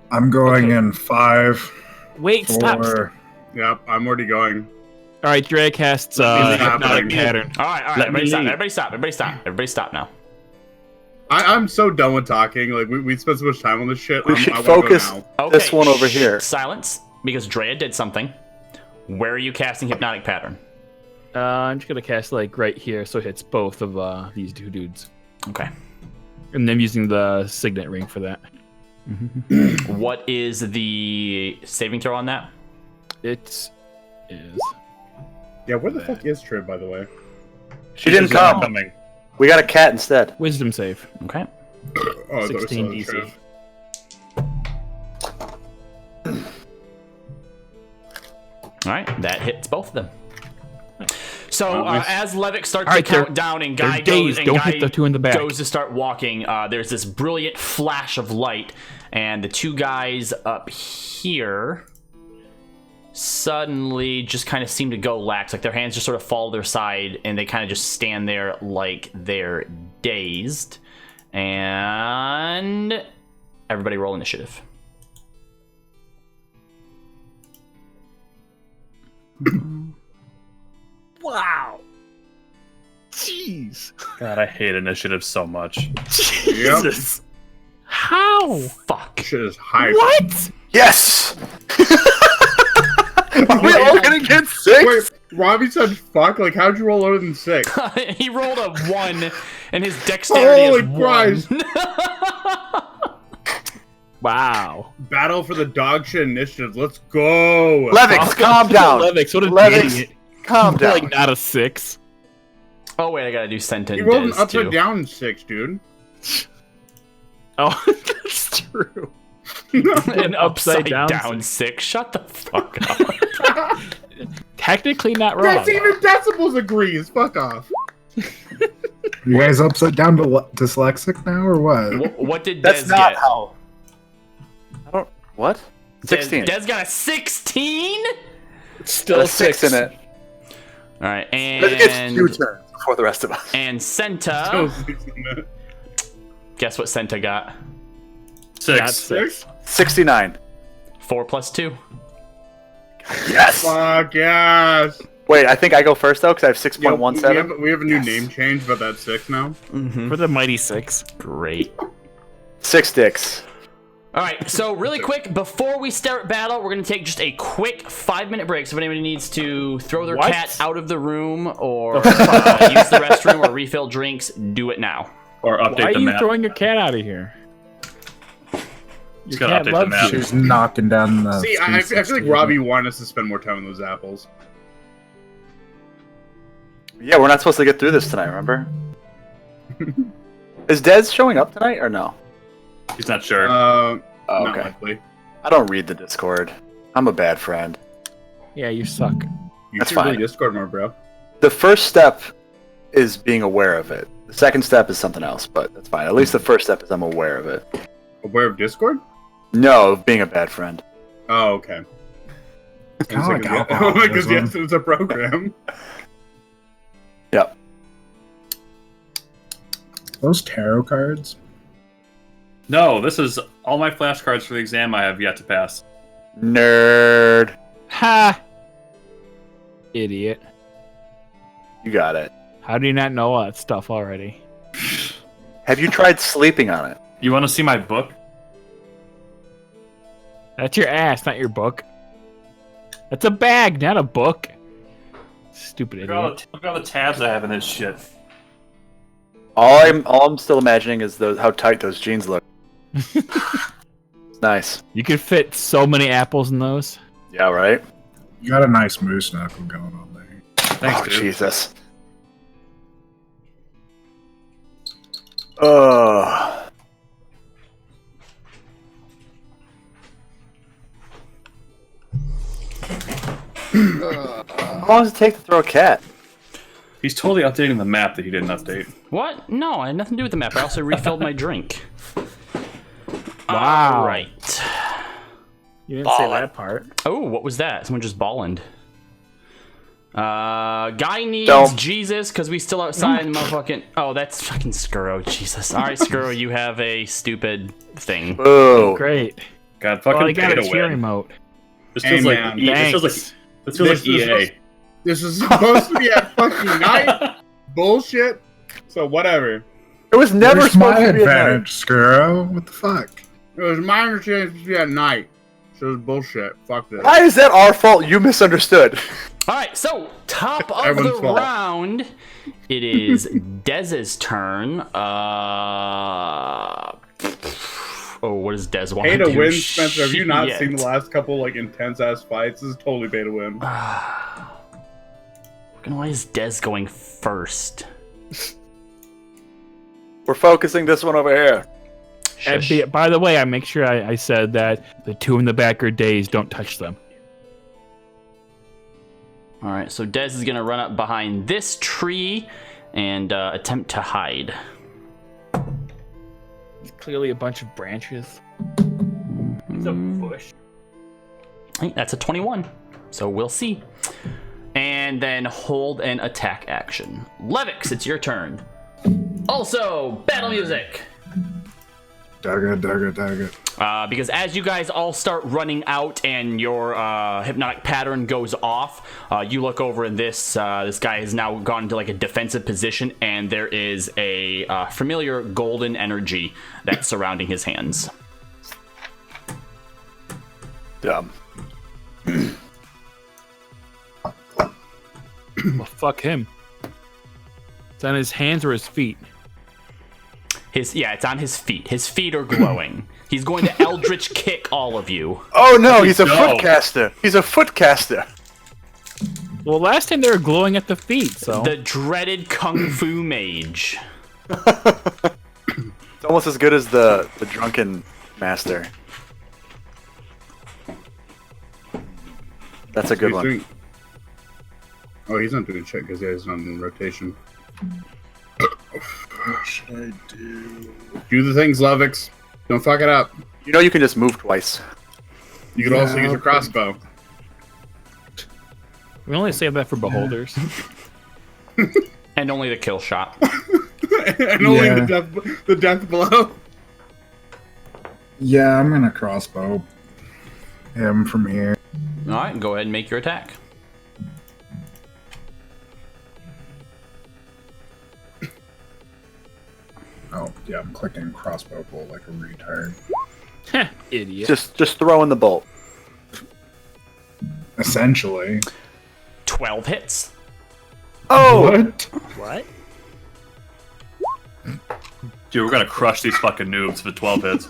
Speaker 5: I'm going in 5.
Speaker 4: Wait, stop.
Speaker 5: 4.
Speaker 2: Yep, I'm already going.
Speaker 4: All right, Dre casts hypnotic pattern.
Speaker 1: All right. Everybody stop now.
Speaker 2: I'm so done with talking. Like we spent so much time on this shit.
Speaker 3: We should
Speaker 2: I wanna go
Speaker 3: focus
Speaker 2: now.
Speaker 3: this one over here.
Speaker 1: Silence, because Drea did something. Where are you casting hypnotic pattern?
Speaker 4: I'm just gonna cast like right here, so it hits both of these 2 dudes.
Speaker 1: Okay.
Speaker 4: And then using the signet ring for that.
Speaker 1: What is the saving throw on that?
Speaker 4: It is.
Speaker 2: Yeah, where the fuck is Trib, by the way?
Speaker 3: She didn't come.
Speaker 6: Coming.
Speaker 3: We got a cat instead.
Speaker 4: Wisdom save.
Speaker 1: Okay.
Speaker 2: Oh, I thought it was
Speaker 4: 16
Speaker 2: on
Speaker 4: DC.
Speaker 2: Trib.
Speaker 1: All right, that hits both of them. So as Levick starts to
Speaker 4: Alright,
Speaker 1: count down and Guy
Speaker 4: dazed. Don't hit the 2 in the back.
Speaker 1: goes to start walking, there's this brilliant flash of light, and the 2 guys up here suddenly just kind of seem to go lax. Like their hands just sort of fall to their side, and they kind of just stand there like they're dazed. And everybody roll initiative.
Speaker 4: Wow. Jeez.
Speaker 6: God, I hate initiative so much.
Speaker 4: Jesus. How?
Speaker 1: Fuck.
Speaker 2: Shit is high.
Speaker 4: What?
Speaker 3: Yes! Are we all gonna get 6?
Speaker 2: Wait, Robbie said fuck? Like, how'd you roll lower than 6?
Speaker 1: He rolled a 1, and his dexterity is 1.
Speaker 2: Christ.
Speaker 4: Wow.
Speaker 2: Battle for the dog shit initiative. Let's go.
Speaker 3: Levix, calm down.
Speaker 4: Levix, what an
Speaker 3: Levix,
Speaker 4: idiot.
Speaker 3: calm down.
Speaker 4: Like not a 6.
Speaker 1: Oh wait, I gotta do sentence.
Speaker 2: You rolled an upside down 6, dude.
Speaker 4: Oh, that's true.
Speaker 1: An upside
Speaker 4: down
Speaker 1: down 6. Shut the fuck up.
Speaker 4: Technically not wrong.
Speaker 2: That's even decibels agrees. Fuck off.
Speaker 5: You guys upside down dyslexic now, or what?
Speaker 1: What did
Speaker 3: That's
Speaker 1: Dez
Speaker 3: not
Speaker 1: get?
Speaker 3: how. I don't. What? 16.
Speaker 1: Dez got a 16?
Speaker 4: It's still
Speaker 3: There's 6 in it.
Speaker 1: All right,
Speaker 3: It's 2 turns before the rest of us.
Speaker 1: and Senta. Guess what Senta got?
Speaker 6: 6.
Speaker 2: 6?
Speaker 3: 69.
Speaker 1: 4 plus 2.
Speaker 3: Yes!
Speaker 2: Fuck yes.
Speaker 3: Wait, I think I go first though, because I have
Speaker 2: Yeah,
Speaker 3: 6.17.
Speaker 2: we have a new name change about that 6 now.
Speaker 1: Mm-hmm.
Speaker 4: For the mighty 6.
Speaker 1: Great.
Speaker 3: 6 dicks.
Speaker 1: All right, so really quick, before we start battle, we're going to take just a quick 5-minute break. So if anybody needs to throw their
Speaker 4: What?
Speaker 1: cat out of the room or use the restroom or refill drinks, do it now.
Speaker 6: Or update
Speaker 4: Why are
Speaker 6: the
Speaker 4: you
Speaker 6: map.
Speaker 4: throwing your cat out of here?
Speaker 6: Just gotta update the
Speaker 4: loves
Speaker 6: map.
Speaker 5: She's knocking down the.
Speaker 2: See, I feel like
Speaker 5: 360.
Speaker 2: Robbie wanted us to spend more time on those apples.
Speaker 3: Yeah, we're not supposed to get through this tonight, remember? Is Dez showing up tonight or no?
Speaker 6: He's not sure.
Speaker 3: Oh,
Speaker 2: Not
Speaker 3: okay.
Speaker 2: likely.
Speaker 3: I don't read the Discord. I'm a bad friend.
Speaker 4: Yeah, you suck.
Speaker 2: You
Speaker 3: That's
Speaker 2: should really
Speaker 3: fine.
Speaker 2: Discord more, bro.
Speaker 3: The first step is being aware of it. The second step is something else, but that's fine. At least the first step is I'm aware of it.
Speaker 2: Aware of Discord?
Speaker 3: No, of being a bad friend.
Speaker 2: Oh, okay.
Speaker 5: Kind of like alcohol.
Speaker 2: Because yes, it's a program.
Speaker 3: Yep.
Speaker 5: Those tarot cards.
Speaker 6: No, this is all my flashcards for the exam I have yet to pass.
Speaker 3: Nerd.
Speaker 4: Ha! Idiot.
Speaker 3: You got it.
Speaker 4: How do you not know all that stuff already?
Speaker 3: Have you tried sleeping on it?
Speaker 6: You want to see my book?
Speaker 4: That's your ass, not your book. That's a bag, not a book. Stupid idiot.
Speaker 6: Look at all the tabs I have in this shit.
Speaker 3: All I'm still imagining is how tight those jeans look. It's nice.
Speaker 4: You could fit so many apples in those.
Speaker 3: Yeah, right?
Speaker 5: You got a nice moose knuckle going on there.
Speaker 6: Thanks,
Speaker 3: Oh,
Speaker 6: dude.
Speaker 3: Jesus. Ugh. How long does it take to throw a cat?
Speaker 6: He's totally updating the map that he didn't update.
Speaker 1: What? No, I had nothing to do with the map. I also refilled my drink.
Speaker 4: Wow.
Speaker 1: All right.
Speaker 4: You didn't say that part.
Speaker 1: Oh, what was that? Someone just balling. Guy needs
Speaker 3: Don't.
Speaker 1: Jesus because we still outside in motherfucking. Oh, that's fucking Skuro. Jesus. All right, Skuro, you have a stupid thing.
Speaker 3: Boo.
Speaker 4: Great.
Speaker 6: God, fucking
Speaker 4: Well, I got
Speaker 6: pay
Speaker 4: a
Speaker 6: to
Speaker 4: cheer
Speaker 6: win.
Speaker 4: remote.
Speaker 6: This
Speaker 2: Hey,
Speaker 6: feels like
Speaker 2: man.
Speaker 6: this feels like EA.
Speaker 2: This is supposed to be at fucking night. Bullshit. So whatever.
Speaker 3: It was never
Speaker 5: Where's
Speaker 3: supposed
Speaker 5: my
Speaker 3: to be a night.
Speaker 5: advantage, Skuro? What the fuck?
Speaker 2: It was my understanding it's supposed to be at night. So it's bullshit. Fuck this.
Speaker 3: Why is that our fault? You misunderstood.
Speaker 1: All right, so top of
Speaker 2: Everyone's
Speaker 1: the
Speaker 2: fault.
Speaker 1: round, it is Dez's turn. Oh, what does Dez want
Speaker 2: Pay
Speaker 1: to
Speaker 2: to
Speaker 1: do?
Speaker 2: win, Spencer. Have you not
Speaker 1: Shit.
Speaker 2: seen the last couple like intense ass fights? This is totally pay to win.
Speaker 1: Why is Dez going first?
Speaker 3: We're focusing this one over here.
Speaker 4: And
Speaker 1: Shush.
Speaker 4: by the way, I make sure I said that the two in the back are dazed. Don't touch them.
Speaker 1: All right, so Dez is gonna run up behind this tree and attempt to hide.
Speaker 4: It's clearly a bunch of branches. It's a bush.
Speaker 1: Hey, that's a 21, so we'll see. And then hold an attack action. Levix, it's your turn. Also, battle music.
Speaker 5: Dagger.
Speaker 1: Because as you guys all start running out and your hypnotic pattern goes off, you look over and this guy has now gone into like a defensive position, and there is a familiar golden energy that's surrounding his hands.
Speaker 3: Dumb.
Speaker 4: Well, fuck him. It's on his hands or his feet.
Speaker 1: It's on his feet. His feet are glowing. He's going to Eldritch kick all of you.
Speaker 3: Oh no, he's a
Speaker 6: No.
Speaker 3: footcaster. He's a footcaster.
Speaker 4: Well, last time they were glowing at the feet, so.
Speaker 1: The dreaded Kung Fu Mage.
Speaker 3: It's almost as good as the drunken master. That's a good
Speaker 2: He's
Speaker 3: one.
Speaker 2: doing- Oh, he's not doing shit because he's not in rotation.
Speaker 5: What should I do?
Speaker 2: Do the things, Levix. Don't fuck it up.
Speaker 3: You know you can just move twice.
Speaker 2: You could also use a crossbow.
Speaker 4: We only save that for beholders.
Speaker 1: And only the kill shot.
Speaker 2: And only
Speaker 5: Yeah.
Speaker 2: the death blow.
Speaker 5: Yeah, I'm gonna crossbow him from here.
Speaker 1: All right, go ahead and make your attack.
Speaker 5: Oh, yeah, I'm clicking crossbow bolt like a retard.
Speaker 4: Idiot.
Speaker 3: Just throw in the bolt.
Speaker 5: Essentially.
Speaker 1: 12 hits.
Speaker 3: Oh!
Speaker 5: What?
Speaker 4: What?
Speaker 6: Dude, we're gonna crush these fucking noobs for 12 hits.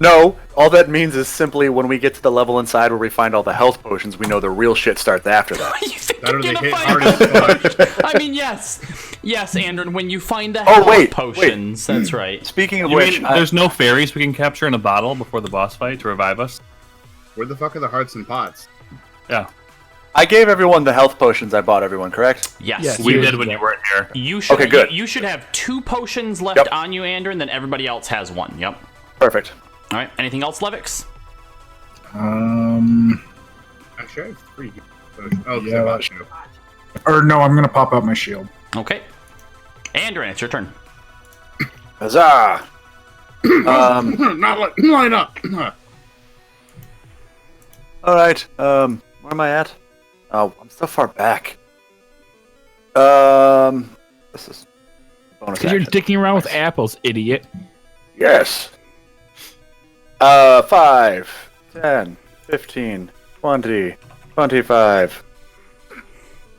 Speaker 3: No, all that means is simply when we get to the level inside where we find all the health potions, we know the real shit starts after that.
Speaker 1: You think
Speaker 2: Better
Speaker 1: you're
Speaker 2: they
Speaker 1: gonna
Speaker 2: hit
Speaker 1: find
Speaker 2: hard as fuck.
Speaker 1: I mean, yes, Andron. When you find the
Speaker 3: Oh,
Speaker 1: health
Speaker 3: wait,
Speaker 1: potions, that's right.
Speaker 3: Speaking of
Speaker 6: You
Speaker 3: which,
Speaker 6: mean there's no fairies we can capture in a bottle before the boss fight to revive us?
Speaker 2: Where the fuck are the hearts and pots?
Speaker 6: Yeah,
Speaker 3: I gave everyone the health potions I bought everyone, correct?
Speaker 1: Yes,
Speaker 4: Yes.
Speaker 6: we
Speaker 4: you-
Speaker 6: did when you weren't here.
Speaker 1: You should.
Speaker 3: Okay, good.
Speaker 1: You should have 2 potions left
Speaker 3: Yep.
Speaker 1: on you, Andron. Then everybody else has 1. Yep.
Speaker 3: Perfect.
Speaker 1: All right. Anything else, Levix?
Speaker 2: Actually, I have 3. Oh,
Speaker 5: Yeah,
Speaker 2: yeah,
Speaker 5: that or no, I'm gonna pop out my shield.
Speaker 1: Okay. Andron, it's your turn.
Speaker 3: Huzzah!
Speaker 2: Not line up.
Speaker 3: All right. Where am I at? Oh, I'm so far back. This is bonus
Speaker 4: Because you're
Speaker 3: action.
Speaker 4: dicking around with apples, idiot.
Speaker 3: Yes. 5, 10, 15, 20, 25.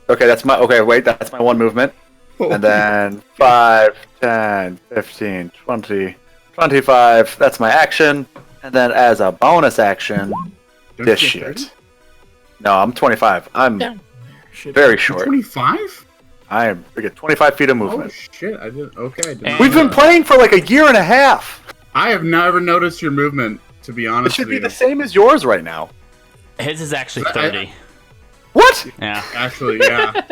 Speaker 3: Okay, that's my. Okay, wait, that's my 1 movement. And then 5, 10, 15, 20, 25. That's my action. And then as a bonus action, this shit. No, I'm 25. I'm very short.
Speaker 2: 25?
Speaker 3: We get 25 feet of
Speaker 2: Oh
Speaker 3: movement.
Speaker 2: shit! I did. Okay, I did.
Speaker 1: And-
Speaker 3: We've been playing for like a year and a half.
Speaker 2: I have never noticed your movement. To be
Speaker 3: It
Speaker 2: honest,
Speaker 3: should be
Speaker 2: with
Speaker 3: the
Speaker 2: you.
Speaker 3: same as yours right now.
Speaker 1: His is actually
Speaker 2: I-
Speaker 1: 30.
Speaker 3: What?
Speaker 1: Yeah.
Speaker 2: Actually, yeah.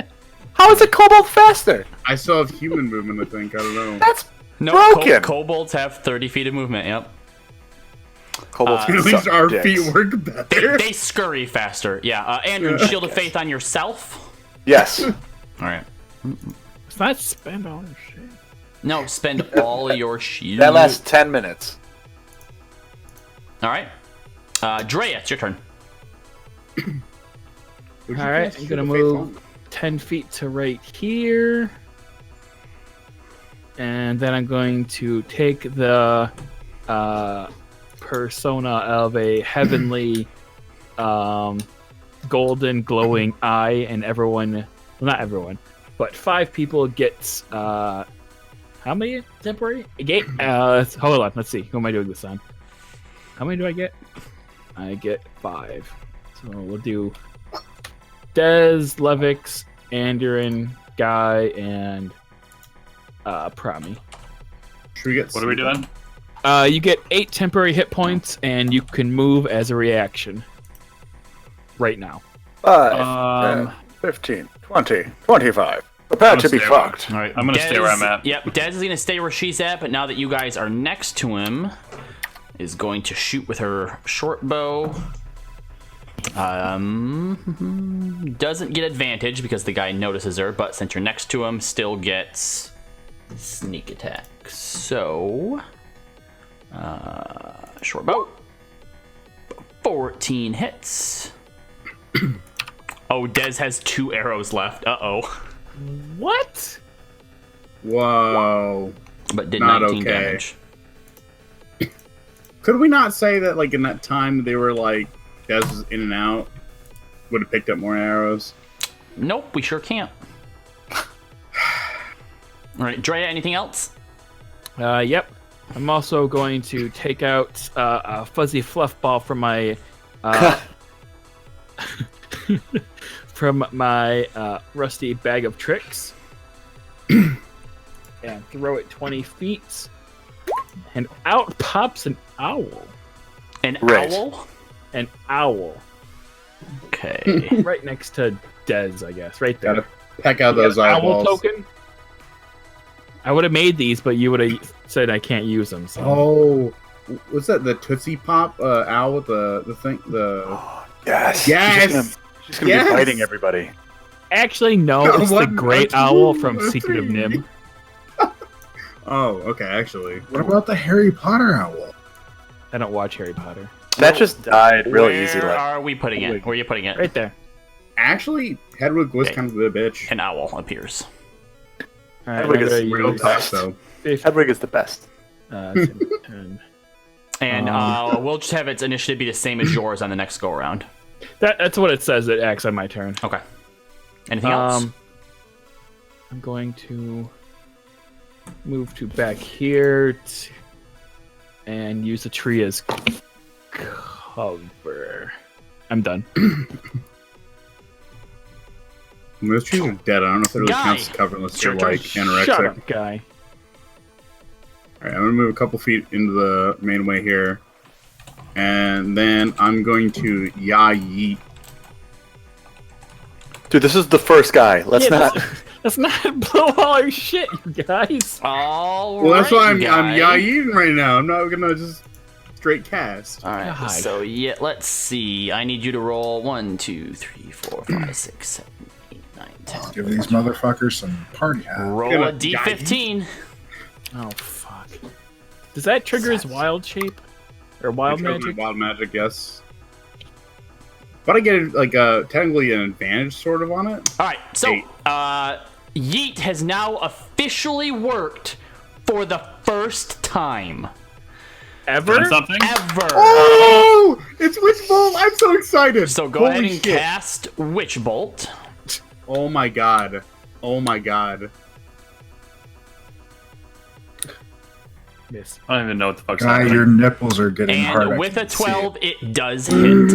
Speaker 3: How is it Cobalt faster?
Speaker 2: I still have human movement. I think. I don't know.
Speaker 3: That's
Speaker 1: No,
Speaker 3: broken.
Speaker 1: kobolds have 30 feet of movement. Yep.
Speaker 3: Kobolds.
Speaker 2: At least
Speaker 3: suck
Speaker 2: our
Speaker 3: dicks.
Speaker 2: feet work better.
Speaker 1: They scurry faster. Yeah. Andrew, shield of faith on yourself.
Speaker 3: Yes.
Speaker 1: All right.
Speaker 4: It's not spend all your shit.
Speaker 1: No, spend all of your shield.
Speaker 3: That lasts 10 minutes.
Speaker 1: All right. Drea, it's your turn.
Speaker 2: Would you
Speaker 4: All right,
Speaker 2: cast
Speaker 4: I'm
Speaker 2: Shield
Speaker 4: gonna
Speaker 2: of Faith
Speaker 4: move
Speaker 2: on me?
Speaker 4: 10 feet to right here. And then I'm going to take the persona of a heavenly golden glowing eye, and everyone, well, not everyone, but 5 people gets how many temporary? Hold on, let's see. Who am I doing this on? How many do I get? I get 5. So we'll do Dez, Levix, Andron, Guy, and Prami.
Speaker 2: Should we get?
Speaker 6: What are we doing?
Speaker 4: You get 8 temporary hit points, and you can move as a reaction. Right now.
Speaker 3: 5, 10, 15, 20, 25. Prepare to be
Speaker 6: stay where-
Speaker 3: fucked.
Speaker 1: All right.
Speaker 6: I'm gonna stay where I'm at.
Speaker 1: Yep. Dez is gonna stay where she's at, but now that you guys are next to him, is going to shoot with her short bow. Doesn't get advantage because the guy notices her, but since you're next to him, still gets sneak attack. So, short bow. 14 hits. Oh, Dez has 2 arrows left. Uh-oh.
Speaker 4: What?
Speaker 2: Whoa.
Speaker 1: But did
Speaker 2: Not
Speaker 1: 19
Speaker 2: okay.
Speaker 1: damage.
Speaker 2: Could we not say that, like, in that time they were like, Dez was in and out, would have picked up more arrows?
Speaker 1: Nope, we sure can't. All right, Drea, anything else?
Speaker 4: Yep. I'm also going to take out a fuzzy fluff ball from my rusty bag of tricks and throw it 20 feet. And out pops an owl.
Speaker 1: An
Speaker 3: Right.
Speaker 1: owl?
Speaker 4: An owl.
Speaker 1: Okay.
Speaker 4: Right next to Dez, I guess. Right there.
Speaker 2: Gotta peck out
Speaker 4: You got
Speaker 2: those
Speaker 4: an owl
Speaker 2: eyeballs.
Speaker 4: token? I would have made these, but you would have said I can't use them. So.
Speaker 2: Oh, what's that? The Tootsie Pop owl with the thing? The
Speaker 3: Yes.
Speaker 2: yes.
Speaker 3: She's gonna
Speaker 2: Yes!
Speaker 3: be fighting everybody.
Speaker 4: Actually, no,
Speaker 2: No,
Speaker 4: it's the
Speaker 2: what?
Speaker 4: great
Speaker 2: That's
Speaker 4: owl
Speaker 2: me.
Speaker 4: from
Speaker 2: That's
Speaker 4: Secret of
Speaker 2: me.
Speaker 4: Nim.
Speaker 2: Oh, okay. Actually,
Speaker 5: What about the Harry Potter owl?
Speaker 4: I don't watch Harry Potter.
Speaker 3: That just died real
Speaker 1: Where
Speaker 3: easy. Like,
Speaker 1: are we putting it? Where are you putting it?
Speaker 4: Right there.
Speaker 2: Hedwig was
Speaker 1: Okay.
Speaker 2: kind of the bitch.
Speaker 1: An owl appears.
Speaker 4: All right,
Speaker 3: Hedwig
Speaker 4: I'm
Speaker 3: is
Speaker 4: gonna
Speaker 3: real
Speaker 4: use
Speaker 3: tough.
Speaker 2: So
Speaker 4: 50,
Speaker 3: Hedwig is the best.
Speaker 4: 10.
Speaker 1: And we'll just have its initiative be the same as yours on the next go around.
Speaker 4: That's what it says. It acts on my turn.
Speaker 1: Okay. Anything else?
Speaker 4: I'm going to move to back here. and use the tree as cover. I'm done.
Speaker 2: Those trees are dead. I don't know if it really
Speaker 1: Guy.
Speaker 2: counts as cover unless you're
Speaker 1: Sure,
Speaker 2: like anorexic.
Speaker 4: Shut up, guy.
Speaker 2: Alright, I'm gonna move a couple feet into the main way here. And then I'm going to yeet.
Speaker 3: Dude, this is the first guy. Let's not.
Speaker 4: Let's not blow all our shit, you guys.
Speaker 1: All
Speaker 2: Well, that's why I'm
Speaker 1: guy.
Speaker 2: yeeting right now. I'm not gonna just straight cast.
Speaker 1: All right.
Speaker 4: God.
Speaker 1: So yeah, let's see. I need you to roll 1, 2, 3, 4, 5, 6, 7, 8, 9, 10.
Speaker 5: Give these motherfuckers some party hat.
Speaker 1: Roll
Speaker 2: Gonna
Speaker 1: a d15.
Speaker 4: Oh fuck. Does that trigger his wild shape or wild magic?
Speaker 2: Wild magic, yes. But I get like technically an advantage sort of on it.
Speaker 1: All right. So
Speaker 2: 8.
Speaker 1: Yeet has now officially worked for the first time
Speaker 4: Ever?
Speaker 6: Done something?
Speaker 1: ever.
Speaker 2: Oh! It's Witch Bolt! I'm so excited!
Speaker 1: So go
Speaker 2: Holy
Speaker 1: ahead and
Speaker 2: shit.
Speaker 1: cast Witch Bolt.
Speaker 2: Oh my god. Oh my god.
Speaker 4: Miss.
Speaker 6: I don't even know what the fuck's
Speaker 5: Guy,
Speaker 6: happening.
Speaker 5: your nipples are getting hard.
Speaker 1: And
Speaker 5: I
Speaker 1: with a
Speaker 5: can see
Speaker 1: 12,
Speaker 5: it.
Speaker 1: it does hit.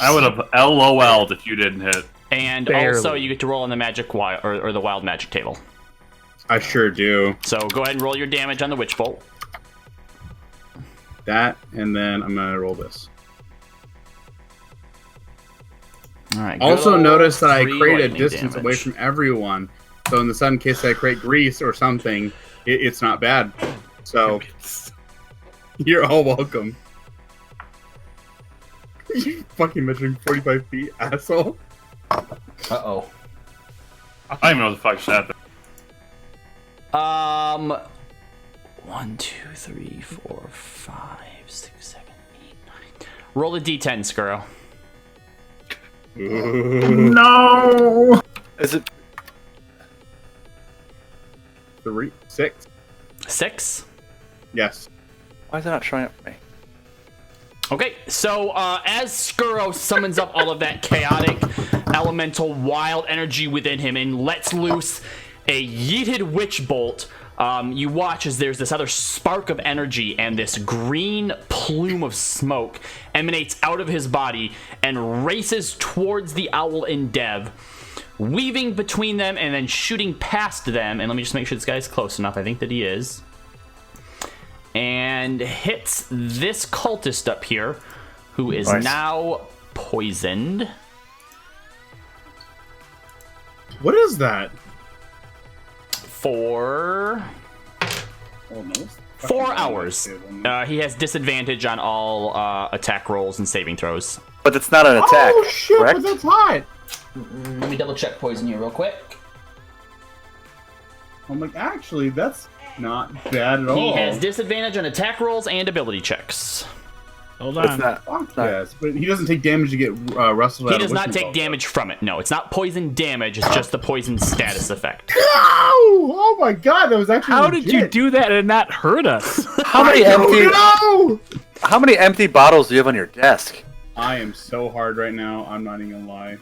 Speaker 6: I would have LOL'd if you didn't hit.
Speaker 1: And
Speaker 4: Barely.
Speaker 1: also, you get to roll on the magic wild or the wild magic table.
Speaker 2: I sure do.
Speaker 1: So go ahead and roll your damage on the Witch Bolt.
Speaker 2: That, and then I'm gonna roll this.
Speaker 1: All right.
Speaker 2: Also
Speaker 1: good
Speaker 2: notice that I
Speaker 1: old
Speaker 2: create a
Speaker 1: lightning
Speaker 2: distance
Speaker 1: damage.
Speaker 2: away from everyone. So in the sudden case I create grease or something, it's not bad. So you're all welcome. You fucking measuring 45 feet, asshole.
Speaker 1: Uh-oh.
Speaker 6: I don't even know what the fuck just happened.
Speaker 1: 1, 2, 3, 4, 5, 6, 7, 8, 9. Roll a d10, Skuro.
Speaker 5: No!
Speaker 3: Is it?
Speaker 2: 3, 6.
Speaker 1: 6.
Speaker 2: Yes.
Speaker 3: Why is it not showing up for me?
Speaker 1: Okay, so as Skuro summons up all of that chaotic, elemental, wild energy within him and lets loose a yeeted witch bolt, you watch as there's this other spark of energy and this green plume of smoke emanates out of his body and races towards the owl and Dev, weaving between them and then shooting past them. And let me just make sure this guy's close enough. I think that he is. And hits this cultist up here, who is
Speaker 3: Nice.
Speaker 1: now poisoned.
Speaker 2: What is that?
Speaker 1: For
Speaker 2: Oh, no.
Speaker 1: 4 hours. He has disadvantage on all attack rolls and saving throws.
Speaker 3: But it's not an attack,
Speaker 2: Oh shit,
Speaker 3: correct?
Speaker 2: but that's hot!
Speaker 1: Let me double check poison here real quick.
Speaker 2: I'm like, actually, that's not bad at all.
Speaker 1: He has disadvantage on attack rolls and ability checks.
Speaker 4: Hold
Speaker 3: It's
Speaker 4: on.
Speaker 3: not.
Speaker 2: Fuck yes, but he doesn't take damage to get rustled out
Speaker 1: He
Speaker 2: of
Speaker 1: does not
Speaker 2: Wishing
Speaker 1: take
Speaker 2: Bolt.
Speaker 1: damage from it. No, it's not poison damage. It's just the poison status effect.
Speaker 2: Ow! Oh my god, that was actually
Speaker 4: How did you
Speaker 2: legit.
Speaker 4: do that and not hurt us?
Speaker 3: How many empty?
Speaker 2: No!
Speaker 3: How many empty bottles do you have on your desk?
Speaker 2: I am so hard right now. I'm not even gonna lie.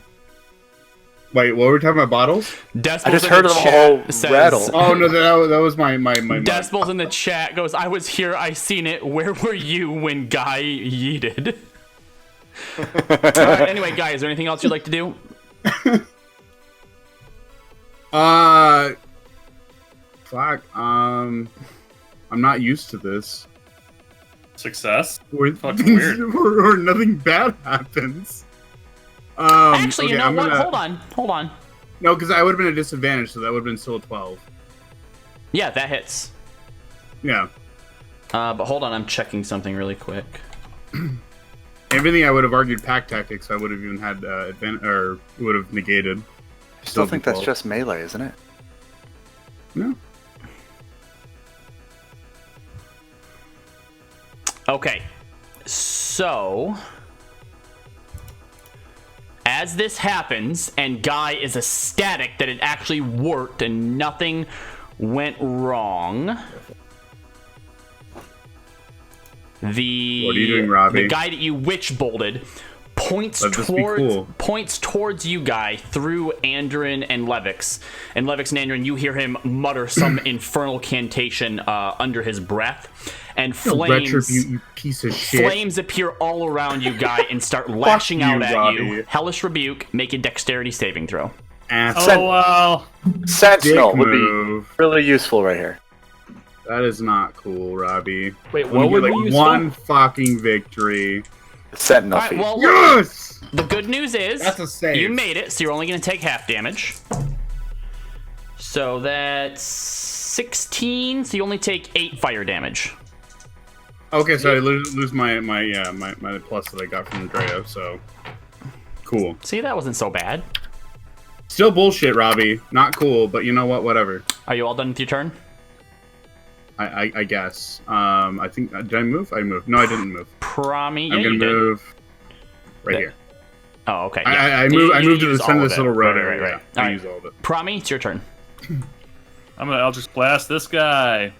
Speaker 2: Wait, what were we talking about? Bottles?
Speaker 1: Decibels
Speaker 3: I just
Speaker 1: in
Speaker 3: heard
Speaker 1: the
Speaker 3: them
Speaker 1: chat
Speaker 3: all
Speaker 1: says-
Speaker 3: rattle.
Speaker 2: Oh no, that was my
Speaker 1: Decibels in the chat goes, I was here, I seen it. Where were you when Guy yeeted? Anyway, Guy, is there anything else you'd like to do?
Speaker 2: Fuck. I'm not used to this.
Speaker 6: Success?
Speaker 2: Where
Speaker 6: Fucking
Speaker 2: things-
Speaker 6: weird.
Speaker 2: where nothing bad happens.
Speaker 1: Actually,
Speaker 2: okay,
Speaker 1: you know
Speaker 2: I'm
Speaker 1: what?
Speaker 2: gonna-
Speaker 1: Hold on.
Speaker 2: No, because I would have been a disadvantage, so that would have been still a 12.
Speaker 1: Yeah, that hits.
Speaker 2: Yeah.
Speaker 1: But hold on, I'm checking something really quick.
Speaker 2: Everything I would have argued pack tactics, I would have even had advantage, or would have negated.
Speaker 3: I still think that's
Speaker 2: 12.
Speaker 3: just melee, isn't it?
Speaker 2: No.
Speaker 1: Okay, so as this happens, and Guy is ecstatic that it actually worked and nothing went wrong.
Speaker 2: What are you doing, Robbie?
Speaker 1: The guy that you witch bolted points
Speaker 2: Let this be cool.
Speaker 1: towards you, Guy, through Andrin and Levix. And Levix and Andrin, you hear him mutter some infernal cantation under his breath. And flames,
Speaker 2: you piece of shit.
Speaker 1: flames appear all around you, Guy, and start lashing out at
Speaker 2: Robbie.
Speaker 1: you. Hellish Rebuke, make a dexterity saving throw.
Speaker 6: Oh, wow.
Speaker 3: Sentinel
Speaker 2: Dick
Speaker 3: would
Speaker 2: move.
Speaker 3: be really useful right here.
Speaker 2: That is not cool, Robbie.
Speaker 4: Wait,
Speaker 2: Let
Speaker 4: what
Speaker 2: me
Speaker 4: would
Speaker 2: get,
Speaker 4: be
Speaker 2: like
Speaker 4: useful?
Speaker 2: one fucking victory.
Speaker 3: Sentinel
Speaker 1: All right,
Speaker 3: feat.
Speaker 1: well, look,
Speaker 2: Yes!
Speaker 1: the good news is
Speaker 2: That's a save.
Speaker 1: you made it, so you're only going to take half damage. So that's 16, so you only take 8 fire damage.
Speaker 2: Okay, so I lose my plus that I got from Andrea, so cool.
Speaker 1: See, that wasn't so bad.
Speaker 2: Still bullshit, Robbie. Not cool, but you know what? Whatever.
Speaker 1: Are you all done with your turn?
Speaker 2: I guess. I think did I move? I moved. No, I didn't move.
Speaker 1: Promi, yeah,
Speaker 2: I'm
Speaker 1: you
Speaker 2: gonna
Speaker 1: did.
Speaker 2: move right
Speaker 1: Yeah.
Speaker 2: here.
Speaker 1: Oh, okay. Yeah.
Speaker 2: I
Speaker 1: You
Speaker 2: moved to the
Speaker 1: used
Speaker 2: center
Speaker 1: all
Speaker 2: of this
Speaker 1: it.
Speaker 2: little road
Speaker 1: Right,
Speaker 2: area.
Speaker 1: right, right.
Speaker 2: I
Speaker 1: All right.
Speaker 2: use all of it.
Speaker 1: Promi, it's your turn.
Speaker 6: I'll just blast this guy.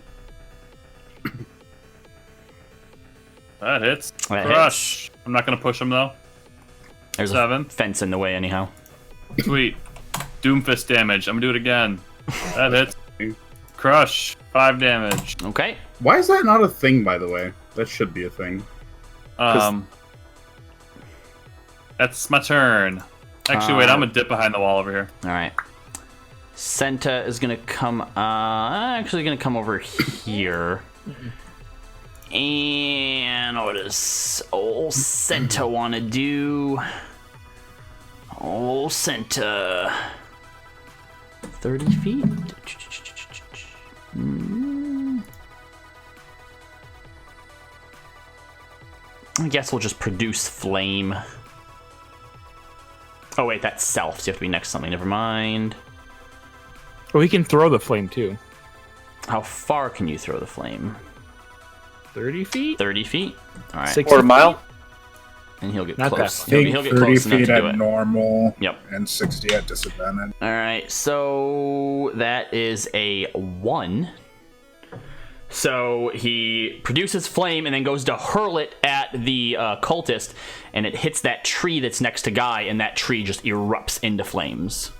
Speaker 6: That hits.
Speaker 1: That
Speaker 6: Crush. I'm not gonna push him though.
Speaker 1: There's
Speaker 6: 7.
Speaker 1: a fence in the way, anyhow.
Speaker 6: Sweet. Doomfist damage. I'm gonna do it again. That hits. Crush. 5 damage.
Speaker 1: Okay.
Speaker 2: Why is that not a thing, by the way? That should be a thing.
Speaker 6: That's my turn. Actually, wait. I'm gonna dip behind the wall over here.
Speaker 1: All right. Senta is gonna come. Actually, gonna come over here. And what does old Senta want to do? Old Senta. 30 feet. I guess we'll just produce flame. Oh wait, that's self, so you have to be next to something. Never mind.
Speaker 4: Well, he can throw the flame too.
Speaker 1: How far can you throw the flame?
Speaker 4: 30 feet?
Speaker 1: 30 feet? Alright.
Speaker 4: 60
Speaker 3: Quarter mile?
Speaker 1: And he'll get
Speaker 4: Not
Speaker 1: close.
Speaker 4: that
Speaker 1: He'll get
Speaker 5: 30
Speaker 1: close enough
Speaker 5: feet
Speaker 1: to do
Speaker 5: at
Speaker 1: it.
Speaker 5: normal
Speaker 1: Yep.
Speaker 5: and 60 at disadvantage.
Speaker 1: Alright, so that is a 1. So he produces flame and then goes to hurl it at the cultist, and it hits that tree that's next to Guy, and that tree just erupts into flames.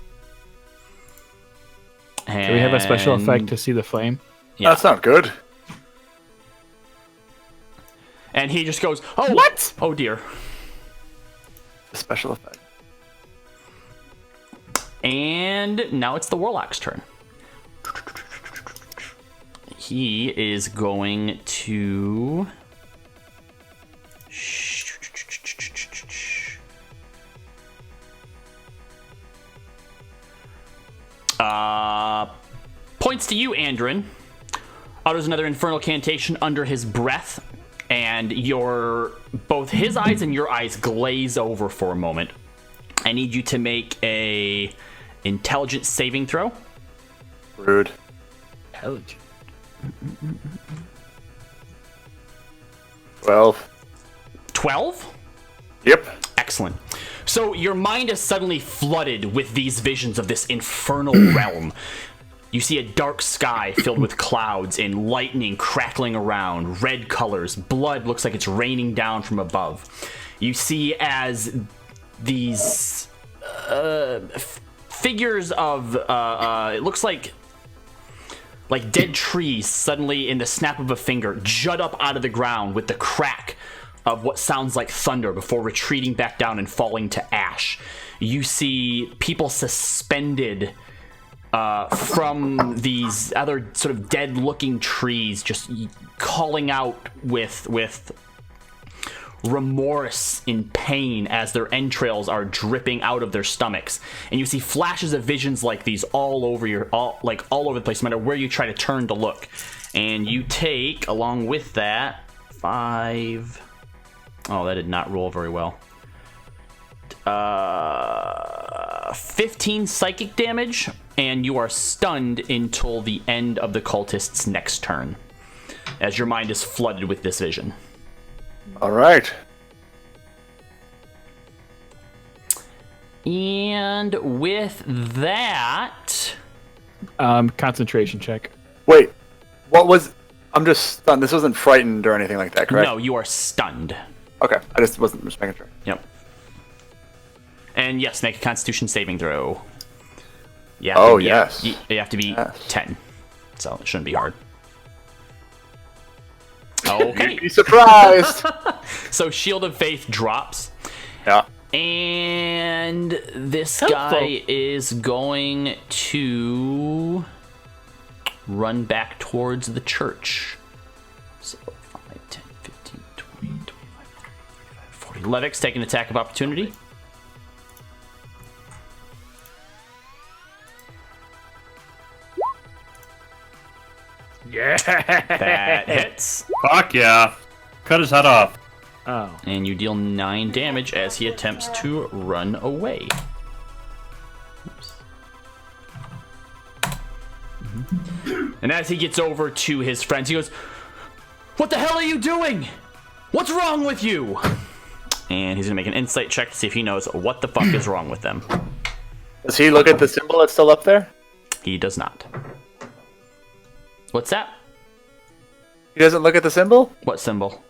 Speaker 4: Do we have a special
Speaker 1: And-
Speaker 4: effect to see the flame?
Speaker 1: Yeah.
Speaker 3: That's not good.
Speaker 1: And he just goes, "Oh, what? Oh dear."
Speaker 3: A special effect.
Speaker 1: And now it's the Warlock's turn. He is going to... Points to you, Andrin. Utters another infernal cantation under his breath, and both his eyes and your eyes glaze over for a moment. I need you to make a intelligence saving throw.
Speaker 3: Rude.
Speaker 4: Intelligent.
Speaker 3: 12.
Speaker 1: 12?
Speaker 3: Yep.
Speaker 1: Excellent. So your mind is suddenly flooded with these visions of this infernal realm. You see a dark sky filled with clouds and lightning crackling around, red colors, blood looks like it's raining down from above. You see as these figures of, it looks like dead trees suddenly in the snap of a finger jut up out of the ground with the crack of what sounds like thunder before retreating back down and falling to ash. You see people suspended from these other sort of dead-looking trees, just calling out with remorse and pain as their entrails are dripping out of their stomachs. And you see flashes of visions like these all over all over the place, no matter where you try to turn to look. And you take, along with that, 5... Oh, that did not roll very well. 15 psychic damage, and you are stunned until the end of the cultist's next turn, as your mind is flooded with this vision.
Speaker 3: All right.
Speaker 1: And with that...
Speaker 4: Concentration check.
Speaker 3: Wait. What was... I'm just stunned. This wasn't frightened or anything like that, correct?
Speaker 1: No, you are stunned.
Speaker 3: Okay. I just wasn't just making sure.
Speaker 1: Yep. And yes, make a Constitution saving throw. Yeah.
Speaker 3: Yes.
Speaker 1: You have to be
Speaker 3: Yes.
Speaker 1: 10, so it shouldn't be hard. Okay.
Speaker 3: Be surprised.
Speaker 1: So Shield of Faith drops.
Speaker 3: Yeah.
Speaker 1: And this
Speaker 4: Helpful.
Speaker 1: guy is going to run back towards the church. So 5, 10, 15, 20, 25, 30, 40. Levix taking attack of opportunity.
Speaker 4: Yeah.
Speaker 1: That hits.
Speaker 6: Fuck yeah. Cut his head off.
Speaker 4: Oh.
Speaker 1: And you deal 9 damage as he attempts to run away. Oops. And as he gets over to his friends, he goes, "What the hell are you doing? What's wrong with you?" And he's gonna make an insight check to see if he knows what the fuck is wrong with them.
Speaker 3: Does he look at the symbol that's still up there?
Speaker 1: He does not. What's that?
Speaker 3: He doesn't look at the symbol?
Speaker 1: What symbol?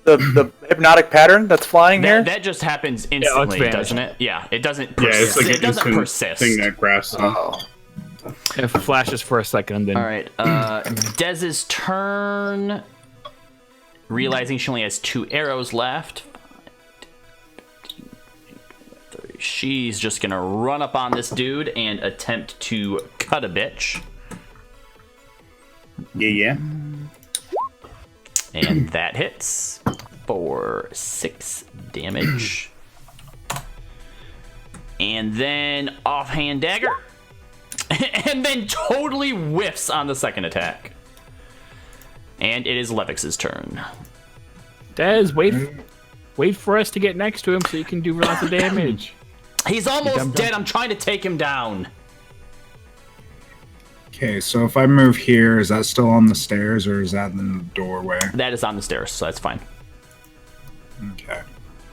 Speaker 3: The hypnotic pattern that's flying here?
Speaker 1: That just happens instantly,
Speaker 4: vanish.
Speaker 1: doesn't it? Yeah, it doesn't
Speaker 2: Yeah,
Speaker 1: persist.
Speaker 2: it's like
Speaker 1: It
Speaker 2: an
Speaker 1: doesn't
Speaker 2: instant
Speaker 1: persist.
Speaker 2: thing that grasps them.
Speaker 3: Oh.
Speaker 4: It flashes for a second, then.
Speaker 1: All right, Dez's turn. Realizing she only has 2 arrows left, she's just gonna run up on this dude and attempt to cut a bitch.
Speaker 2: Yeah.
Speaker 1: And that hits for 6 damage. And then offhand dagger. And then totally whiffs on the second attack. And it is Levix's turn.
Speaker 4: Dez, wait for us to get next to him so you can do lots of damage.
Speaker 1: He's almost
Speaker 4: dumb
Speaker 1: dead.
Speaker 4: dumb.
Speaker 1: I'm trying to take him down.
Speaker 5: Okay, so if I move here, is that still on the stairs or is that in the doorway?
Speaker 1: That is on the stairs, so that's fine.
Speaker 5: Okay.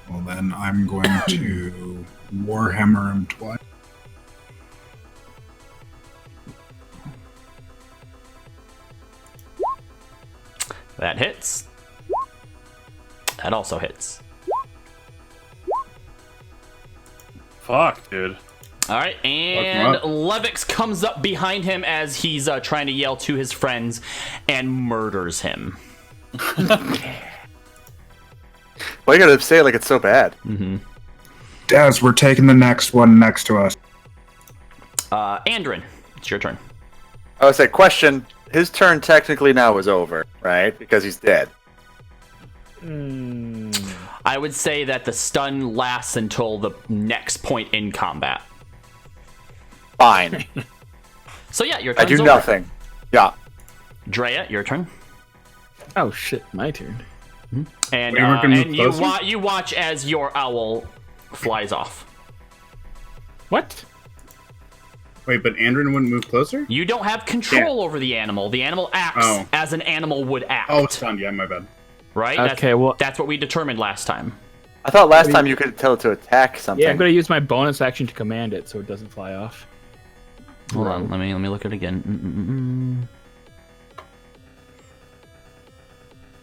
Speaker 5: Well, then I'm going to Warhammer him twice.
Speaker 1: That hits. That also hits.
Speaker 6: Fuck, dude.
Speaker 1: All right, and Levix comes up behind him as he's trying to yell to his friends and murders him.
Speaker 3: Why you gotta say it like it's so bad?
Speaker 5: Daz, we're taking the next one next to us.
Speaker 1: Andrin, it's your turn.
Speaker 3: I would say, question, his turn technically now is over, right? Because he's dead.
Speaker 1: I would say that the stun lasts until the next point in combat.
Speaker 3: Fine.
Speaker 1: So yeah, your
Speaker 3: I
Speaker 1: turn's
Speaker 3: do
Speaker 1: over.
Speaker 3: nothing. Yeah.
Speaker 1: Drea, your turn.
Speaker 4: Oh shit, my turn.
Speaker 1: And,
Speaker 2: We weren't gonna move
Speaker 1: and
Speaker 2: closer?
Speaker 1: you watch as your owl flies off.
Speaker 4: What?
Speaker 2: Wait, but Andrin wouldn't move closer?
Speaker 1: You don't have control over the animal. The animal acts
Speaker 2: Oh.
Speaker 1: as an animal would act.
Speaker 2: Oh, it's stunned. Yeah, my bad.
Speaker 1: Right?
Speaker 4: Okay, well-
Speaker 1: That's what we determined last time.
Speaker 3: I thought last time you could tell it to attack something.
Speaker 4: Yeah, I'm gonna use my bonus action to command it so it doesn't fly off.
Speaker 1: Hold on, let me look at it again.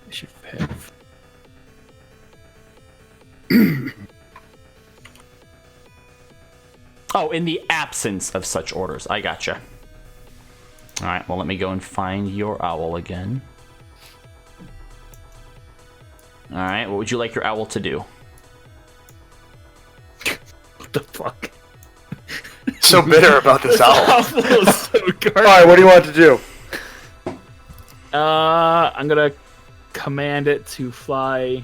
Speaker 4: I should have.
Speaker 1: Oh, in the absence of such orders. I gotcha. Alright, well, let me go and find your owl again. Alright, what would you like your owl to do?
Speaker 4: What the fuck?
Speaker 3: So bitter about this owl.
Speaker 4: So
Speaker 3: Alright, what do you want to do?
Speaker 4: I'm gonna command it to fly.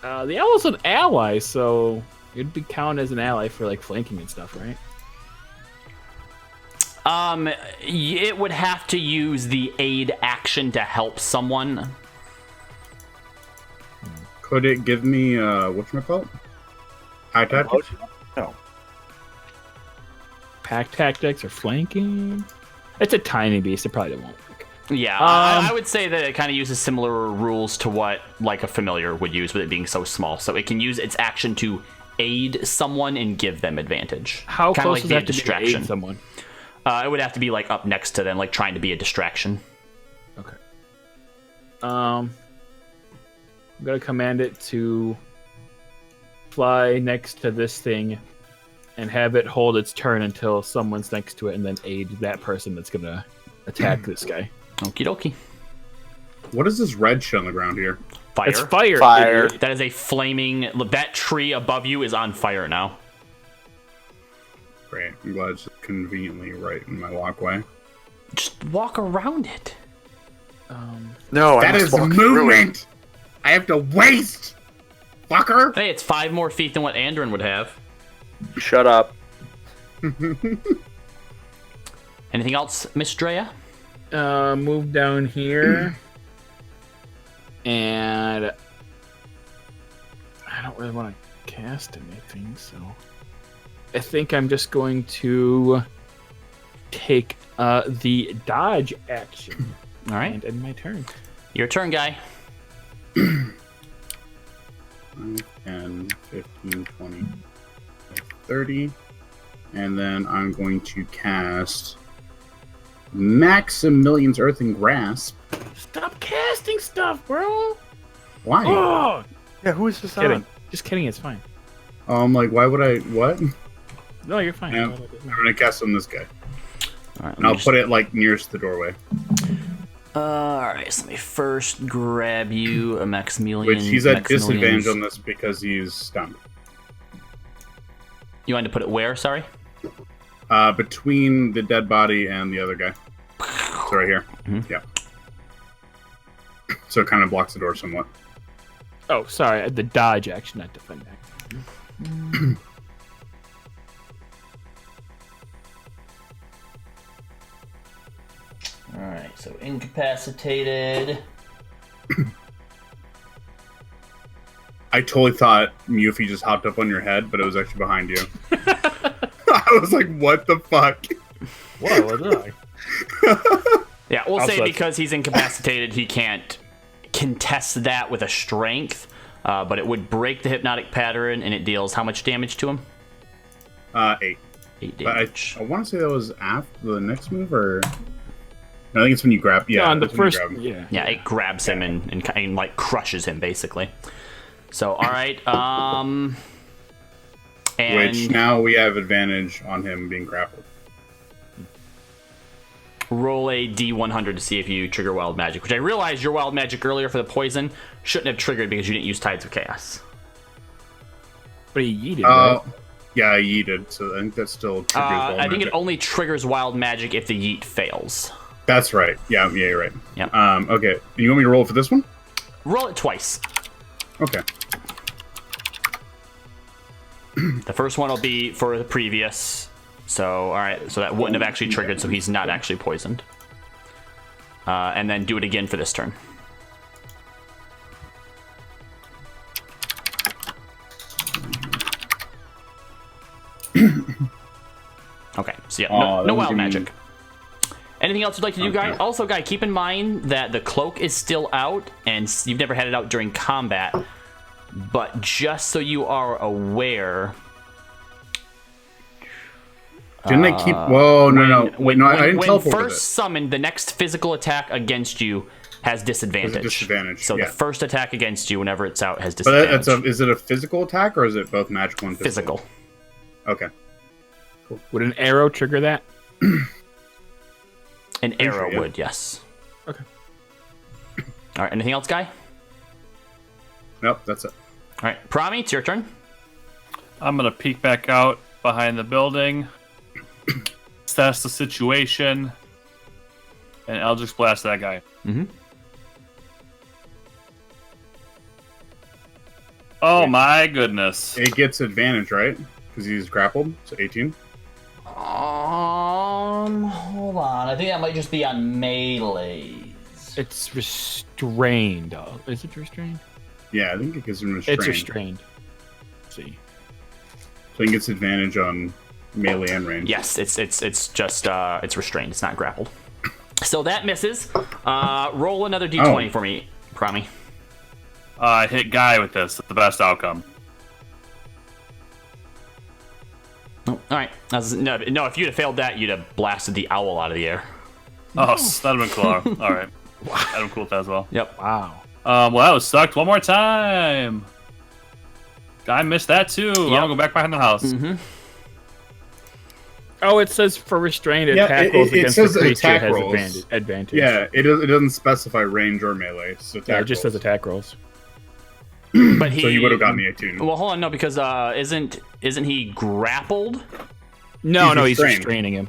Speaker 4: The owl's an ally, so it'd be count as an ally for like flanking and stuff, right?
Speaker 1: It would have to use the aid action to help someone.
Speaker 2: Could it give me, whatchamacallit? High tactics?
Speaker 3: No.
Speaker 4: Pack tactics or flanking? It's a tiny beast. It probably won't work.
Speaker 1: Yeah, I would say that it kind of uses similar rules to what like a familiar would use with it being so small. So it can use its action to aid someone and give them advantage.
Speaker 4: How
Speaker 1: Kinda
Speaker 4: close
Speaker 1: like
Speaker 4: does
Speaker 1: be
Speaker 4: that
Speaker 1: a
Speaker 4: have to be to
Speaker 1: distraction?
Speaker 4: aid someone?
Speaker 1: It would have to be like up next to them, like trying to be a distraction.
Speaker 4: Okay. I'm gonna command it to fly next to this thing and have it hold its turn until someone's next to it, and then aid that person that's gonna attack this guy.
Speaker 1: Okie dokie.
Speaker 2: What is this red shit on the ground here?
Speaker 1: Fire.
Speaker 4: It's fire.
Speaker 3: Fire.
Speaker 4: idiot.
Speaker 1: That is a flaming. That tree above you is on fire now.
Speaker 2: Great. I'm glad it's conveniently right in my walkway.
Speaker 1: Just walk around it.
Speaker 3: No,
Speaker 2: That
Speaker 3: I
Speaker 2: is
Speaker 3: must walk through it.
Speaker 2: movement! I have to waste! Fucker!
Speaker 1: Hey, it's 5 more feet than what Andrin would have.
Speaker 3: Shut up.
Speaker 1: Anything else, Miss Drea?
Speaker 4: Move down here. And I don't really want to cast anything, so I think I'm just going to take the dodge action.
Speaker 1: All right.
Speaker 4: And end my turn.
Speaker 1: Your turn, guy.
Speaker 2: 10, 15, 20, 30. And then I'm going to cast Maximilian's Earthen Grasp.
Speaker 4: Stop casting stuff, bro.
Speaker 2: Why?
Speaker 4: Oh,
Speaker 3: Yeah, who is this
Speaker 4: kidding.
Speaker 3: on?
Speaker 4: Just kidding. It's fine.
Speaker 2: I'm like, why would I? What? I'm
Speaker 4: No, you're fine.
Speaker 2: Yeah. gonna cast on this guy,
Speaker 1: All right.
Speaker 2: and I'll put it like nearest the doorway,
Speaker 1: All right. So let me first grab you, a Maximilian.
Speaker 2: which he's at
Speaker 1: Maximilian's-
Speaker 2: disadvantage on this because he's stunned.
Speaker 1: You wanted to put it where? Sorry.
Speaker 2: Between the dead body and the other guy. So right here.
Speaker 1: Mhm.
Speaker 2: Yeah. So it kind of blocks the door somewhat.
Speaker 4: Oh, sorry. The dodge action, not defend action.
Speaker 1: All right. So incapacitated.
Speaker 2: I totally thought Mufi just hopped up on your head, but it was actually behind you. I was like, what the fuck?
Speaker 4: Whoa, what did I?
Speaker 1: Yeah, we'll say
Speaker 4: Also-
Speaker 1: because he's incapacitated, he can't contest that with a strength, but it would break the hypnotic pattern, and it deals how much damage to him?
Speaker 2: 8.
Speaker 1: 8
Speaker 2: But
Speaker 1: damage.
Speaker 2: I want to say that was after the next move, or... No, I think it's when you grab... Yeah,
Speaker 4: No, on the
Speaker 2: that's when you
Speaker 4: first.
Speaker 2: grab him.
Speaker 4: Yeah.
Speaker 1: Yeah, it grabs him and like crushes him basically. So all right, and
Speaker 2: Which now we have advantage on him being grappled.
Speaker 1: roll a D100 to see if you trigger wild magic. Which I realized your wild magic earlier for the poison shouldn't have triggered because you didn't use Tides of Chaos.
Speaker 4: But he yeeted,
Speaker 2: Oh,
Speaker 4: right?
Speaker 2: yeah, I yeeted, so I think that still triggers wild
Speaker 1: I think
Speaker 2: magic.
Speaker 1: it only triggers wild magic if the yeet fails.
Speaker 2: That's right. Yeah, you're right.
Speaker 1: Yep.
Speaker 2: Okay. You want me to roll for this one?
Speaker 1: Roll it twice.
Speaker 2: Okay.
Speaker 1: The first one will be for the previous. So, all right. So that wouldn't have actually triggered, so he's not actually poisoned. And then do it again for this turn. Okay. So yeah,
Speaker 2: Oh, that
Speaker 1: no
Speaker 2: was
Speaker 1: wild
Speaker 2: gonna be-
Speaker 1: magic. Anything else you'd like to do, guy?
Speaker 2: Okay.
Speaker 1: Also, guy, keep in mind that the cloak is still out, and you've never had it out during combat. But just so you are aware,
Speaker 2: Didn't I keep... Whoa, no. Wait, no, I didn't
Speaker 1: when
Speaker 2: teleport with
Speaker 1: first summoned, the next physical attack against you has disadvantage.
Speaker 2: There's a disadvantage,
Speaker 1: So
Speaker 2: yeah.
Speaker 1: the first attack against you, whenever it's out, has
Speaker 2: it. But
Speaker 1: disadvantage.
Speaker 2: is it a physical attack, or is it both magical and physical?
Speaker 1: Physical.
Speaker 2: Okay.
Speaker 4: Would an arrow trigger that?
Speaker 1: An arrow
Speaker 2: sure, yeah.
Speaker 1: would, yes.
Speaker 4: Okay.
Speaker 1: All right. Anything else, guy?
Speaker 2: Nope, that's it.
Speaker 1: All right, Prami, it's your turn.
Speaker 6: I'm gonna peek back out behind the building, assess the situation, and Eldritch Blast that guy.
Speaker 1: Mm-hmm.
Speaker 6: Oh my goodness!
Speaker 2: It gets advantage, right? Because he's grappled, so 18.
Speaker 1: Hold on. I think that might just be on melee.
Speaker 4: It's restrained. Is it restrained?
Speaker 2: Yeah, I think it gives him restrained.
Speaker 4: It's restrained. Let's see.
Speaker 2: So he gets advantage on melee and range.
Speaker 1: Yes, it's just it's restrained. It's not grappled. So that misses. Roll another d20 for me, Prami.
Speaker 6: I hit guy with this. That's the best outcome.
Speaker 1: Oh, all right. No, if you'd have failed that, you'd have blasted the owl out of the air.
Speaker 6: Oh, that'd have been cool. All right, that'd have been cool with that as well.
Speaker 1: Yep.
Speaker 4: Wow.
Speaker 6: Well, that was sucked. One more time. I missed that too. I'll go back behind the house.
Speaker 1: Mm-hmm.
Speaker 4: Oh, it says for restrained
Speaker 2: Yeah,
Speaker 4: attack rolls
Speaker 2: it
Speaker 4: against
Speaker 2: says
Speaker 4: the creature
Speaker 2: attack
Speaker 4: has
Speaker 2: rolls.
Speaker 4: advantage.
Speaker 2: Yeah, it doesn't specify range or melee. It's attack
Speaker 4: Yeah, it just
Speaker 2: rolls.
Speaker 4: says attack rolls.
Speaker 1: But
Speaker 2: So he would have gotten the 18.
Speaker 1: Well, hold on, no, because isn't he grappled?
Speaker 4: No,
Speaker 2: He's
Speaker 4: he's
Speaker 2: restrained.
Speaker 4: restraining him.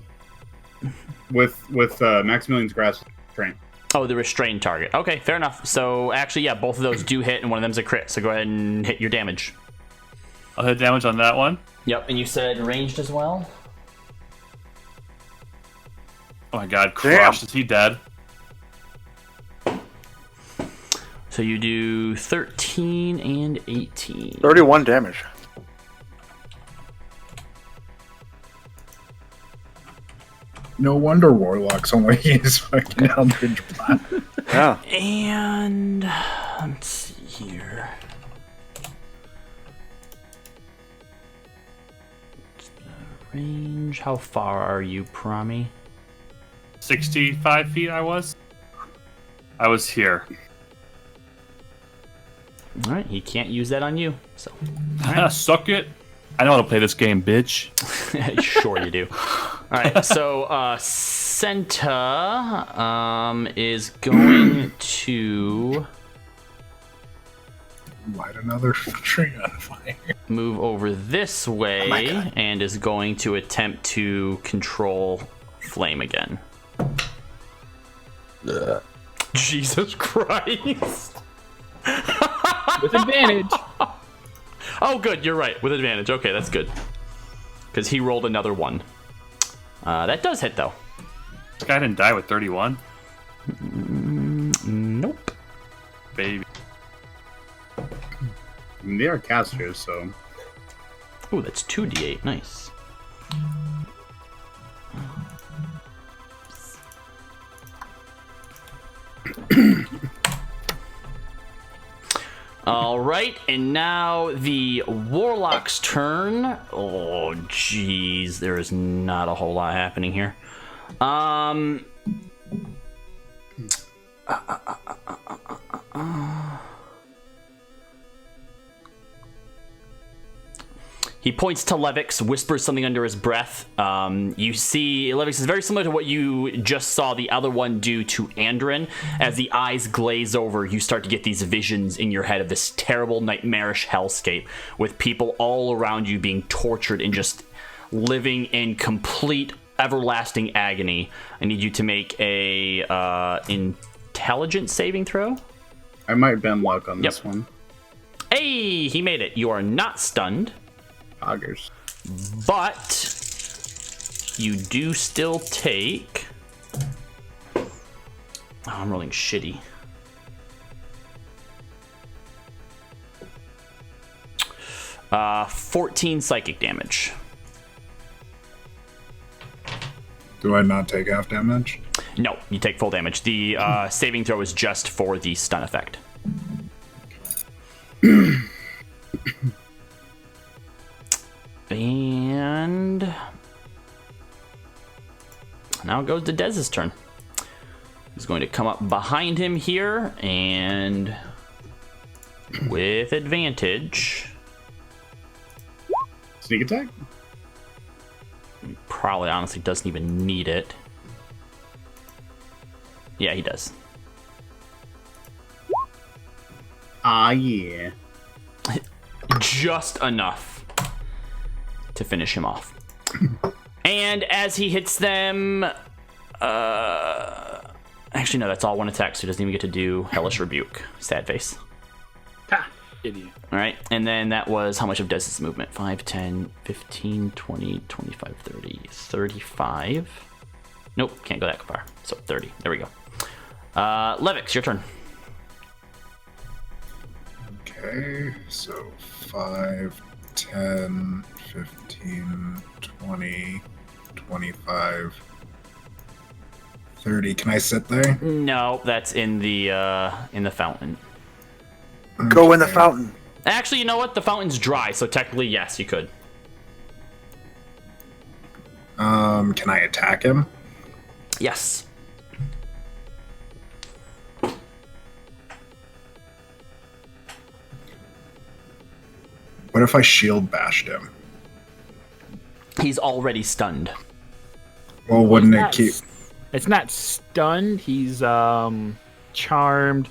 Speaker 2: With Maximilian's grasp train.
Speaker 1: Oh, the restrained target. Okay, fair enough. So actually, yeah, both of those do hit, and one of them's a crit. So go ahead and hit your damage.
Speaker 6: I'll hit damage on that one.
Speaker 1: Yep, and you said ranged as well.
Speaker 6: Oh my god, crushed. Is he dead?
Speaker 1: So you do 13 and 18.
Speaker 3: 31 damage.
Speaker 5: No wonder Warlocks only use fucking Eldritch Blast.
Speaker 3: Yeah.
Speaker 1: And let's see here. Range. How far are you, Prami?
Speaker 6: 65 feet I was here.
Speaker 1: All right, he can't use that on you. So,
Speaker 6: Suck it. I know how to play this game, bitch.
Speaker 1: sure you do. All right, so Senta is going to
Speaker 5: Light another tree on fire.
Speaker 1: move over this way and is going to attempt to control flame again. Jesus Christ.
Speaker 4: With advantage.
Speaker 1: Oh, good. You're right. With advantage. Okay, that's good. Because he rolled another one. That does hit, though.
Speaker 6: This guy didn't die with 31.
Speaker 1: Nope.
Speaker 6: Baby.
Speaker 2: They are casters, so.
Speaker 1: Ooh, that's 2d8. Nice. All right, and now the Warlock's turn. Oh, jeez, there is not a whole lot happening here. He points to Levix, whispers something under his breath. You see, Levix is very similar to what you just saw the other one do to Andrin. As the eyes glaze over, you start to get these visions in your head of this terrible, nightmarish hellscape with people all around you being tortured and just living in complete, everlasting agony. I need you to make a intelligence saving throw.
Speaker 2: I might bend luck on this one.
Speaker 1: Hey, he made it. You are not stunned.
Speaker 2: Poggers.
Speaker 1: But you do still take. Oh, I'm rolling shitty. Uh, 14 psychic damage.
Speaker 5: Do I not take half damage?
Speaker 1: No, you take full damage. The saving throw is just for the stun effect. And now it goes to Dez's turn. He's going to come up behind him here and with advantage.
Speaker 2: Sneak attack?
Speaker 1: Probably honestly doesn't even need it. Yeah, he does.
Speaker 2: Ah, yeah.
Speaker 1: Just enough to finish him off. And as he hits them, actually no, that's all one attack, so he doesn't even get to do Hellish Rebuke. Sad face.
Speaker 4: Ha! Idiot.
Speaker 1: All right, and then that was how much of Dez's movement? 5, 10, 15, 20, 25, 30, 35. Nope, can't go that far. So 30. There we go. Levix, your turn.
Speaker 5: Okay, so 5, 10, 15, 20, 25, 30. Can I sit there?
Speaker 1: No, that's in the fountain.
Speaker 3: Go in the fountain.
Speaker 1: Actually, you know what? The fountain's dry, so technically, yes, you could.
Speaker 5: Can I attack him?
Speaker 1: Yes.
Speaker 5: What if I shield bashed him?
Speaker 1: He's already stunned.
Speaker 5: Well, wouldn't it keep?
Speaker 4: It's not stunned. He's charmed,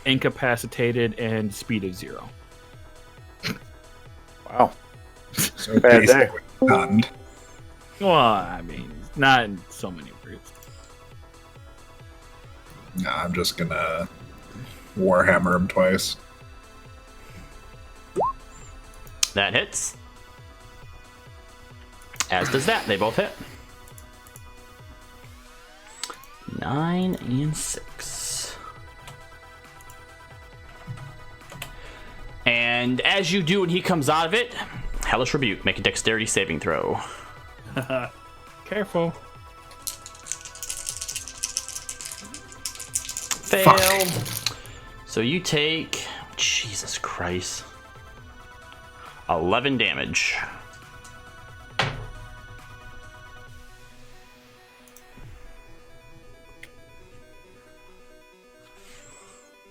Speaker 4: incapacitated, and speed of 0.
Speaker 3: Wow.
Speaker 5: So
Speaker 3: Bad day.
Speaker 5: basically stunned.
Speaker 4: Well, I mean, not in so many words.
Speaker 5: Nah, I'm just gonna Warhammer him twice.
Speaker 1: That hits. As does that. They both hit. 9 and 6. And as you do, and he comes out of it, Hellish Rebuke. Make a dexterity saving throw.
Speaker 4: Careful.
Speaker 1: Failed. So you take, Jesus Christ, 11 damage.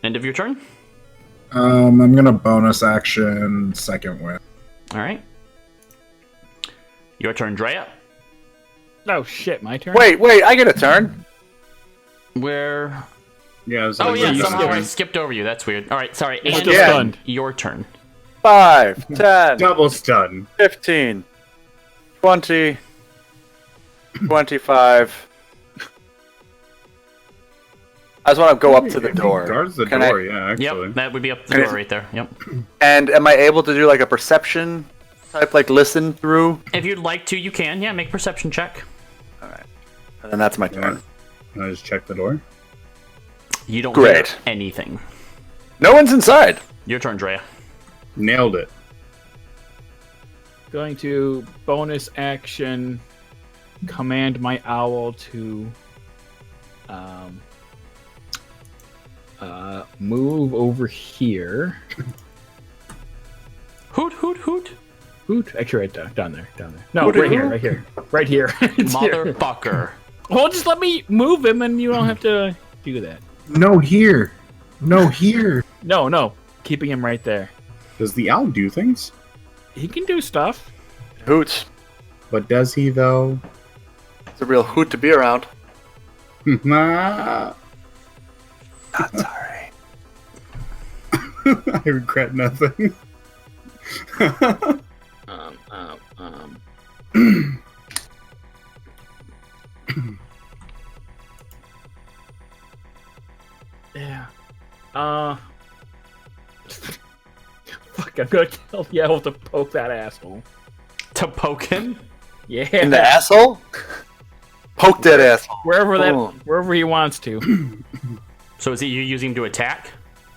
Speaker 1: End of your turn.
Speaker 5: I'm gonna bonus action second wind.
Speaker 1: All right. Your turn, Drea.
Speaker 4: Oh shit, my turn.
Speaker 3: Wait, I get a turn.
Speaker 1: Where?
Speaker 2: Yeah. It was
Speaker 1: Oh
Speaker 2: like
Speaker 1: yeah,
Speaker 2: you
Speaker 1: somehow I
Speaker 2: skipping.
Speaker 1: skipped over you. That's weird. All right, sorry.
Speaker 4: You're
Speaker 1: And
Speaker 4: still
Speaker 3: Yeah.
Speaker 4: stunned.
Speaker 1: your turn.
Speaker 3: 5, 10,
Speaker 2: Double stun.
Speaker 3: 15, 20, 25. I just want to go up to the door.
Speaker 2: Guards the
Speaker 3: Can
Speaker 2: door,
Speaker 3: I-
Speaker 2: yeah, actually.
Speaker 1: Yep, that would be up the
Speaker 3: Can I-
Speaker 1: door right there. Yep.
Speaker 3: And am I able to do like a perception type, like listen through?
Speaker 1: If you'd like to, you can. Yeah, make perception check.
Speaker 3: And then that's my turn.
Speaker 2: Can I just check the door?
Speaker 1: You don't
Speaker 3: Great.
Speaker 1: hear anything.
Speaker 3: No one's inside.
Speaker 1: Your turn, Drea.
Speaker 2: Nailed it.
Speaker 4: Going to bonus action, command my owl to move over here.
Speaker 1: Hoot, hoot, hoot.
Speaker 4: Hoot. Actually, right down there. No,
Speaker 3: Hoot,
Speaker 4: right here,
Speaker 3: hoot.
Speaker 4: right here. Right here. It's here.
Speaker 1: Motherfucker.
Speaker 4: Well, just let me move him and you don't have to do that.
Speaker 5: No, here. No, here.
Speaker 4: No. Keeping him right there.
Speaker 2: Does the owl do things?
Speaker 4: He can do stuff.
Speaker 3: Hoots.
Speaker 2: But does he, though?
Speaker 3: It's a real hoot to be around.
Speaker 2: I
Speaker 3: Not sorry.
Speaker 2: regret nothing.
Speaker 4: Yeah. Fuck, I'm gonna tell the owl to poke that asshole.
Speaker 1: To poke him?
Speaker 4: Yeah.
Speaker 3: In the asshole? Poke that asshole. Boom.
Speaker 4: Wherever he wants to.
Speaker 1: So is he you using him to attack?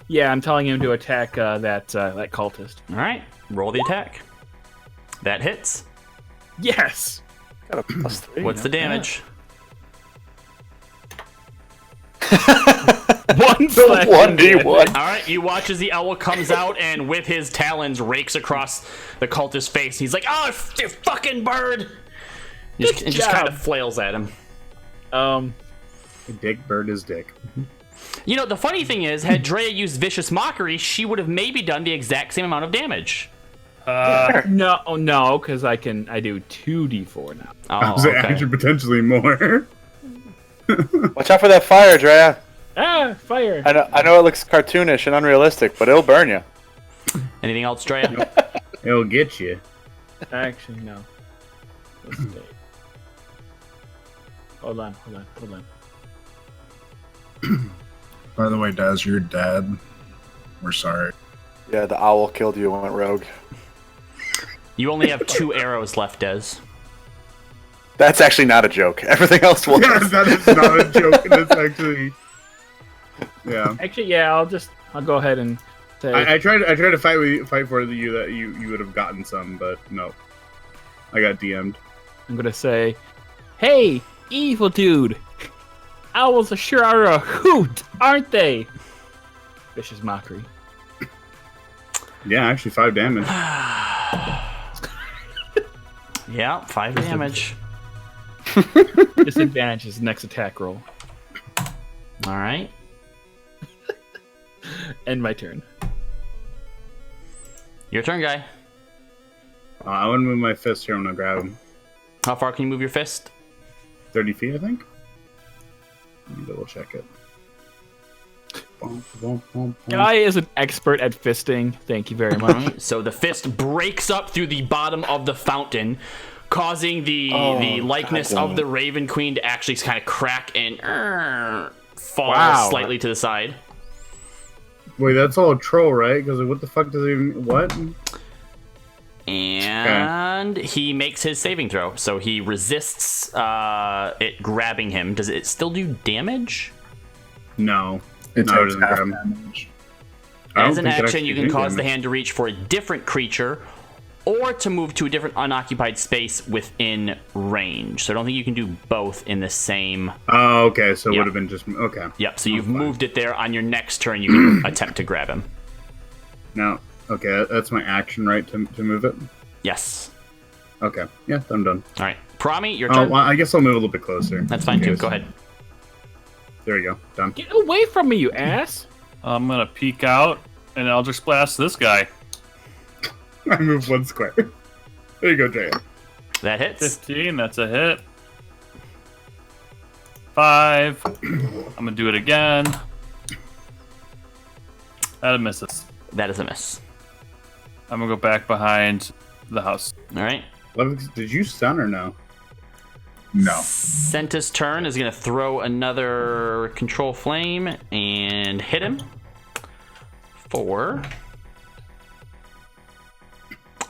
Speaker 4: Yeah, I'm telling him to attack that cultist.
Speaker 1: All right. Roll the attack. That hits.
Speaker 4: Yes.
Speaker 3: Got a +3.
Speaker 1: What's the damage?
Speaker 3: 1d1.
Speaker 1: All right, you watch as the owl comes out and with his talons rakes across the cultist's face. He's like, "Oh, you fucking bird!" It just kind of flails at him.
Speaker 2: Dick bird is dick.
Speaker 1: You know, the funny thing is, had Drea used Vicious Mockery, she would have maybe done the exact same amount of damage.
Speaker 4: No, because I do 2d4 now.
Speaker 1: Oh,
Speaker 2: Was it
Speaker 1: okay.
Speaker 2: actually potentially more?
Speaker 3: Watch out for that fire, Drea.
Speaker 4: Ah, fire!
Speaker 3: I know it looks cartoonish and unrealistic, but it'll burn you.
Speaker 1: Anything else, Drea?
Speaker 2: It'll get you.
Speaker 4: Actually, no. Let's see. Hold on.
Speaker 5: By the way, Daz, you're dead. We're sorry.
Speaker 3: Yeah, the owl killed you and went rogue.
Speaker 1: You only have 2 arrows left, Des.
Speaker 3: That's actually not a joke. Everything else was.
Speaker 2: Yes, that is not a joke. That's actually... Yeah.
Speaker 4: Actually, yeah, I'll go ahead and say.
Speaker 2: I tried to fight for you that you would have gotten some, but no. I got DM'd.
Speaker 4: I'm gonna say, hey, evil dude, owls sure are a hoot, aren't they? Vicious Mockery.
Speaker 2: Yeah, actually 5 damage.
Speaker 1: Yeah, 5 damage.
Speaker 4: Disadvantage is next attack roll.
Speaker 1: All right.
Speaker 4: End my turn.
Speaker 1: Your turn, guy.
Speaker 2: I want to move my fist here when I grab him.
Speaker 1: How far can you move your fist?
Speaker 2: 30 feet, I think. Let me double check it.
Speaker 4: Guy is an expert at fisting. Thank you very much.
Speaker 1: So the fist breaks up through the bottom of the fountain, causing the likeness of the Raven Queen to actually kind of crack and fall slightly to the side.
Speaker 2: Wait, that's all a troll, right? Because what the fuck does it even... What?
Speaker 1: And he makes his saving throw. So he resists it grabbing him. Does it still do damage?
Speaker 2: No.
Speaker 5: It
Speaker 2: No,
Speaker 5: takes
Speaker 2: doesn't
Speaker 5: half
Speaker 2: grab him.
Speaker 5: damage.
Speaker 2: I don't
Speaker 1: As an
Speaker 2: think it
Speaker 1: action,
Speaker 2: actually
Speaker 1: you can
Speaker 2: do
Speaker 1: cause the
Speaker 2: damage.
Speaker 1: hand to reach for a different creature or to move to a different unoccupied space within range. So I don't think you can do both in the same...
Speaker 2: Oh, okay. So it
Speaker 1: Yeah.
Speaker 2: would have been just... Okay.
Speaker 1: Yep, so you've
Speaker 2: fine.
Speaker 1: moved it there. On your next turn, you can attempt to grab him.
Speaker 2: Now, okay, that's my action, right, to move it?
Speaker 1: Yes.
Speaker 2: Okay. Yeah, I'm done.
Speaker 1: All right. Prami, your
Speaker 2: Oh,
Speaker 1: turn.
Speaker 2: well, I guess I'll move a little bit closer.
Speaker 1: That's fine, too.
Speaker 2: Okay,
Speaker 1: Go ahead.
Speaker 2: There you go. Done.
Speaker 4: Get away from me, you ass!
Speaker 6: I'm gonna peek out and I'll just blast this guy.
Speaker 2: I moved 1 square. There you go, Jay.
Speaker 1: That hits.
Speaker 6: 15, that's a hit. 5. I'm gonna do it again. That misses.
Speaker 1: That is a miss.
Speaker 6: I'm gonna go back behind the house.
Speaker 1: All right.
Speaker 2: Levis, did you stun or no?
Speaker 5: No.
Speaker 1: Sentis' turn is going to throw another control flame and hit him for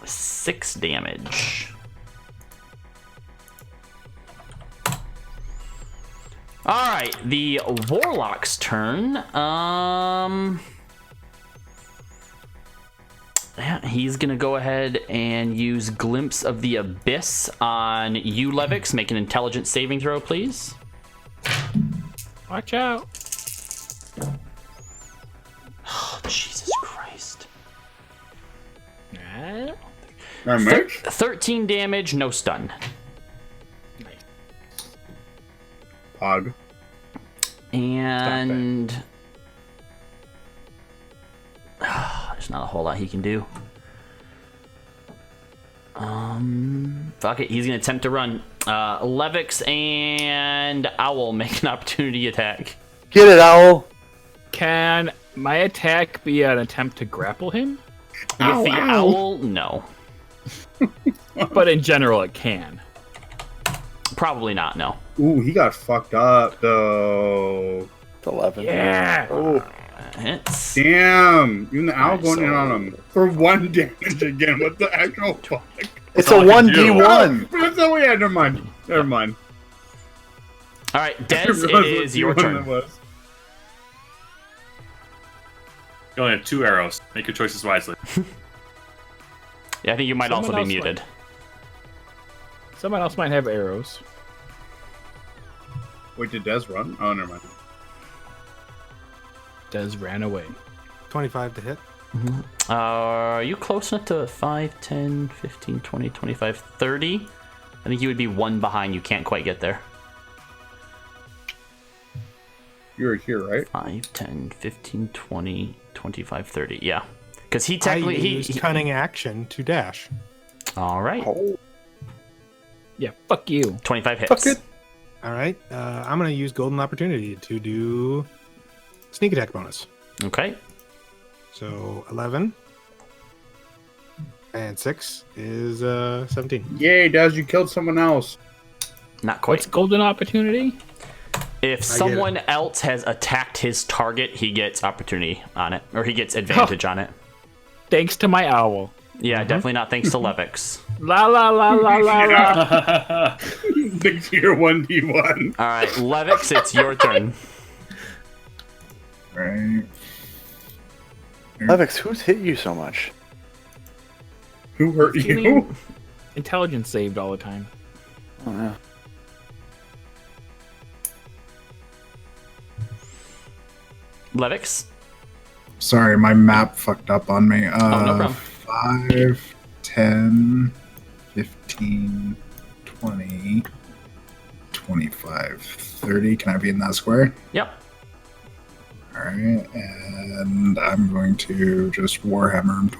Speaker 1: 6 damage. All right, the Warlock's turn. Yeah, he's gonna go ahead and use Glimpse of the Abyss on you, Levix. Make an intelligence saving throw, please.
Speaker 4: Watch out.
Speaker 1: Oh, Jesus Christ.
Speaker 2: Not much?
Speaker 1: 13 damage, no stun.
Speaker 2: Pog.
Speaker 1: And there's not a whole lot he can do. Fuck it, he's gonna attempt to run. Levix and Owl make an opportunity attack.
Speaker 3: Get it, Owl!
Speaker 4: Can my attack be an attempt to grapple him?
Speaker 1: With the owl, no.
Speaker 4: But in general, it can.
Speaker 1: Probably not, no.
Speaker 2: Ooh, he got fucked up, though.
Speaker 3: It's 11.
Speaker 4: Yeah!
Speaker 2: Oh,
Speaker 1: Hits.
Speaker 2: damn. Even the owl
Speaker 1: Alright,
Speaker 2: going in
Speaker 1: so-
Speaker 2: on him. For 1 damage again. What the actual fuck?
Speaker 3: It's
Speaker 6: That's
Speaker 3: a
Speaker 6: all I can do.
Speaker 3: 1d1!
Speaker 2: Oh, that's all we had. Never mind. Never mind.
Speaker 1: All right,
Speaker 2: I
Speaker 1: Dez,
Speaker 2: realized
Speaker 1: it
Speaker 2: what
Speaker 1: is your
Speaker 2: D1
Speaker 1: turn.
Speaker 2: that was.
Speaker 6: You only have 2 arrows. Make your choices wisely.
Speaker 1: Yeah, I think you might
Speaker 4: Someone
Speaker 1: also be
Speaker 4: else
Speaker 1: muted.
Speaker 4: Someone else might have arrows.
Speaker 2: Wait, did Des run? Oh, never mind.
Speaker 4: Des ran away.
Speaker 7: 25 to hit.
Speaker 1: Are you close enough to 5, 10, 15, 20, 25, 30? I think you would be 1 behind. You can't quite get there.
Speaker 2: You're here, right?
Speaker 1: 5, 10, 15, 20, 25, 30. Yeah. Because he
Speaker 7: I
Speaker 1: technically...
Speaker 7: used cunning action to dash.
Speaker 1: All right.
Speaker 4: Yeah, fuck you.
Speaker 1: 25 hits.
Speaker 3: Fuck it.
Speaker 7: All right. I'm going to use Golden Opportunity to do sneak attack bonus.
Speaker 1: Okay.
Speaker 7: So 11 and 6 is 17.
Speaker 2: Yay, Des, you killed someone else.
Speaker 1: Not quite.
Speaker 4: What's golden opportunity?
Speaker 1: If someone else has attacked his target, he gets opportunity on it. Or he gets advantage on it.
Speaker 4: Thanks to my owl.
Speaker 1: Yeah, definitely not thanks to Levix.
Speaker 4: La la la la la la.
Speaker 2: Thanks to your 1d1.
Speaker 1: All right, Levix, it's your turn.
Speaker 5: Right.
Speaker 3: Levix, who's hit you so much?
Speaker 2: Who hurt you?
Speaker 4: Getting intelligence saved all the time.
Speaker 3: Oh, yeah.
Speaker 1: Levix?
Speaker 5: Sorry, my map fucked up on me.
Speaker 1: No problem.
Speaker 5: 5, 10, 15, 20, 25, 30. Can I be in that square?
Speaker 1: Yep.
Speaker 5: Alright, and I'm going to just Warhammer him.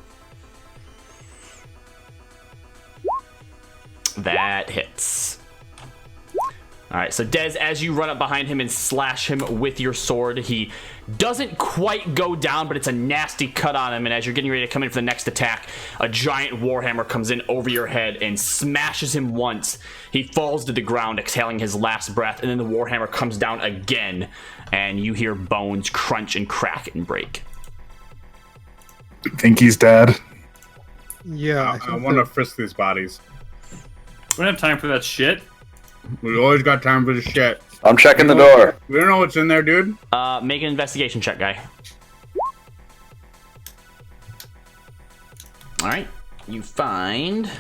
Speaker 1: All right, so Dez, as you run up behind him and slash him with your sword, he doesn't quite go down, but it's a nasty cut on him. And as you're getting ready to come in for the next attack, a giant warhammer comes in over your head and smashes him once. He falls to the ground, exhaling his last breath, and then the warhammer comes down again, and you hear bones crunch and crack and break.
Speaker 5: Think he's dead.
Speaker 7: Yeah,
Speaker 2: I want to frisk these bodies.
Speaker 6: We don't have time for that shit.
Speaker 2: We always got time for the shit.
Speaker 3: I'm checking the door.
Speaker 2: We don't know what's in there, dude.
Speaker 1: Make an investigation check, guy. All right, you find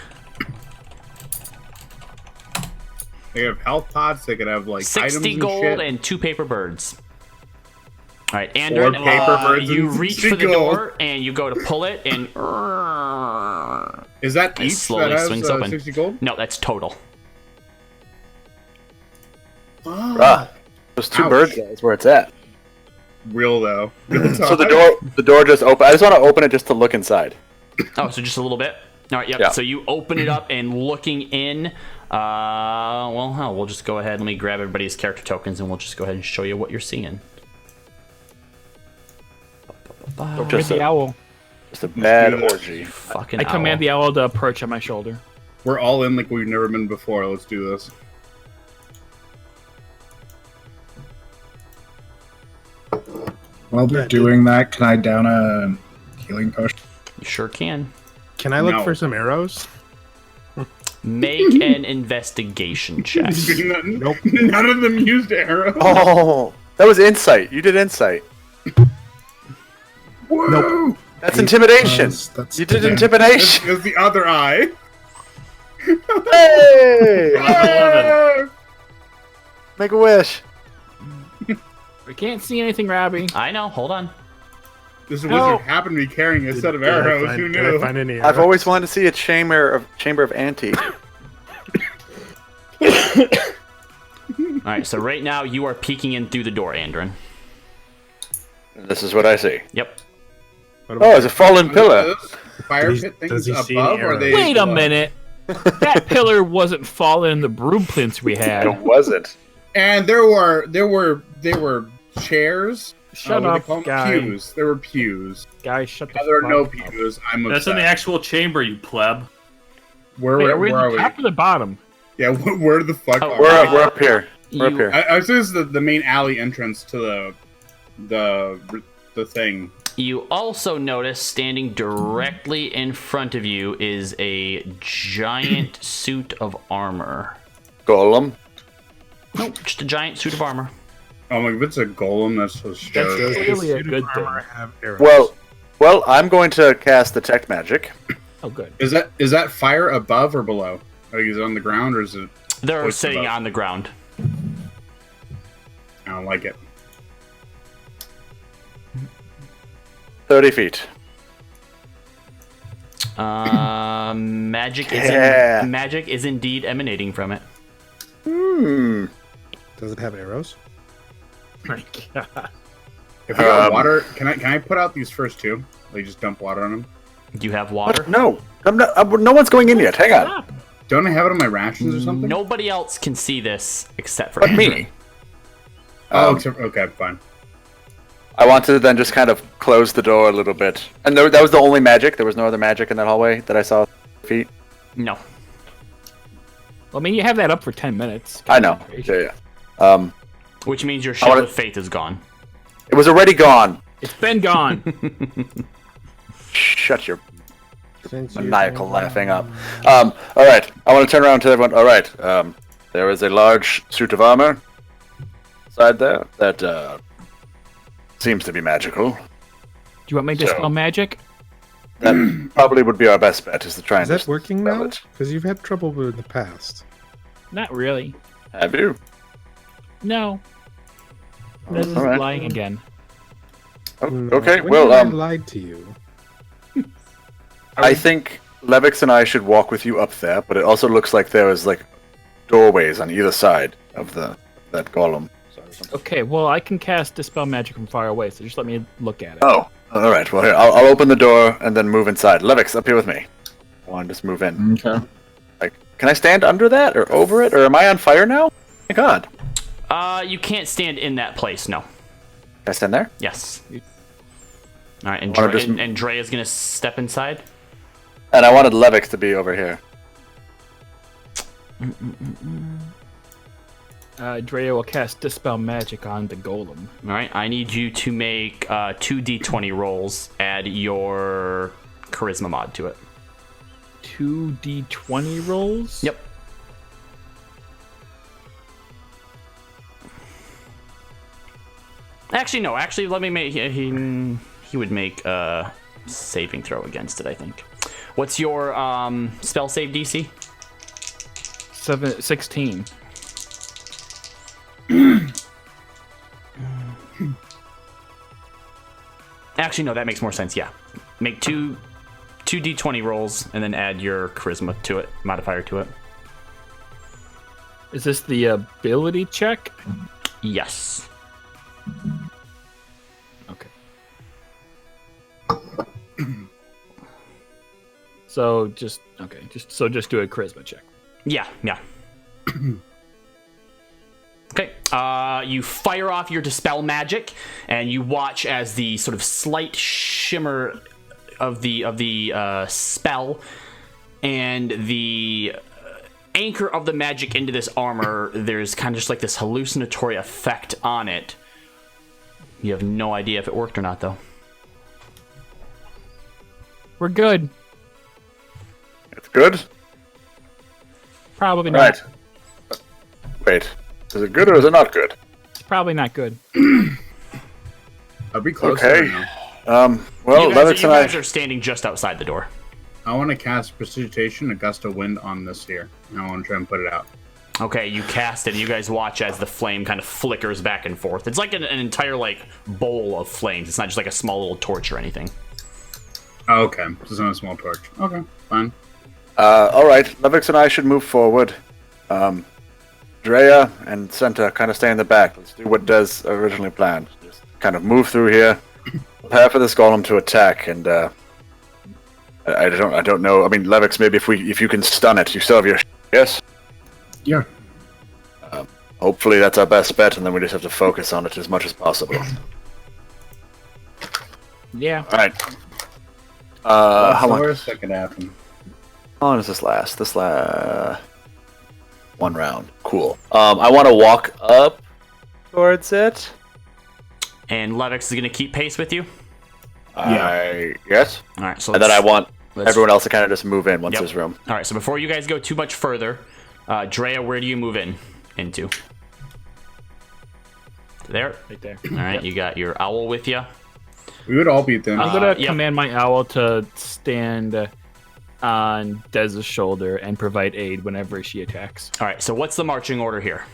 Speaker 2: They have health pots. They could have like
Speaker 1: 60
Speaker 2: items
Speaker 1: gold
Speaker 2: and shit.
Speaker 1: and 2 paper birds. All right, Andrew,
Speaker 2: paper birds
Speaker 1: you
Speaker 2: and
Speaker 1: reach
Speaker 2: 60
Speaker 1: for the
Speaker 2: gold.
Speaker 1: door and you go to pull it, and
Speaker 2: Is that
Speaker 1: it
Speaker 2: each
Speaker 1: slowly
Speaker 2: that has
Speaker 1: swings open.
Speaker 2: 60 gold?
Speaker 1: No, that's total.
Speaker 3: Ah, those 2
Speaker 2: Ouch.
Speaker 3: birds is where it's at.
Speaker 2: Real though.
Speaker 3: So the door just open. I just want to open it just to look inside.
Speaker 1: Oh, so just a little bit. All right, yep.
Speaker 3: Yeah.
Speaker 1: So you open it up and looking in. Well, hell, we'll just go ahead. Let me grab everybody's character tokens and we'll just go ahead and show you what you're seeing.
Speaker 3: Just
Speaker 4: the owl.
Speaker 3: Just a bad orgy.
Speaker 1: Fucking
Speaker 4: I command
Speaker 1: owl.
Speaker 4: the owl to perch on my shoulder.
Speaker 2: We're all in like we've never been before. Let's do this.
Speaker 5: While they're doing that, can I down a healing potion?
Speaker 1: You sure can.
Speaker 7: Can I look
Speaker 2: No.
Speaker 7: for some arrows?
Speaker 1: Make an investigation check.
Speaker 2: Nope. None of them used arrows.
Speaker 3: Oh, that was insight. You did insight.
Speaker 2: Whoa!
Speaker 3: That's intimidation.
Speaker 5: That's
Speaker 3: You did
Speaker 5: yeah.
Speaker 3: intimidation.
Speaker 2: That's the other eye.
Speaker 3: Hey! Make a wish.
Speaker 4: We can't see anything, Robbie.
Speaker 1: I know. Hold on.
Speaker 2: This
Speaker 4: No.
Speaker 2: wizard happened to be carrying a set of arrows. Who
Speaker 7: Did I
Speaker 2: knew?
Speaker 7: find any
Speaker 3: I've
Speaker 7: arrows?
Speaker 3: always wanted to see a chamber of ante.
Speaker 1: All right. So right now you are peeking in through the door, Andrin.
Speaker 3: This is what I see.
Speaker 1: Yep.
Speaker 7: What
Speaker 3: Oh,
Speaker 7: about
Speaker 3: it's a fallen pillar.
Speaker 2: Those fire
Speaker 7: Does he-
Speaker 2: pit
Speaker 7: does
Speaker 2: things
Speaker 7: he see
Speaker 2: above,
Speaker 7: any
Speaker 2: or are they?
Speaker 4: Wait a
Speaker 2: below?
Speaker 4: minute. That pillar wasn't falling in the broomplints we had.
Speaker 3: It wasn't.
Speaker 2: And there were chairs.
Speaker 4: Shut
Speaker 2: what do they
Speaker 4: up,
Speaker 2: call them?
Speaker 4: guy.
Speaker 2: Pews. There were pews.
Speaker 4: Guys, shut the
Speaker 2: Now there are
Speaker 4: fuck
Speaker 2: no
Speaker 4: up.
Speaker 2: pews. I'm
Speaker 6: That's in the
Speaker 2: upset.
Speaker 6: actual chamber, you pleb.
Speaker 2: Where,
Speaker 4: Wait,
Speaker 2: where,
Speaker 4: are we
Speaker 2: where
Speaker 4: at
Speaker 2: are
Speaker 4: the
Speaker 2: we?
Speaker 4: top or the bottom?
Speaker 2: Yeah, where the fuck
Speaker 1: Oh,
Speaker 2: are
Speaker 3: We're up here. We're up
Speaker 1: You-
Speaker 3: here.
Speaker 2: I this is the main alley entrance to the thing.
Speaker 1: You also notice standing directly in front of you is a giant suit of armor.
Speaker 3: Golem.
Speaker 1: Nope, just a giant suit of armor.
Speaker 2: Oh my! If it's a golem, that's so
Speaker 7: Does
Speaker 2: scary.
Speaker 4: That's really a
Speaker 7: suit of
Speaker 4: good thing.
Speaker 7: armor have arrows?
Speaker 3: Well, I'm going to cast detect magic.
Speaker 4: Oh, good.
Speaker 2: Is that fire above or below? Like, is it on the ground or is it?
Speaker 1: They're
Speaker 2: What's
Speaker 1: sitting
Speaker 2: above?
Speaker 1: on the ground.
Speaker 2: I don't like it.
Speaker 3: 30 feet.
Speaker 1: Magic
Speaker 3: Yeah.
Speaker 1: magic is indeed emanating from it.
Speaker 7: Does it have arrows?
Speaker 4: My God.
Speaker 2: If we got water, can I put out these first two? Like just dump water on them.
Speaker 1: Do you have water?
Speaker 3: No. No one's going in yet. Hang on.
Speaker 2: Don't I have it on my rations or something?
Speaker 1: Nobody else can see this except for
Speaker 3: But
Speaker 1: Andrew.
Speaker 3: me.
Speaker 2: Oh, okay, fine.
Speaker 3: I want to then just kind of close the door a little bit. And that was the only magic. There was no other magic in that hallway that I saw. Feet.
Speaker 1: No.
Speaker 4: Well, I mean, you have that up for 10 minutes.
Speaker 3: I know. Yeah.
Speaker 1: Which means your shield
Speaker 3: wanna-
Speaker 1: of faith is gone.
Speaker 3: It was already gone.
Speaker 4: It's been gone.
Speaker 3: Shut your
Speaker 7: Since you
Speaker 3: maniacal
Speaker 7: don't-
Speaker 3: laughing up. All right. I want to turn around to everyone. All right. There is a large suit of armor inside there that seems to be magical.
Speaker 4: Do you want me to
Speaker 3: So-
Speaker 4: dispel magic?
Speaker 3: That probably would be our best bet, is to try
Speaker 7: Is
Speaker 3: and
Speaker 7: that working
Speaker 3: dispel
Speaker 7: now?
Speaker 3: it.
Speaker 7: Because you've had trouble with it in the past.
Speaker 4: Not really.
Speaker 3: Have you?
Speaker 4: No. This is
Speaker 3: Alright.
Speaker 4: lying again.
Speaker 3: Oh,
Speaker 7: No.
Speaker 3: okay.
Speaker 7: When
Speaker 3: Well,
Speaker 7: did I lied to you.
Speaker 3: I think Levix and I should walk with you up there, but it also looks like there is like doorways on either side of that golem.
Speaker 4: Okay, well, I can cast dispel magic from far away, so just let me look at it.
Speaker 3: Oh, all right. Well, here I'll open the door and then move inside. Levix, up here with me. I want to just move in.
Speaker 5: Okay.
Speaker 3: Like, can I stand under that or over it, or am I on fire now? My God.
Speaker 1: You can't stand in that place, no.
Speaker 3: Can I stand there?
Speaker 1: Yes. All right, and,
Speaker 3: Wanna just-
Speaker 1: and Dre is going to step inside.
Speaker 3: And I wanted Levix to be over here.
Speaker 4: Drea will cast Dispel Magic on the golem.
Speaker 1: All right, I need you to make 2 d20 rolls. Add your charisma mod to it.
Speaker 4: 2 d20 rolls?
Speaker 1: Yep. Actually, no. Actually, let me make... He would make a saving throw against it, I think. What's your spell save DC?
Speaker 4: 16.
Speaker 1: Actually, no, that makes more sense, yeah. Make 2 d20 rolls, and then add your charisma to it, modifier to it.
Speaker 4: Is this the ability check?
Speaker 1: Yes.
Speaker 4: Okay. So just do a charisma check.
Speaker 1: Yeah. Okay. You fire off your dispel magic, and you watch as the sort of slight shimmer of the spell and the anchor of the magic into this armor. There's kind of just like this hallucinatory effect on it. You have no idea if it worked or not, though.
Speaker 4: We're good.
Speaker 3: It's good?
Speaker 4: Probably not.
Speaker 3: Right. Wait. Is it good or is it not good?
Speaker 4: It's probably not good.
Speaker 2: I'll be close.
Speaker 3: Okay. Well,
Speaker 1: You
Speaker 3: Levix and
Speaker 1: guys
Speaker 3: I...
Speaker 1: are standing just outside the door.
Speaker 2: I want to cast Precipitation, a gust of wind on this here. And I want to try and put it out.
Speaker 1: Okay, you cast it, and you guys watch as the flame kind of flickers back and forth. It's like an entire, like, bowl of flames. It's not just like a small little torch or anything.
Speaker 2: Oh, okay. This is not a small torch. Okay, fine.
Speaker 3: Alright, Levix and I should move forward. Drea and Senta kind of stay in the back. Let's do what Des originally planned. Just kind of move through here, prepare for this golem to attack, and I don't know. I mean, Levix, maybe if you can stun it, you still have your yes.
Speaker 5: Yeah.
Speaker 3: Hopefully that's our best bet, and then we just have to focus on it as much as possible.
Speaker 4: Yeah.
Speaker 3: All right. How long?
Speaker 2: Where's that could happen?
Speaker 3: How long does this last? One round. Cool. I want to walk up towards it.
Speaker 1: And Levix is going to keep pace with you?
Speaker 3: Yes.
Speaker 1: All right, so
Speaker 3: And then I want
Speaker 1: let's-
Speaker 3: everyone else to kind of just move in once
Speaker 1: Yep.
Speaker 3: there's room.
Speaker 1: All right, so before you guys go too much further, Drea, where do you move into? There?
Speaker 4: Right there.
Speaker 1: All right, you got your owl with you.
Speaker 2: We would all beat them.
Speaker 4: I'm gonna
Speaker 1: yep.
Speaker 4: command my owl to stand on Dez's shoulder and provide aid whenever she attacks.
Speaker 1: All right, so what's the marching order here?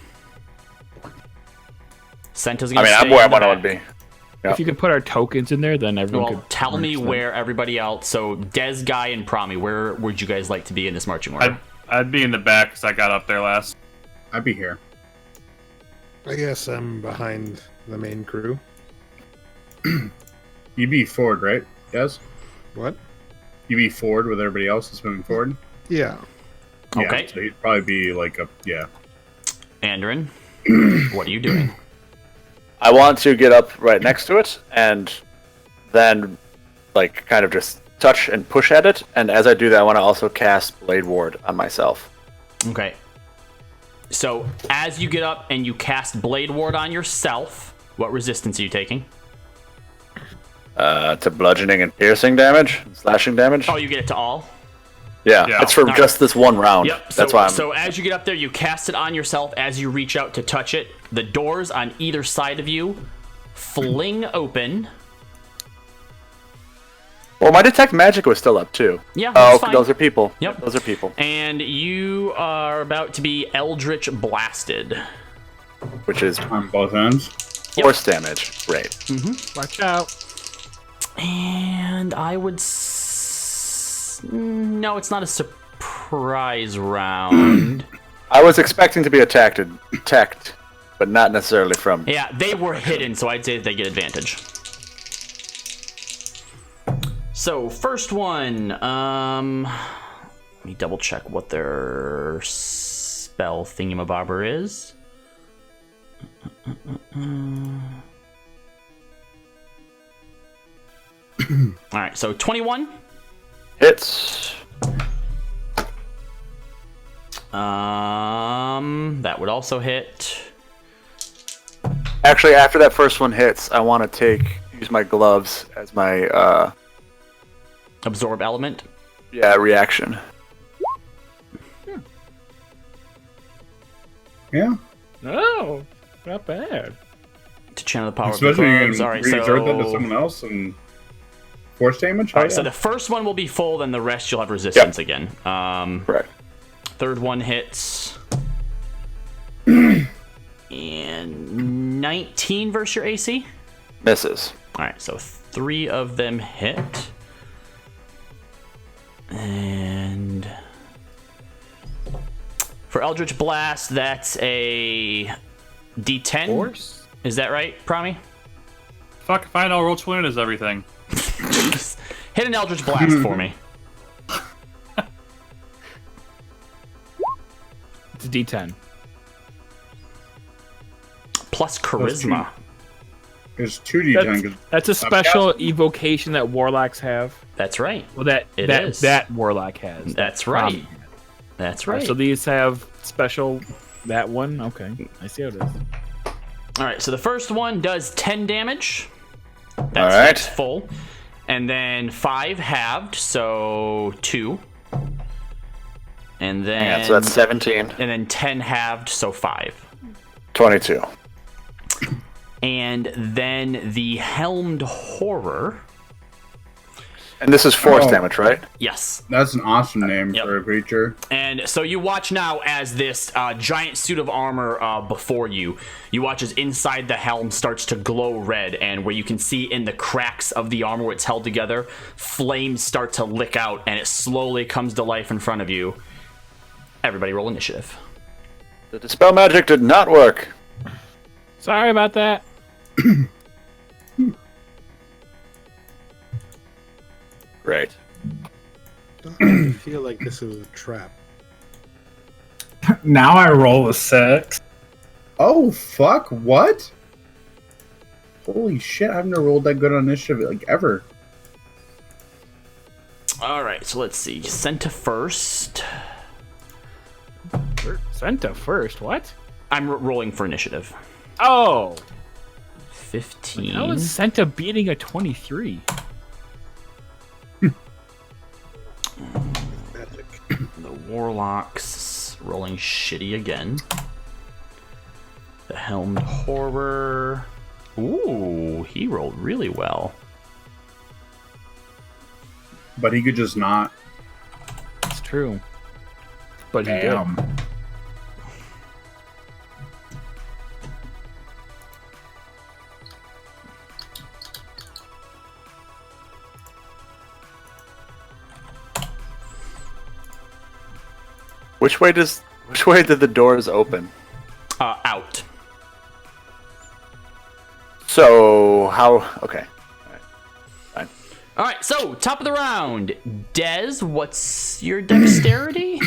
Speaker 1: Senta's
Speaker 3: I
Speaker 1: going to
Speaker 3: mean,
Speaker 1: stay
Speaker 3: I'm where I
Speaker 1: in the
Speaker 3: want to
Speaker 1: back.
Speaker 3: be. Yep.
Speaker 4: If you could put our tokens in there, then everyone
Speaker 1: Well,
Speaker 4: could.
Speaker 1: tell me
Speaker 4: march them.
Speaker 1: where everybody else. So, Des, Guy, and Promi, where would you guys like to be in this marching order?
Speaker 6: I'd be in the back because I got up there last.
Speaker 2: I'd be here.
Speaker 7: I guess I'm behind the main crew.
Speaker 2: You'd be forward, right? Yes?
Speaker 7: What?
Speaker 2: You'd be forward with everybody else that's moving forward?
Speaker 7: Yeah.
Speaker 1: Okay.
Speaker 2: Yeah, so he'd probably be like a... Yeah.
Speaker 1: Andrin, what are you doing?
Speaker 3: I want to get up right next to it and then, like, kind of just touch and push at it. And as I do that, I want to also cast Blade Ward on myself.
Speaker 1: Okay. So, as you get up and you cast Blade Ward on yourself, what resistance are you taking?
Speaker 3: To bludgeoning and piercing damage, slashing damage.
Speaker 1: Oh, you get it to all?
Speaker 3: Yeah,
Speaker 6: Yeah.
Speaker 3: it's for
Speaker 1: Alright.
Speaker 3: just this one round.
Speaker 1: Yep.
Speaker 3: That's
Speaker 1: so,
Speaker 3: why I'm.
Speaker 1: So as you get up there, you cast it on yourself. As you reach out to touch it, the doors on either side of you fling open.
Speaker 3: Well, my detect magic was still up too.
Speaker 1: Yeah,
Speaker 3: Oh,
Speaker 1: that's fine.
Speaker 3: those are people.
Speaker 1: Yep.
Speaker 3: Those are people.
Speaker 1: And you are about to be Eldritch Blasted.
Speaker 3: Which is
Speaker 2: On both ends.
Speaker 3: force damage. Great.
Speaker 4: Watch out.
Speaker 1: And I would... No, it's not a surprise round.
Speaker 3: I was expecting to be attacked, but not necessarily from.
Speaker 1: Yeah, they were hidden, so I'd say they get advantage. So, first one. Let me double check what their spell thingamabobber is. All right, so 21.
Speaker 3: Hits.
Speaker 1: That would also hit.
Speaker 3: Actually, after that first one hits, I want to use my gloves as my
Speaker 1: Absorb element.
Speaker 3: reaction.
Speaker 2: Yeah.
Speaker 4: Oh, not bad.
Speaker 1: To channel the power
Speaker 2: Especially
Speaker 1: of
Speaker 2: you
Speaker 1: the
Speaker 2: can
Speaker 1: gloves. All right,
Speaker 2: re-exert that to
Speaker 1: so
Speaker 2: someone else and force damage.
Speaker 1: all
Speaker 2: Oh,
Speaker 1: right, so
Speaker 2: yeah.
Speaker 1: the first one will be full, then the rest you'll have resistance again.
Speaker 3: Correct.
Speaker 1: Third one hits. And 19 versus your AC.
Speaker 3: Misses.
Speaker 1: All right, so 3 of them hit. And for Eldritch Blast, that's a D10.
Speaker 4: Force?
Speaker 1: Is that right, Promi?
Speaker 6: Fuck, fine, I'll roll 20 as everything.
Speaker 1: Hit an Eldritch Blast for me.
Speaker 4: It's a D10.
Speaker 1: Plus Charisma.
Speaker 2: There's 2d10.
Speaker 4: That's a special evocation that warlocks have.
Speaker 1: That's right.
Speaker 4: Well, that
Speaker 1: It
Speaker 4: that
Speaker 1: is.
Speaker 4: that warlock has.
Speaker 1: That's
Speaker 4: That
Speaker 1: right.
Speaker 4: Promi.
Speaker 1: That's
Speaker 4: Right,
Speaker 1: right.
Speaker 4: so these have special. That one, okay. I see how it is.
Speaker 1: All right, so the first one does 10 damage. That's
Speaker 3: All right.
Speaker 1: full. And then 5 halved, so 2. And then
Speaker 3: Yeah, so that's 17.
Speaker 1: and then 10 halved, so 5.
Speaker 3: 22.
Speaker 1: And then the Helmed Horror.
Speaker 3: And this is force
Speaker 2: Oh.
Speaker 3: damage, right?
Speaker 1: Yes.
Speaker 2: That's an awesome name
Speaker 1: Yep.
Speaker 2: for a creature.
Speaker 1: And so you watch now as this giant suit of armor before you watch as inside the helm starts to glow red, and where you can see in the cracks of the armor where it's held together, flames start to lick out, and it slowly comes to life in front of you. Everybody roll initiative.
Speaker 3: The dispel magic did not work.
Speaker 4: Sorry about that.
Speaker 3: Right.
Speaker 7: I feel like this is a trap.
Speaker 8: Now I roll a 6.
Speaker 2: Oh, fuck. What? Holy shit. I've never rolled that good on initiative, like, ever.
Speaker 1: All right, so let's see. Senta first.
Speaker 4: Senta first. What?
Speaker 1: I'm rolling for initiative.
Speaker 4: Oh,
Speaker 1: 15.
Speaker 4: how is Senta beating a 23?
Speaker 1: The Warlocks rolling shitty again. The Helmed Horror. Ooh, he rolled really well.
Speaker 2: But he could just not.
Speaker 4: It's true. But he did.
Speaker 8: Damn.
Speaker 3: Which way did the doors open?
Speaker 1: Out.
Speaker 3: So how? Okay.
Speaker 1: All right, so top of the round. Dez, what's your dexterity?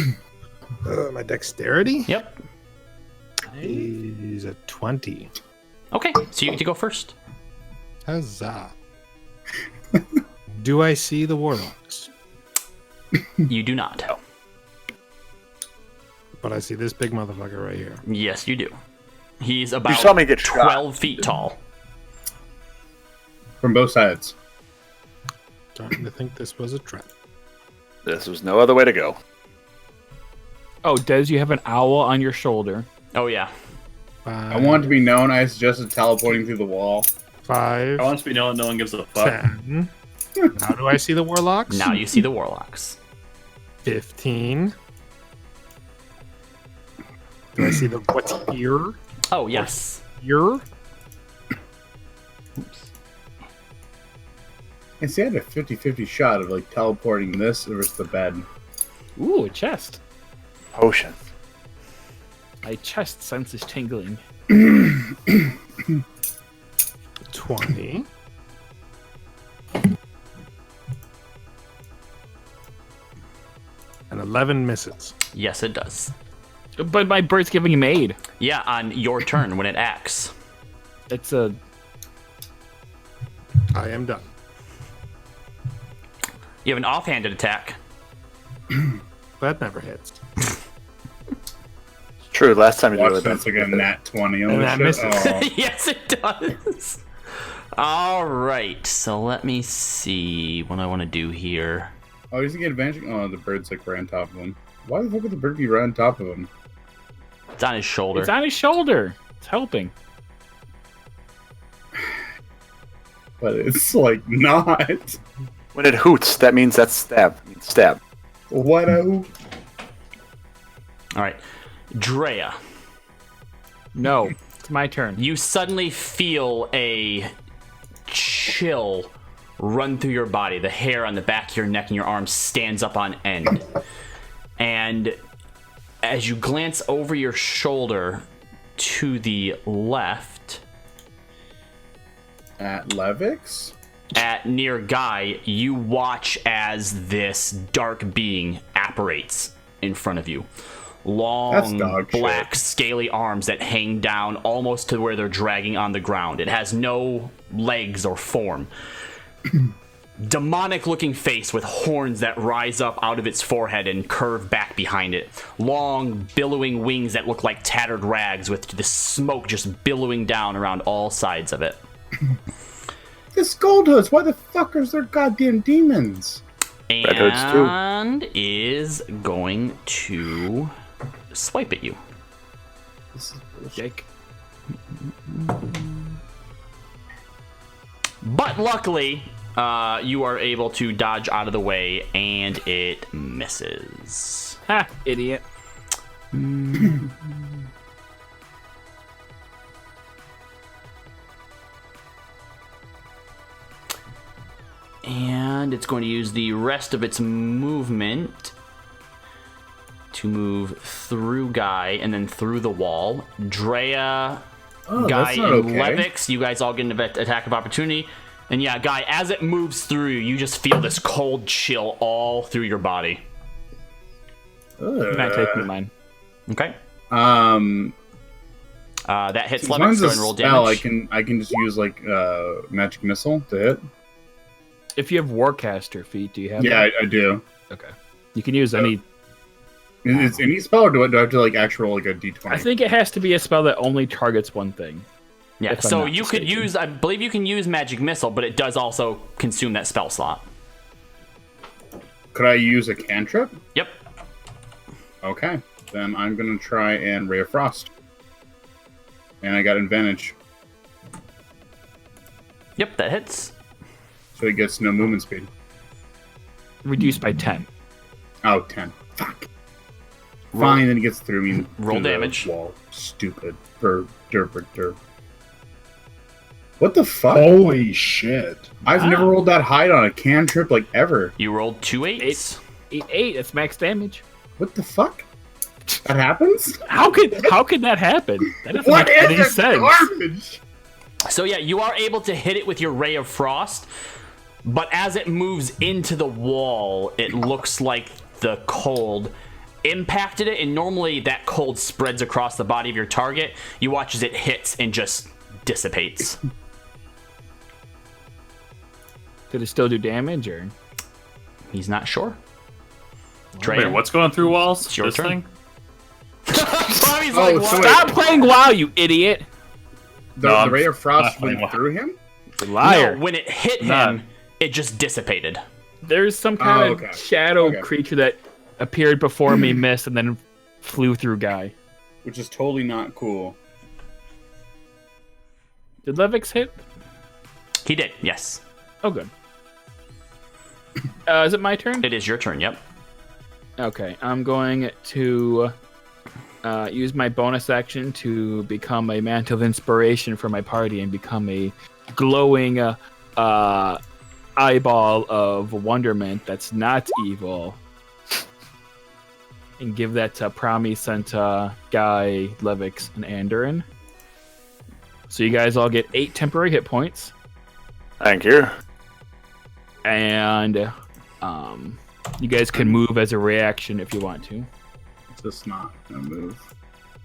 Speaker 7: My dexterity
Speaker 1: Yep.
Speaker 7: is a 20.
Speaker 1: Okay, so you get to go first.
Speaker 7: Huzzah. Do I see the warlocks?
Speaker 1: You do not.
Speaker 7: But I see this big motherfucker right here.
Speaker 1: Yes, you do. He's about
Speaker 3: saw me get shot.
Speaker 1: 12 feet tall.
Speaker 2: From both sides.
Speaker 7: Starting to think this was a trap.
Speaker 3: This was no other way to go.
Speaker 4: Oh, Des, you have an owl on your shoulder.
Speaker 1: Oh, yeah.
Speaker 2: I want it to be known I suggested teleporting through the wall.
Speaker 7: 5,
Speaker 6: I want it to be known no one gives a fuck.
Speaker 7: 10. Now do I see the warlocks?
Speaker 1: Now you see the Warlocks.
Speaker 7: 15. Do I see the what's here?
Speaker 1: Oh, yes.
Speaker 7: Here?
Speaker 2: I see I had a 50-50 shot of like teleporting this versus the bed.
Speaker 4: Ooh, a chest.
Speaker 3: Potion.
Speaker 4: My chest sense is tingling.
Speaker 7: 20. And 11 misses.
Speaker 1: Yes, it does.
Speaker 4: But my bird's giving him aid.
Speaker 1: Yeah, on your turn when it acts.
Speaker 4: It's a.
Speaker 7: I am done.
Speaker 1: You have an offhanded attack.
Speaker 7: That never hits.
Speaker 3: True. Last time you
Speaker 2: Watch
Speaker 3: did
Speaker 2: that's like a nat 20.
Speaker 7: And
Speaker 2: Holy
Speaker 7: that
Speaker 2: shit.
Speaker 7: misses.
Speaker 2: Oh.
Speaker 1: Yes, it does. All right, so let me see what I want to do here.
Speaker 2: Oh, he's gonna get advantage. Oh, the bird's like right on top of him. Why the fuck would the bird be right on top of him?
Speaker 1: It's on his shoulder.
Speaker 4: It's on his shoulder. It's helping.
Speaker 2: But it's like not.
Speaker 3: When it hoots, that means that's stab. It means stab.
Speaker 2: What a.
Speaker 1: All right, Drea.
Speaker 4: No, it's my turn.
Speaker 1: You suddenly feel a chill run through your body. The hair on the back of your neck and your arms stands up on end. And as you glance over your shoulder to the left,
Speaker 2: At Levix?
Speaker 1: at near Guy, you watch as this dark being apparates in front of you.
Speaker 2: That's
Speaker 1: Long,
Speaker 2: dog shit.
Speaker 1: black, scaly arms that hang down almost to where they're dragging on the ground. It has no legs or form. Demonic-looking face with horns that rise up out of its forehead and curve back behind it. Long, billowing wings that look like tattered rags with the smoke just billowing down around all sides of it.
Speaker 2: The Gold Hoods, why the fuck are there goddamn demons?
Speaker 3: Red Hoods too.
Speaker 1: And is going to swipe at you.
Speaker 2: This is bullshit.
Speaker 4: Jake.
Speaker 1: But luckily, you are able to dodge out of the way, and it misses.
Speaker 4: Ha! Idiot.
Speaker 1: And it's going to use the rest of its movement to move through Guy and then through the wall. Drea,
Speaker 2: Oh,
Speaker 1: Guy,
Speaker 2: that's not
Speaker 1: and
Speaker 2: okay.
Speaker 1: Levix, you guys all get an attack of opportunity. And yeah, Guy, as it moves through you just feel this cold chill all through your body.
Speaker 4: You're not taking mine.
Speaker 1: Okay.
Speaker 2: Um,
Speaker 1: That hits
Speaker 2: as long as
Speaker 1: Levix. Go
Speaker 2: it's
Speaker 1: and roll
Speaker 2: spell,
Speaker 1: damage.
Speaker 2: I can just use like magic missile to hit.
Speaker 4: If you have Warcaster feat, do you have
Speaker 2: Yeah,
Speaker 4: that?
Speaker 2: I do.
Speaker 4: Okay. You can use any.
Speaker 2: Is any spell, or do I have to like actually roll like a d20?
Speaker 4: I think it has to be a spell that only targets one thing.
Speaker 1: Yeah,
Speaker 4: if I'm
Speaker 1: so
Speaker 4: not
Speaker 1: you could
Speaker 4: mistaken.
Speaker 1: use, I believe you can use Magic Missile, but it does also consume that spell slot.
Speaker 2: Could I use a cantrip?
Speaker 1: Yep.
Speaker 2: Okay, then I'm gonna try and Ray of Frost. And I got advantage,
Speaker 1: Yep, that hits.
Speaker 2: so he gets no movement speed.
Speaker 4: Reduced by 10.
Speaker 2: Oh, 10. Fuck. Fine, then he gets through me.
Speaker 1: Roll
Speaker 2: through the
Speaker 1: damage.
Speaker 2: Wall. Stupid. Derp. What the fuck?
Speaker 5: Holy shit.
Speaker 2: I've never rolled that high on a cantrip like ever.
Speaker 1: You rolled 2 8s.
Speaker 4: 8, that's max damage.
Speaker 2: What the fuck? That happens?
Speaker 4: How could that happen? That doesn't
Speaker 2: What
Speaker 4: make any
Speaker 2: is this
Speaker 4: sense.
Speaker 2: garbage?
Speaker 1: So yeah, you are able to hit it with your Ray of Frost, but as it moves into the wall, it looks like the cold impacted it, and normally that cold spreads across the body of your target. You watch as it hits and just dissipates.
Speaker 4: Did it still do damage, or?
Speaker 1: He's not sure.
Speaker 6: Wait, what's going through walls?
Speaker 1: It's your
Speaker 6: This
Speaker 1: turn.
Speaker 6: thing?
Speaker 1: Bobby's
Speaker 2: Oh,
Speaker 1: like,
Speaker 2: so
Speaker 1: what?
Speaker 2: wait.
Speaker 4: Stop playing WoW, you idiot!
Speaker 2: The,
Speaker 6: No,
Speaker 2: the
Speaker 6: I'm
Speaker 2: Ray of Frost
Speaker 6: not
Speaker 2: went
Speaker 6: playing
Speaker 2: through him?
Speaker 4: Liar.
Speaker 1: No, when it hit
Speaker 6: None.
Speaker 1: him, it just dissipated.
Speaker 4: There's some kind of
Speaker 2: okay.
Speaker 4: shadow
Speaker 2: Okay.
Speaker 4: creature that appeared before me, missed, and then flew through Guy.
Speaker 2: Which is totally not cool.
Speaker 4: Did Levix hit?
Speaker 1: He did, yes.
Speaker 4: Oh, good. Is it my turn?
Speaker 1: It is your turn, yep.
Speaker 4: Okay, I'm going to use my bonus action to become a mantle of inspiration for my party and become a glowing eyeball of wonderment that's not evil. And give that to Promi, Senta, Guy, Levix, and Andorin. So you guys all get 8 temporary hit points.
Speaker 3: Thank you.
Speaker 4: And you guys can move as a reaction if you want to.
Speaker 2: It's just not gonna move.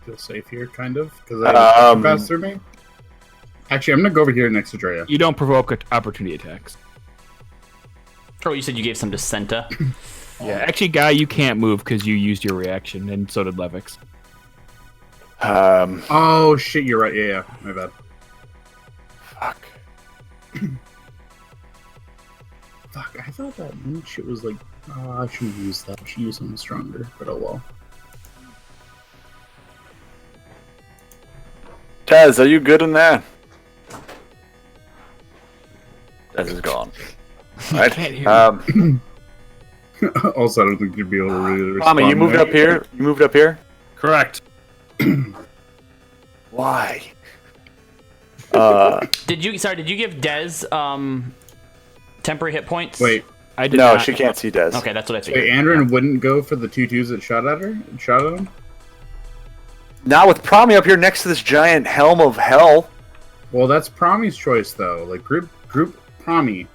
Speaker 2: Feel safe here, kind of, because I pass through me. Actually, I'm gonna go over here next to Drea.
Speaker 4: You don't provoke opportunity attacks.
Speaker 1: Oh, you said you gave some to Senta.
Speaker 4: Yeah, actually, Guy, you can't move because you used your reaction, and so did Levix.
Speaker 2: Oh shit, you're right. Yeah, my bad.
Speaker 3: Fuck.
Speaker 2: Fuck, I thought that shit was like. Oh, I shouldn't have used that. I should use something stronger, but oh well.
Speaker 3: Taz, are you good in there? Taz is gone. Right.
Speaker 4: can't hear
Speaker 2: Also, I don't think you'd be able to really respond.
Speaker 3: Tommy, you moved
Speaker 2: there.
Speaker 3: up here? You moved up here?
Speaker 6: Correct.
Speaker 3: Why?
Speaker 1: Did you give Dez temporary hit points?
Speaker 2: Wait,
Speaker 4: I did
Speaker 3: No,
Speaker 4: not.
Speaker 3: she can't see Des.
Speaker 1: Okay, that's what I figured.
Speaker 2: wait, Andrin wouldn't go for the 2-2s that shot at her? Shot at him?
Speaker 3: Now with Promi up here next to this giant helm of hell.
Speaker 2: Well, that's Promi's choice, though. Like, group Promi.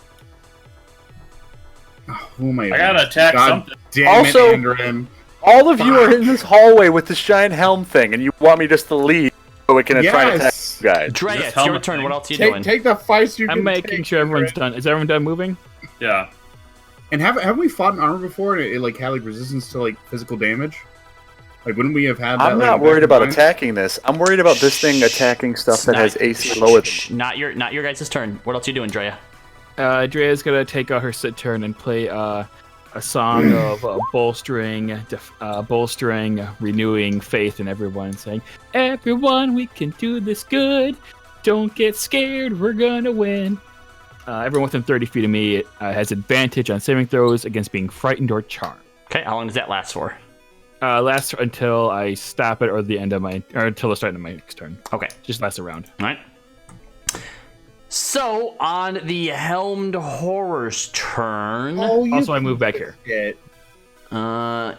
Speaker 2: Oh, who am I?
Speaker 6: I gotta attack
Speaker 2: God
Speaker 6: something.
Speaker 2: damn
Speaker 3: Also-
Speaker 2: it, Andrin.
Speaker 3: All of you are in this hallway with this giant helm thing, and you want me just to leave so we can try to attack
Speaker 2: Yes.
Speaker 3: you guys.
Speaker 1: Drea,
Speaker 6: This
Speaker 1: it's your
Speaker 6: helmet
Speaker 1: turn.
Speaker 6: thing.
Speaker 1: What else are you doing?
Speaker 2: Take the fights you can
Speaker 4: I'm making
Speaker 2: take,
Speaker 4: sure everyone's
Speaker 2: Andrin.
Speaker 4: done. Is everyone done moving?
Speaker 6: Yeah.
Speaker 2: And have we fought in armor before and it like had like resistance to like physical damage? Like wouldn't we have had that?
Speaker 3: I'm
Speaker 2: like,
Speaker 3: not worried about
Speaker 2: back in
Speaker 3: attacking this. I'm worried about this thing attacking stuff that has AC lower than
Speaker 1: Not your guys' turn. What else are you doing, Drea?
Speaker 4: Drea's gonna take out her sit turn and play a song of bolstering, renewing faith in everyone, saying, "Everyone, we can do this good. Don't get scared. We're gonna win." Everyone within 30 feet of me has advantage on saving throws against being frightened or charmed.
Speaker 1: Okay, how long does that last for?
Speaker 4: Lasts until I stop it or the end of or until the start of my next turn.
Speaker 1: Okay,
Speaker 4: Just lasts a round.
Speaker 1: all right. So on the Helmed Horror's turn,
Speaker 2: Oh, you
Speaker 4: Also, I move back here.
Speaker 2: shit.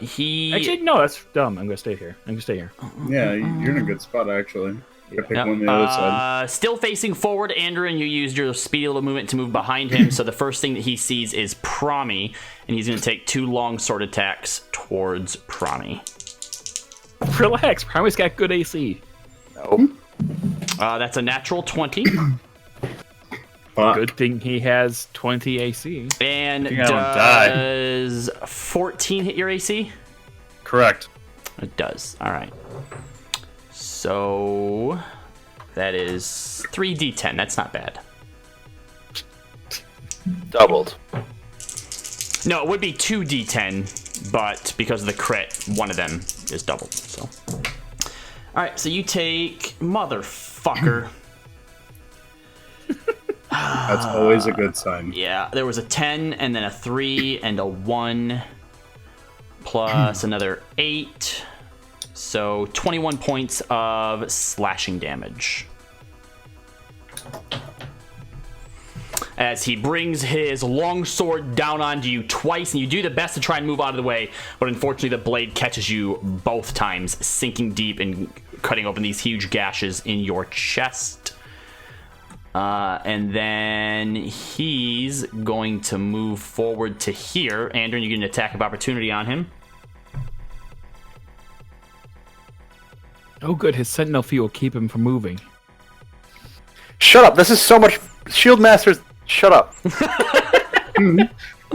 Speaker 1: he
Speaker 4: Actually, no, that's dumb. I'm gonna stay here.
Speaker 2: Yeah, you're in a good spot actually. You gotta pick
Speaker 1: Yep.
Speaker 2: one on the other side.
Speaker 1: Still facing forward, Andrin, you used your speedy little movement to move behind him, so the first thing that he sees is Promi, and he's going to take 2 long sword attacks towards Promi.
Speaker 4: Relax. Primary's got good AC.
Speaker 3: No.
Speaker 1: That's a natural 20,
Speaker 2: Fuck.
Speaker 4: Good thing he has 20 AC.
Speaker 1: and
Speaker 6: think I don't die.
Speaker 1: does 14 hit your AC?
Speaker 6: Correct.
Speaker 1: It does. All right. So that is 3d10. That's not bad.
Speaker 3: Doubled.
Speaker 1: No, it would be 2d10, but because of the crit, one of them is doubled. So, all right. So you take motherfucker.
Speaker 2: That's always a good sign.
Speaker 1: Yeah, there was a 10 and then a 3 and a 1 plus another 8. So 21 points of slashing damage. As he brings his long sword down onto you twice, and you do the best to try and move out of the way, but unfortunately the blade catches you both times, sinking deep and cutting open these huge gashes in your chest. And then he's going to move forward to here. Andrew, you get an attack of opportunity on him.
Speaker 4: Oh, good. His sentinel fee will keep him from moving.
Speaker 3: Shut up. This is so much. Shield Masters, shut up.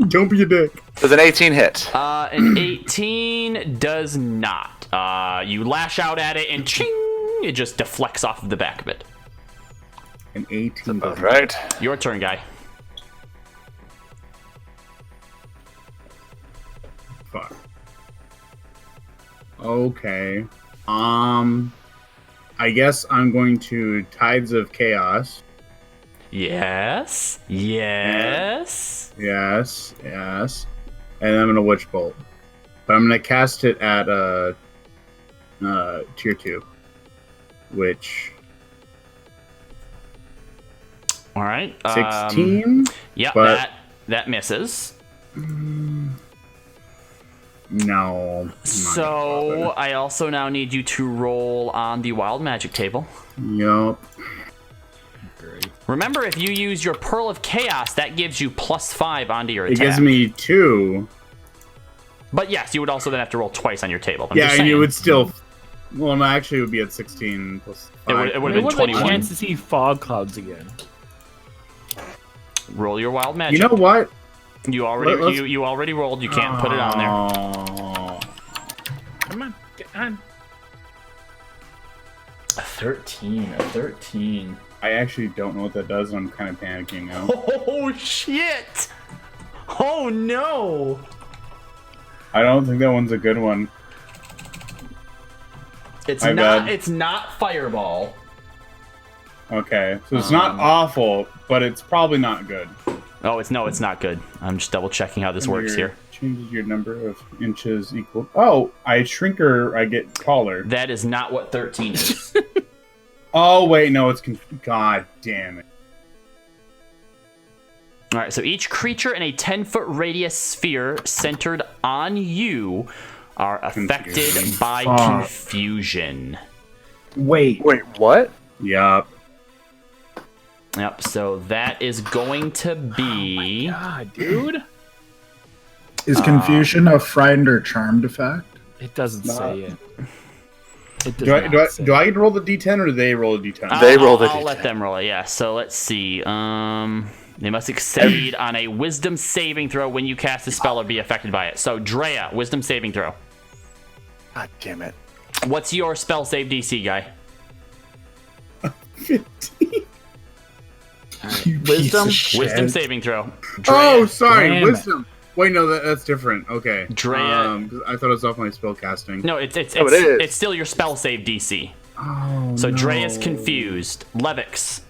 Speaker 2: Don't be a dick.
Speaker 3: Does an 18 hit?
Speaker 1: An 18 does not. You lash out at it and ching! It just deflects off of the back of it.
Speaker 2: An 18.
Speaker 3: That's right.
Speaker 1: Your turn, guy.
Speaker 2: Fuck. Okay. I guess I'm going to Tides of Chaos.
Speaker 1: Yes. Yes.
Speaker 2: Yes. And I'm gonna Witch Bolt. But I'm gonna cast it at tier 2. Which
Speaker 1: All right.
Speaker 2: 16?
Speaker 1: Yep,
Speaker 2: but-
Speaker 1: that misses.
Speaker 2: No. I'm not
Speaker 1: So
Speaker 2: gonna
Speaker 1: I also now need you to roll on the wild magic table.
Speaker 2: bother. Yup.
Speaker 4: Great.
Speaker 1: Remember, if you use your Pearl of Chaos, that gives you +5 onto your
Speaker 2: It
Speaker 1: attack.
Speaker 2: gives me 2.
Speaker 1: But yes, you would also then have to roll twice on your table. I'm
Speaker 2: Yeah,
Speaker 1: just
Speaker 2: and
Speaker 1: saying.
Speaker 2: it would still. Well, no, actually, it would be at 16 plus
Speaker 1: It
Speaker 2: 5.
Speaker 1: would
Speaker 4: Maybe
Speaker 1: have been
Speaker 4: we'll have a
Speaker 1: 21.
Speaker 4: chance to see fog clouds again.
Speaker 1: Roll your wild magic.
Speaker 2: You know what?
Speaker 1: You already
Speaker 2: Let's-
Speaker 1: you already rolled. You can't put it on there.
Speaker 2: Oh.
Speaker 4: Come on, get on.
Speaker 1: A 13.
Speaker 2: I actually don't know what that does, and I'm kind of panicking now.
Speaker 1: Oh shit! Oh no!
Speaker 2: I don't think that one's a good one.
Speaker 1: It's
Speaker 2: My
Speaker 1: not.
Speaker 2: bad.
Speaker 1: It's not fireball.
Speaker 2: Okay, so it's not awful, but it's probably not good.
Speaker 1: Oh, it's not good. I'm just double checking how this works here.
Speaker 2: Changes your number of inches equal. Oh, I shrink or I get taller.
Speaker 1: That is not what 13 is.
Speaker 2: Oh wait, no, it's God damn it.
Speaker 1: All right, so each creature in a 10-foot radius sphere centered on you are affected
Speaker 2: Confusion.
Speaker 1: by confusion.
Speaker 5: Wait.
Speaker 3: Wait, what?
Speaker 2: Yup.
Speaker 1: Yep, so that is going to be...
Speaker 4: God, dude.
Speaker 5: Is confusion a frightened or charmed effect?
Speaker 4: It doesn't say it. It does
Speaker 2: Do I
Speaker 4: not say.
Speaker 2: do I get to roll the d10 or do they roll the d10?
Speaker 3: They roll the
Speaker 1: I'll
Speaker 3: d10.
Speaker 1: let them roll it, yeah. So let's see. They must succeed on a wisdom saving throw when you cast a spell or be affected by it. So, Drea, wisdom saving throw.
Speaker 3: God damn it.
Speaker 1: What's your spell save DC, guy?
Speaker 2: 15.
Speaker 5: You
Speaker 4: Wisdom?
Speaker 5: piece of shit.
Speaker 1: Wisdom saving throw.
Speaker 2: Oh, sorry,
Speaker 4: Damn it.
Speaker 2: wisdom. Wait, no, that's different. Okay.
Speaker 1: Drea.
Speaker 2: 'Cause I thought it was off my spell casting.
Speaker 1: No, it's
Speaker 3: Oh, it is.
Speaker 1: it's still your spell save DC.
Speaker 2: Oh,
Speaker 1: So
Speaker 2: no.
Speaker 1: Drea's confused. Levix.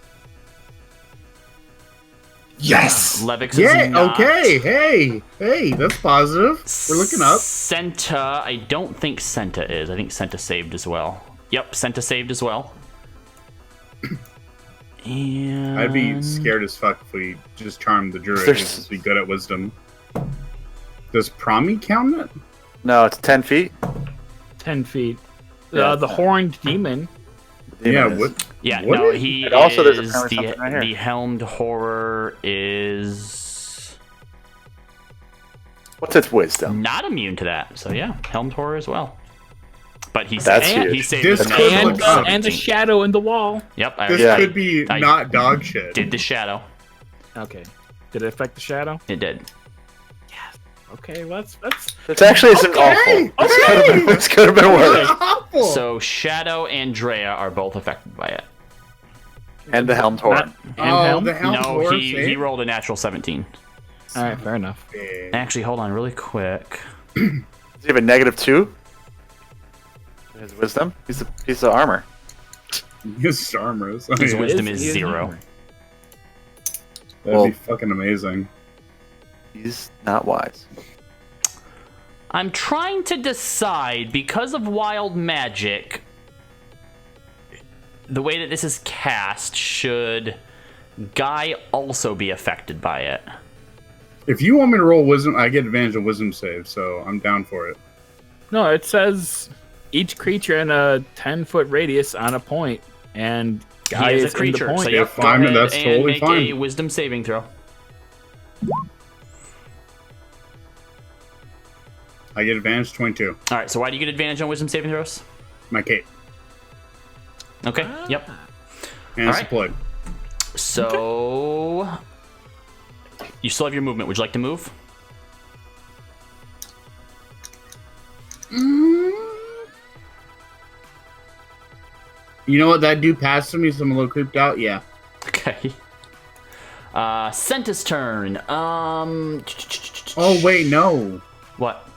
Speaker 5: Yes.
Speaker 1: Levix is
Speaker 2: Yeah.
Speaker 1: not.
Speaker 2: Okay. Hey, that's positive. We're looking up.
Speaker 1: Senta. I don't think Senta is. I think Senta saved as well. Yep, Senta saved as well. And
Speaker 2: I'd be scared as fuck if we just charmed the druid.
Speaker 3: There's-
Speaker 2: He'd just be good at wisdom. Does Promi count it?
Speaker 3: No, it's 10 feet.
Speaker 4: 10 feet.
Speaker 3: Yeah.
Speaker 4: The horned demon.
Speaker 2: Yeah.
Speaker 3: Demon is-
Speaker 2: What?
Speaker 1: Yeah,
Speaker 2: What
Speaker 1: no,
Speaker 2: is-
Speaker 1: he
Speaker 3: And also there's
Speaker 1: is
Speaker 3: apparently something right here.
Speaker 1: the helmed horror is
Speaker 3: What's its wisdom?
Speaker 1: not immune to that. So yeah, helmed horror as well. But he
Speaker 3: That's
Speaker 1: saved,
Speaker 3: huge.
Speaker 1: he saved
Speaker 2: This
Speaker 1: with a
Speaker 2: could
Speaker 1: natural
Speaker 2: look
Speaker 4: And,
Speaker 2: up.
Speaker 4: and the
Speaker 1: 17.
Speaker 4: shadow in the wall.
Speaker 1: Yep, I
Speaker 2: This
Speaker 3: Yeah.
Speaker 2: could be
Speaker 1: I-
Speaker 2: not dog shit.
Speaker 1: did the shadow.
Speaker 4: Okay. Did it affect the shadow?
Speaker 1: It did.
Speaker 4: Okay, well, that's
Speaker 3: It actually isn't
Speaker 2: Okay,
Speaker 3: awful. This could have been worse.
Speaker 2: Awful.
Speaker 1: So Shadow and Drea are both affected by it.
Speaker 3: And the helmed horn.
Speaker 4: not
Speaker 2: Oh,
Speaker 4: handheld.
Speaker 2: the helm
Speaker 1: No,
Speaker 2: horror
Speaker 1: he
Speaker 2: save?
Speaker 1: rolled a natural 17.
Speaker 4: All right, fair enough.
Speaker 1: Actually, hold on really quick.
Speaker 3: Does he have a -2? His wisdom? He's a piece of armor.
Speaker 2: His armor. So
Speaker 1: His
Speaker 2: yeah,
Speaker 1: wisdom
Speaker 4: Is-
Speaker 1: is
Speaker 4: is
Speaker 1: 0.
Speaker 4: armor.
Speaker 2: that'd
Speaker 3: Well-
Speaker 2: be fucking amazing.
Speaker 3: He's not wise.
Speaker 1: I'm trying to decide, because of wild magic, the way that this is cast, should Guy also be affected by it?
Speaker 2: If you want me to roll wisdom, I get advantage of wisdom save, so I'm down for it.
Speaker 4: No, it says each creature in a 10-foot radius on a point, and Guy
Speaker 1: He is
Speaker 4: is
Speaker 1: a creature,
Speaker 4: in the
Speaker 1: so
Speaker 4: point.
Speaker 1: yep,
Speaker 2: If
Speaker 1: go
Speaker 2: I'm-
Speaker 1: ahead
Speaker 2: that's
Speaker 1: and
Speaker 2: totally
Speaker 1: make
Speaker 2: fine.
Speaker 1: a wisdom saving throw.
Speaker 2: I get advantage 22.
Speaker 1: All right, so why do you get advantage on wisdom saving throws?
Speaker 2: My cape.
Speaker 1: Okay, yep.
Speaker 2: And
Speaker 1: All
Speaker 2: it's
Speaker 1: right.
Speaker 2: deployed.
Speaker 1: So you still have your movement. Would you like to move?
Speaker 2: You know what? That dude passed to me, so I'm a little creeped out. Yeah.
Speaker 1: Okay. Senta's turn.
Speaker 2: Oh, wait, no.
Speaker 1: What?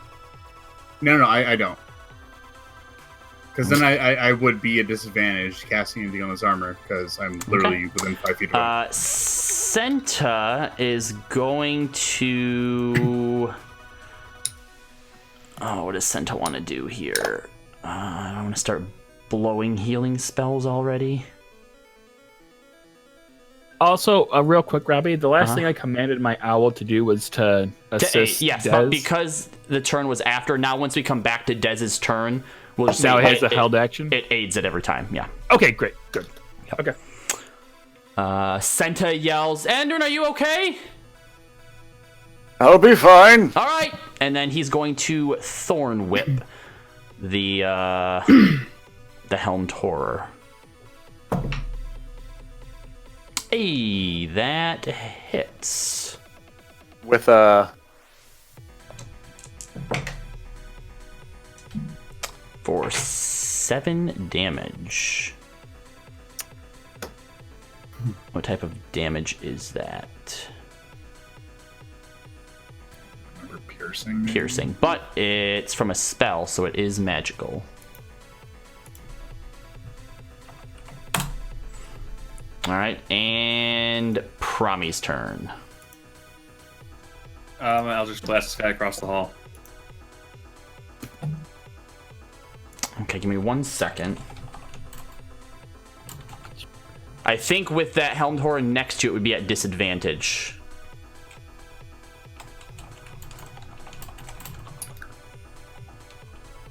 Speaker 2: No, I don't. Because then I would be at disadvantage casting anything on his armor, because I'm literally within 5 feet of him.
Speaker 1: Senta is going to. Oh, what does Senta want to do here? I want to start blowing healing spells already.
Speaker 4: Also, real quick, Robbie, the last
Speaker 1: Uh-huh.
Speaker 4: thing I commanded my owl to do was to assist
Speaker 1: Yes,
Speaker 4: Dez.
Speaker 1: but because the turn was after, now once we come back to Dez's turn, we'll just
Speaker 4: Now
Speaker 1: say
Speaker 4: it has a held action?
Speaker 1: It aids it every time, yeah.
Speaker 4: Okay, great, good. Okay.
Speaker 1: Senta yells, Andrew, are you okay?
Speaker 3: I'll be fine.
Speaker 1: All right. And then he's going to Thorn Whip the the Helmed Horror. Hey, that hits.
Speaker 3: With a...
Speaker 1: For 7 damage. What type of damage is that?
Speaker 5: Remember piercing? Maybe?
Speaker 1: Piercing. But it's from a spell, so it is magical. Alright, and Promi's turn.
Speaker 6: I'll just blast this guy across the hall.
Speaker 1: Okay, give me 1 second. I think with that Helmed Horror next to it would be at disadvantage.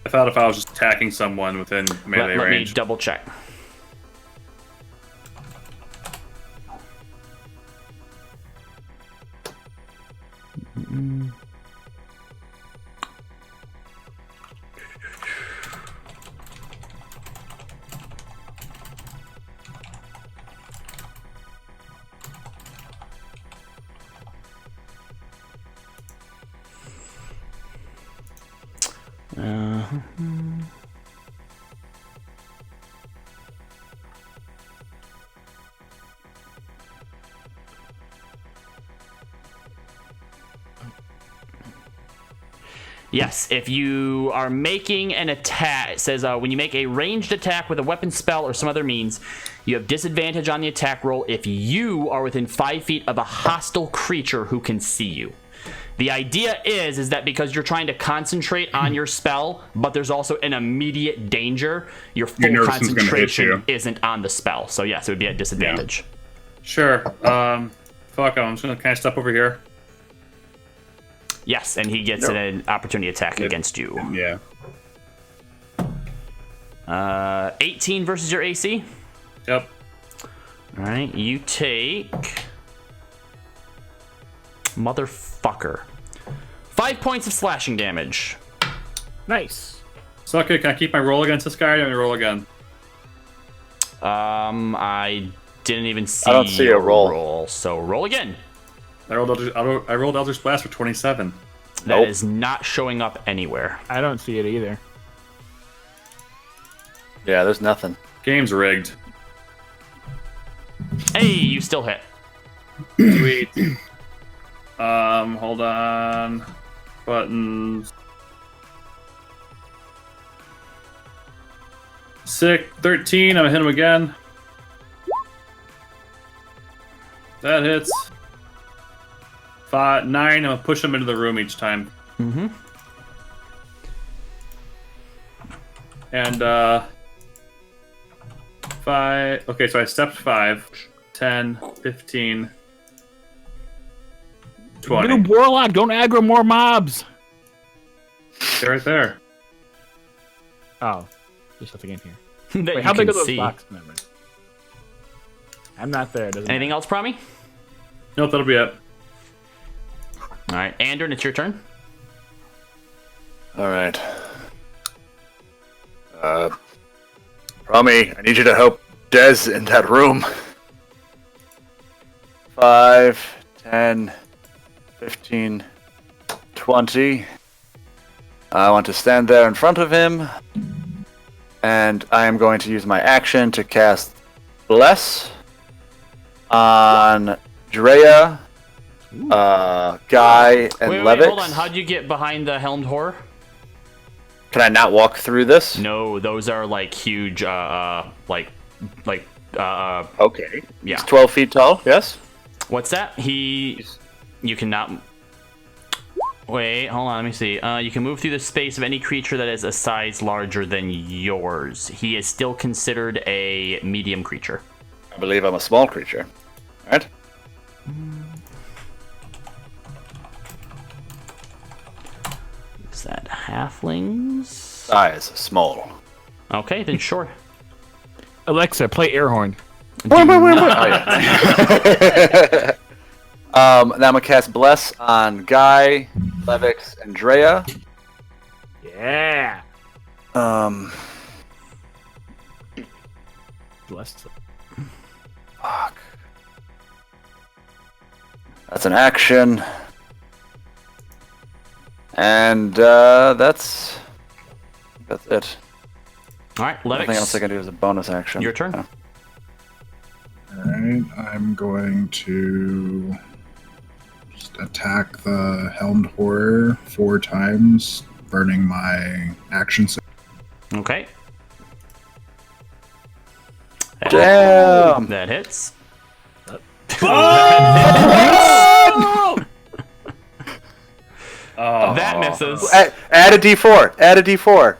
Speaker 6: I thought if I was just attacking someone within melee
Speaker 1: Let me
Speaker 6: range.
Speaker 1: double check. Yes, if you are making an attack, it says when you make a ranged attack with a weapon, spell, or some other means, you have disadvantage on the attack roll if you are within 5 feet of a hostile creature who can see you. The idea is that because you're trying to concentrate on your spell, but there's also an immediate danger, your full concentration isn't on the spell. So yes, it would be at disadvantage.
Speaker 6: Yeah. Sure. Fuck, I'm just gonna kind of step over here.
Speaker 1: Yes, and he gets an opportunity attack against you.
Speaker 2: Yeah.
Speaker 1: 18 versus your AC?
Speaker 6: Yep.
Speaker 1: All right, you take... Motherfucker. 5 points of slashing damage.
Speaker 4: Nice.
Speaker 6: Suck it. Can I keep my roll against this guy? Or do I roll again?
Speaker 1: I didn't even see.
Speaker 3: I don't see a roll.
Speaker 1: So roll again.
Speaker 6: I rolled Eldritch Blast for 27.
Speaker 1: That is not showing up anywhere.
Speaker 4: I don't see it either.
Speaker 3: Yeah, there's nothing.
Speaker 6: Game's rigged.
Speaker 1: Hey, you still hit.
Speaker 6: Sweet. Hold on. Buttons. 13. I'm gonna hit him again. That hits. 9. I'm gonna push him into the room each time.
Speaker 1: Mm-hmm.
Speaker 6: And 5. Okay, so I stepped 5, 10, 15, 20.
Speaker 4: Little warlock, don't aggro more mobs.
Speaker 6: They're right there.
Speaker 4: Oh, there's something in here.
Speaker 1: That
Speaker 4: Wait, how big are those
Speaker 1: see.
Speaker 4: blocks? Never mind. I'm not there.
Speaker 1: Anything else, Promi?
Speaker 6: Nope, that'll be it.
Speaker 1: All right, Andrew, it's your turn.
Speaker 3: All right. Rami, I need you to help Dez in that room. 5, 10, 15, 20. I want to stand there in front of him. And I am going to use my action to cast Bless on Drea, Guy, and
Speaker 1: Wait,
Speaker 3: Levix.
Speaker 1: hold on. How'd you get behind the Helmed Horror?
Speaker 3: Can I not walk through this?
Speaker 1: No, those are like huge,
Speaker 3: Okay.
Speaker 1: yeah.
Speaker 3: He's 12 feet tall, yes?
Speaker 1: What's that? You cannot... Wait, hold on, let me see. You can move through the space of any creature that is a size larger than yours. He is still considered a medium creature.
Speaker 3: I believe I'm a small creature. Alright?
Speaker 1: Is that halflings?
Speaker 3: Size, small.
Speaker 1: Okay, then sure.
Speaker 4: Alexa, play air horn.
Speaker 3: Oh, yeah. Now I'm gonna cast Bless on Guy, Levix, and Drea.
Speaker 4: Yeah. Bless.
Speaker 3: Fuck. That's an action. And that's it.
Speaker 1: All right, Levix.
Speaker 3: Nothing else I can do as a bonus action.
Speaker 1: Your turn.
Speaker 3: Yeah.
Speaker 5: Alright, I'm going to just attack the Helmed Horror 4 times, burning my action.
Speaker 1: Okay.
Speaker 3: Damn!
Speaker 1: That hits. That misses.
Speaker 3: Add a D4. Add a D4.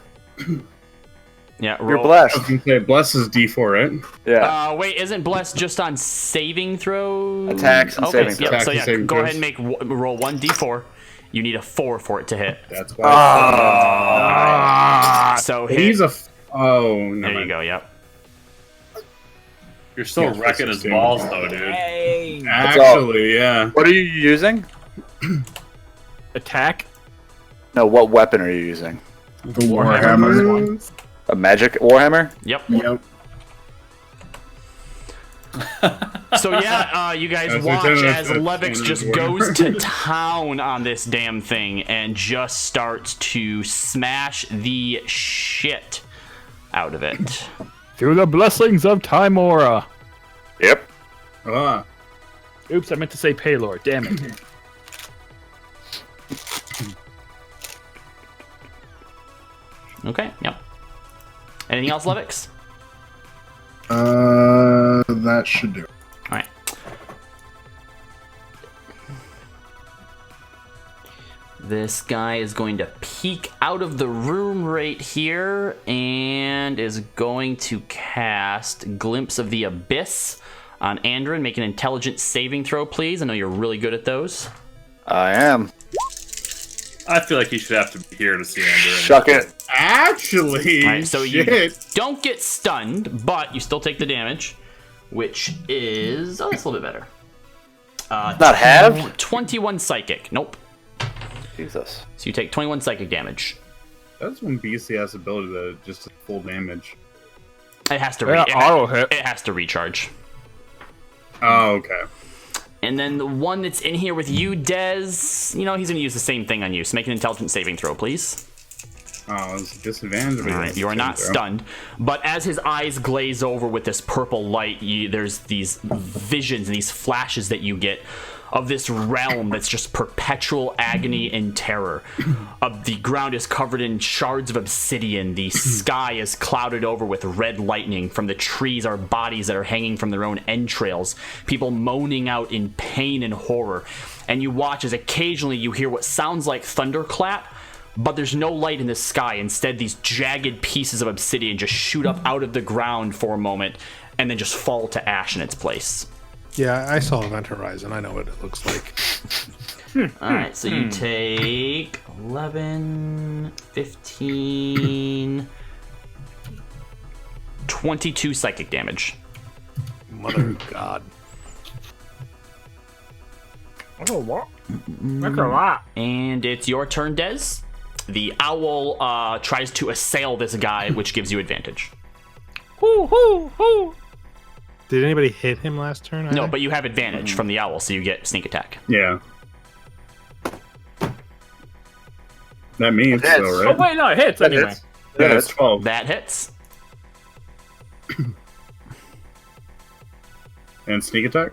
Speaker 1: Yeah,
Speaker 3: You're
Speaker 1: roll.
Speaker 2: I was
Speaker 3: blessed.
Speaker 2: gonna say bless is D4, right?
Speaker 3: Yeah.
Speaker 1: Wait, isn't blessed just on saving throws?
Speaker 3: Attacks and saving
Speaker 1: yeah,
Speaker 3: throws.
Speaker 1: so
Speaker 2: Attacks and
Speaker 1: yeah,
Speaker 2: saving
Speaker 1: go
Speaker 2: throws.
Speaker 1: ahead and make roll 1d4. You need a 4 for it to hit.
Speaker 2: That's why.
Speaker 1: So hit.
Speaker 2: He's a. Oh, no.
Speaker 1: There you go. Yep.
Speaker 6: You're still
Speaker 2: Yeah,
Speaker 6: wrecking his
Speaker 2: 16.
Speaker 6: balls, though, dude.
Speaker 2: Actually, yeah.
Speaker 3: What are you using?
Speaker 4: Attack.
Speaker 3: No, what weapon are you using?
Speaker 5: The Warhammer.
Speaker 3: A magic warhammer?
Speaker 1: Yep.
Speaker 5: Yep.
Speaker 1: So yeah, you guys
Speaker 2: That's
Speaker 1: watch
Speaker 2: Lieutenant
Speaker 1: as
Speaker 2: Fitz
Speaker 1: Levix
Speaker 2: on
Speaker 1: just
Speaker 2: his
Speaker 1: goes to town on this damn thing and just starts to smash the shit out of it.
Speaker 4: Through the blessings of Timora.
Speaker 3: Yep.
Speaker 2: Ah.
Speaker 4: Oops, I meant to say Paylor. Damn it.
Speaker 1: Okay. Yep. Anything else, Levix?
Speaker 5: That should do it.
Speaker 1: All right. This guy is going to peek out of the room right here and is going to cast Glimpse of the Abyss on Andrin. Make an intelligence saving throw, please. I know you're really good at those.
Speaker 3: I am.
Speaker 6: I feel like he should have to be here to see Andrew.
Speaker 3: Shuck it.
Speaker 2: Actually,
Speaker 1: All right, so you
Speaker 2: shit.
Speaker 1: don't get stunned, but you still take the damage, which is... Oh, that's a little bit better.
Speaker 3: Not halved?
Speaker 1: 21 psychic. Nope.
Speaker 3: Jesus.
Speaker 1: So you take 21 psychic damage.
Speaker 2: That's when BC has the ability to just full damage.
Speaker 1: It has to
Speaker 4: Yeah, auto hit.
Speaker 1: It has to recharge.
Speaker 2: Oh, okay.
Speaker 1: And then the one that's in here with you, Dez, you know, he's going to use the same thing on you. So make an intelligence saving throw, please.
Speaker 2: Oh, it's a disadvantage.
Speaker 1: All right, you are not stunned. But as his eyes glaze over with this purple light, there's these visions and these flashes that you get of this realm that's just perpetual agony and terror. The ground is covered in shards of obsidian. The sky is clouded over with red lightning. From the trees are bodies that are hanging from their own entrails. People moaning out in pain and horror. And you watch as occasionally you hear what sounds like thunderclap, but there's no light in the sky. Instead, these jagged pieces of obsidian just shoot up out of the ground for a moment and then just fall to ash in its place.
Speaker 7: Yeah, I saw Event Horizon. I know what it looks like.
Speaker 1: Alright, so you take 11, 15, 22 psychic damage.
Speaker 7: Mother of God.
Speaker 4: That's a lot. That's a lot.
Speaker 1: And it's your turn, Dez. The owl tries to assail this guy, which gives you advantage.
Speaker 4: Hoo, hoo, hoo.
Speaker 7: Did anybody hit him last turn?
Speaker 1: No, but you have advantage from the owl, so you get sneak attack.
Speaker 2: Yeah. That means
Speaker 3: Hits.
Speaker 2: so,
Speaker 4: Oh,
Speaker 2: right?
Speaker 4: wait, no, it hits anyway.
Speaker 2: Yeah, it's 12.
Speaker 1: That hits.
Speaker 2: And sneak attack?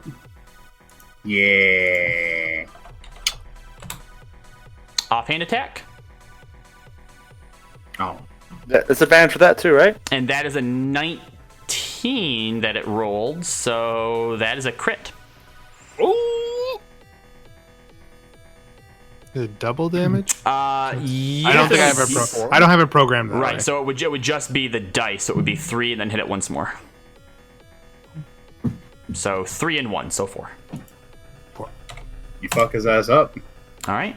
Speaker 2: Yeah.
Speaker 1: Offhand attack.
Speaker 2: Oh.
Speaker 3: It's advantage for that too, right?
Speaker 1: And that is a 19 that it rolled, so that is a crit.
Speaker 4: Ooh.
Speaker 7: Is it double damage?
Speaker 1: Yes.
Speaker 7: I don't think I have I don't have it programmed that
Speaker 1: Right,
Speaker 7: way.
Speaker 1: so it would just be the dice. So it would be 3 and then hit it once more. So 3 and 1, so 4.
Speaker 2: You fuck his ass up.
Speaker 1: All right.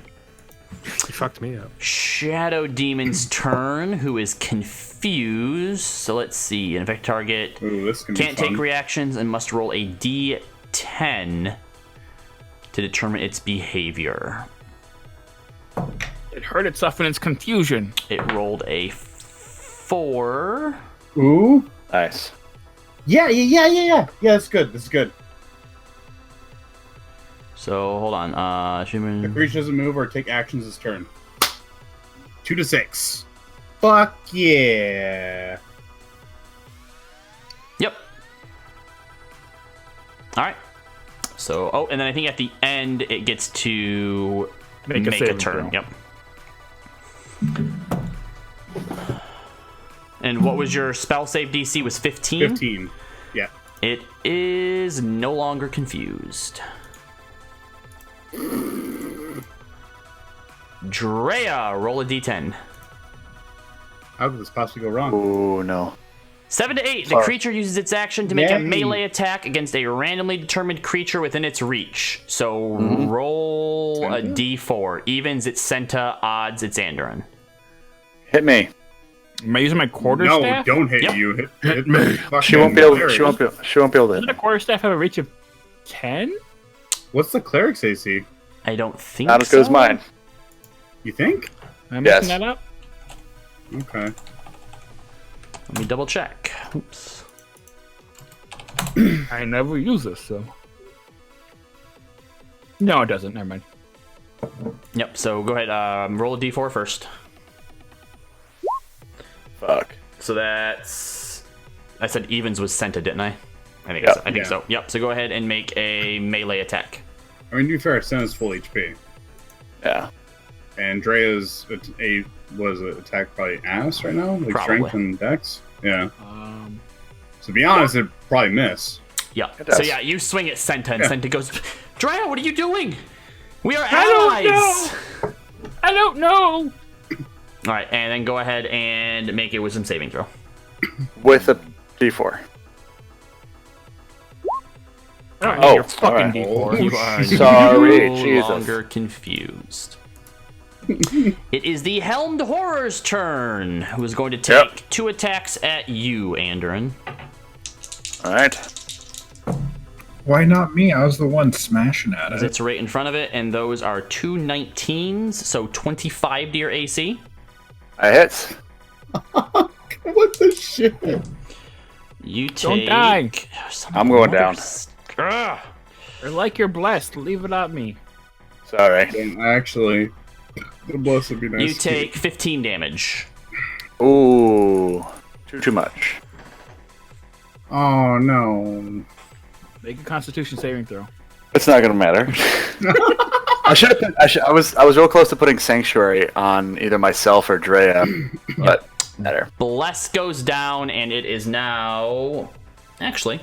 Speaker 7: He fucked me up.
Speaker 1: Shadow Demon's turn, who is confused. So let's see. An effect target
Speaker 2: Ooh, this can
Speaker 1: can't
Speaker 2: be fun.
Speaker 1: take reactions and must roll a d10 to determine its behavior.
Speaker 4: It hurt itself in its confusion.
Speaker 1: It rolled a 4.
Speaker 2: Ooh.
Speaker 3: Nice.
Speaker 2: Yeah, that's good. This is good.
Speaker 1: So hold on.
Speaker 2: The creature doesn't move or take actions this turn. 2 to 6. Fuck yeah.
Speaker 1: Yep. All right. So, and then I think at the end it gets to make a
Speaker 4: saving
Speaker 1: turn.
Speaker 4: throw.
Speaker 1: Yep. And what was your spell save DC? Was 15?
Speaker 2: 15. Yeah.
Speaker 1: It is no longer confused. Drea, roll a d10.
Speaker 2: How could this possibly go wrong?
Speaker 3: Oh no.
Speaker 1: 7 to 8. The
Speaker 3: Sorry.
Speaker 1: creature uses its action to make a
Speaker 2: Yay.
Speaker 1: melee attack against a randomly determined creature within its reach. So roll a d4. Evens, it's Senta. Odds, it's Andoran.
Speaker 3: Hit me.
Speaker 4: Am I using my quarter
Speaker 2: No,
Speaker 4: staff?
Speaker 2: don't hit
Speaker 1: Yep.
Speaker 2: you. Hit me.
Speaker 3: She won't be able. She won't be able
Speaker 4: Doesn't a
Speaker 3: to.
Speaker 4: quarter staff have a reach of 10?
Speaker 2: What's the cleric's AC?
Speaker 1: I don't think
Speaker 3: Not as good as mine.
Speaker 2: You think?
Speaker 4: Am I
Speaker 3: Yes.
Speaker 4: messing that up?
Speaker 2: Okay.
Speaker 1: Let me double check. Oops.
Speaker 4: I never use this, so. No, it doesn't. Never mind.
Speaker 1: Yep, so go ahead. Roll a d4 first.
Speaker 3: Fuck.
Speaker 1: So that's... I said evens was Senta, didn't I? I think,
Speaker 3: Yeah.
Speaker 1: I think so. Yep, so go ahead and make a melee attack.
Speaker 2: I mean, to be fair, Senna's full HP.
Speaker 3: Yeah.
Speaker 2: And Drea's was attacked by ass right now? Like
Speaker 1: Probably.
Speaker 2: strength and dex? Yeah.
Speaker 4: Um,
Speaker 2: So to be honest, it'd probably miss.
Speaker 1: Yeah.
Speaker 3: It does.
Speaker 1: So yeah, you swing at Senta, and
Speaker 2: Yeah.
Speaker 1: Senta goes, Drea, what are you doing? We are
Speaker 4: I
Speaker 1: allies!
Speaker 4: don't know! I don't know!
Speaker 1: Alright, and then go ahead and make a wisdom saving throw.
Speaker 3: With a D4.
Speaker 4: Oh, you're
Speaker 3: all
Speaker 4: fucking
Speaker 3: right.
Speaker 4: D4.
Speaker 1: You are
Speaker 3: Sorry,
Speaker 1: no
Speaker 3: Jesus.
Speaker 1: longer confused. It is the Helmed Horror's turn, who is going to take 2 attacks at you, Andoran.
Speaker 3: All right.
Speaker 5: Why not me? I was the one smashing at
Speaker 1: As
Speaker 5: it.
Speaker 1: it's right in front of it, and those are 2 19s, so 25 to your AC.
Speaker 3: I hit.
Speaker 2: What the shit?
Speaker 1: You take...
Speaker 4: Don't die.
Speaker 3: I'm going down.
Speaker 1: Ugh.
Speaker 4: Or like you're blessed. Leave it at me.
Speaker 3: Sorry.
Speaker 2: And actually, the bless would be nice.
Speaker 1: You take 15 damage.
Speaker 3: Ooh. Too much.
Speaker 2: Oh no.
Speaker 4: Make a Constitution saving throw.
Speaker 3: It's not gonna matter. I was real close to putting Sanctuary on either myself or Drea, but matter.
Speaker 1: Bless goes down, and it is now... Actually...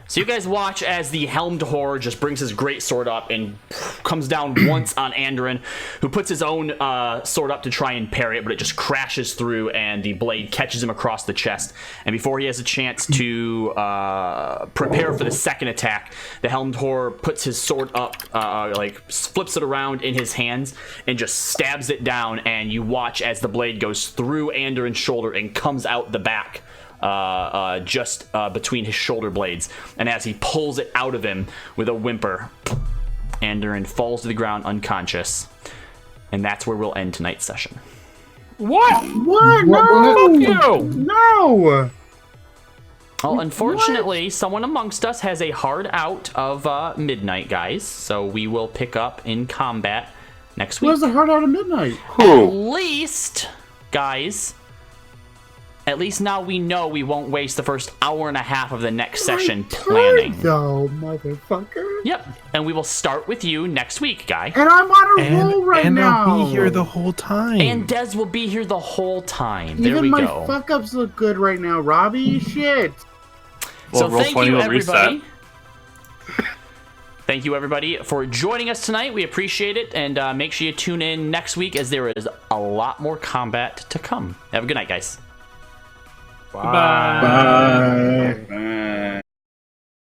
Speaker 1: So you guys watch as the Helmed Horror just brings his great sword up and comes down once on Andoran, who puts his own sword up to try and parry it, but it just crashes through, and the blade catches him across the chest. And before he has a chance to prepare for the second attack, the Helmed Horror puts his sword up, flips it around in his hands, and just stabs it down, and you watch as the blade goes through Andoran's shoulder and comes out the back. Just between his shoulder blades, and as he pulls it out of him with a whimper, Andoran falls to the ground unconscious, and that's where we'll end tonight's session.
Speaker 4: What?
Speaker 2: What? No!
Speaker 4: Fuck you!
Speaker 2: No!
Speaker 1: Well, unfortunately, someone amongst us has a hard out of midnight, guys, so we will pick up in combat next week.
Speaker 2: Where's the heart out of midnight?
Speaker 1: At
Speaker 3: Who?
Speaker 1: least, guys, at least now we know we won't waste the first hour and a half of the next session planning.
Speaker 2: No, motherfucker.
Speaker 1: Yep, and we will start with you next week, Guy.
Speaker 2: And I'm on a roll right
Speaker 7: and
Speaker 2: now.
Speaker 7: I'll be here the whole time.
Speaker 1: And Dez will be here the whole time. There
Speaker 2: Even
Speaker 1: we
Speaker 2: my
Speaker 1: go.
Speaker 2: fuck ups look good right now, Robbie. Shit.
Speaker 1: So
Speaker 6: Well,
Speaker 1: thank
Speaker 6: Roll20
Speaker 1: you,
Speaker 6: will
Speaker 1: everybody.
Speaker 6: reset.
Speaker 1: Thank you, everybody, for joining us tonight. We appreciate it, and make sure you tune in next week as there is a lot more combat to come. Have a good night, guys.
Speaker 4: Bye.
Speaker 2: Bye.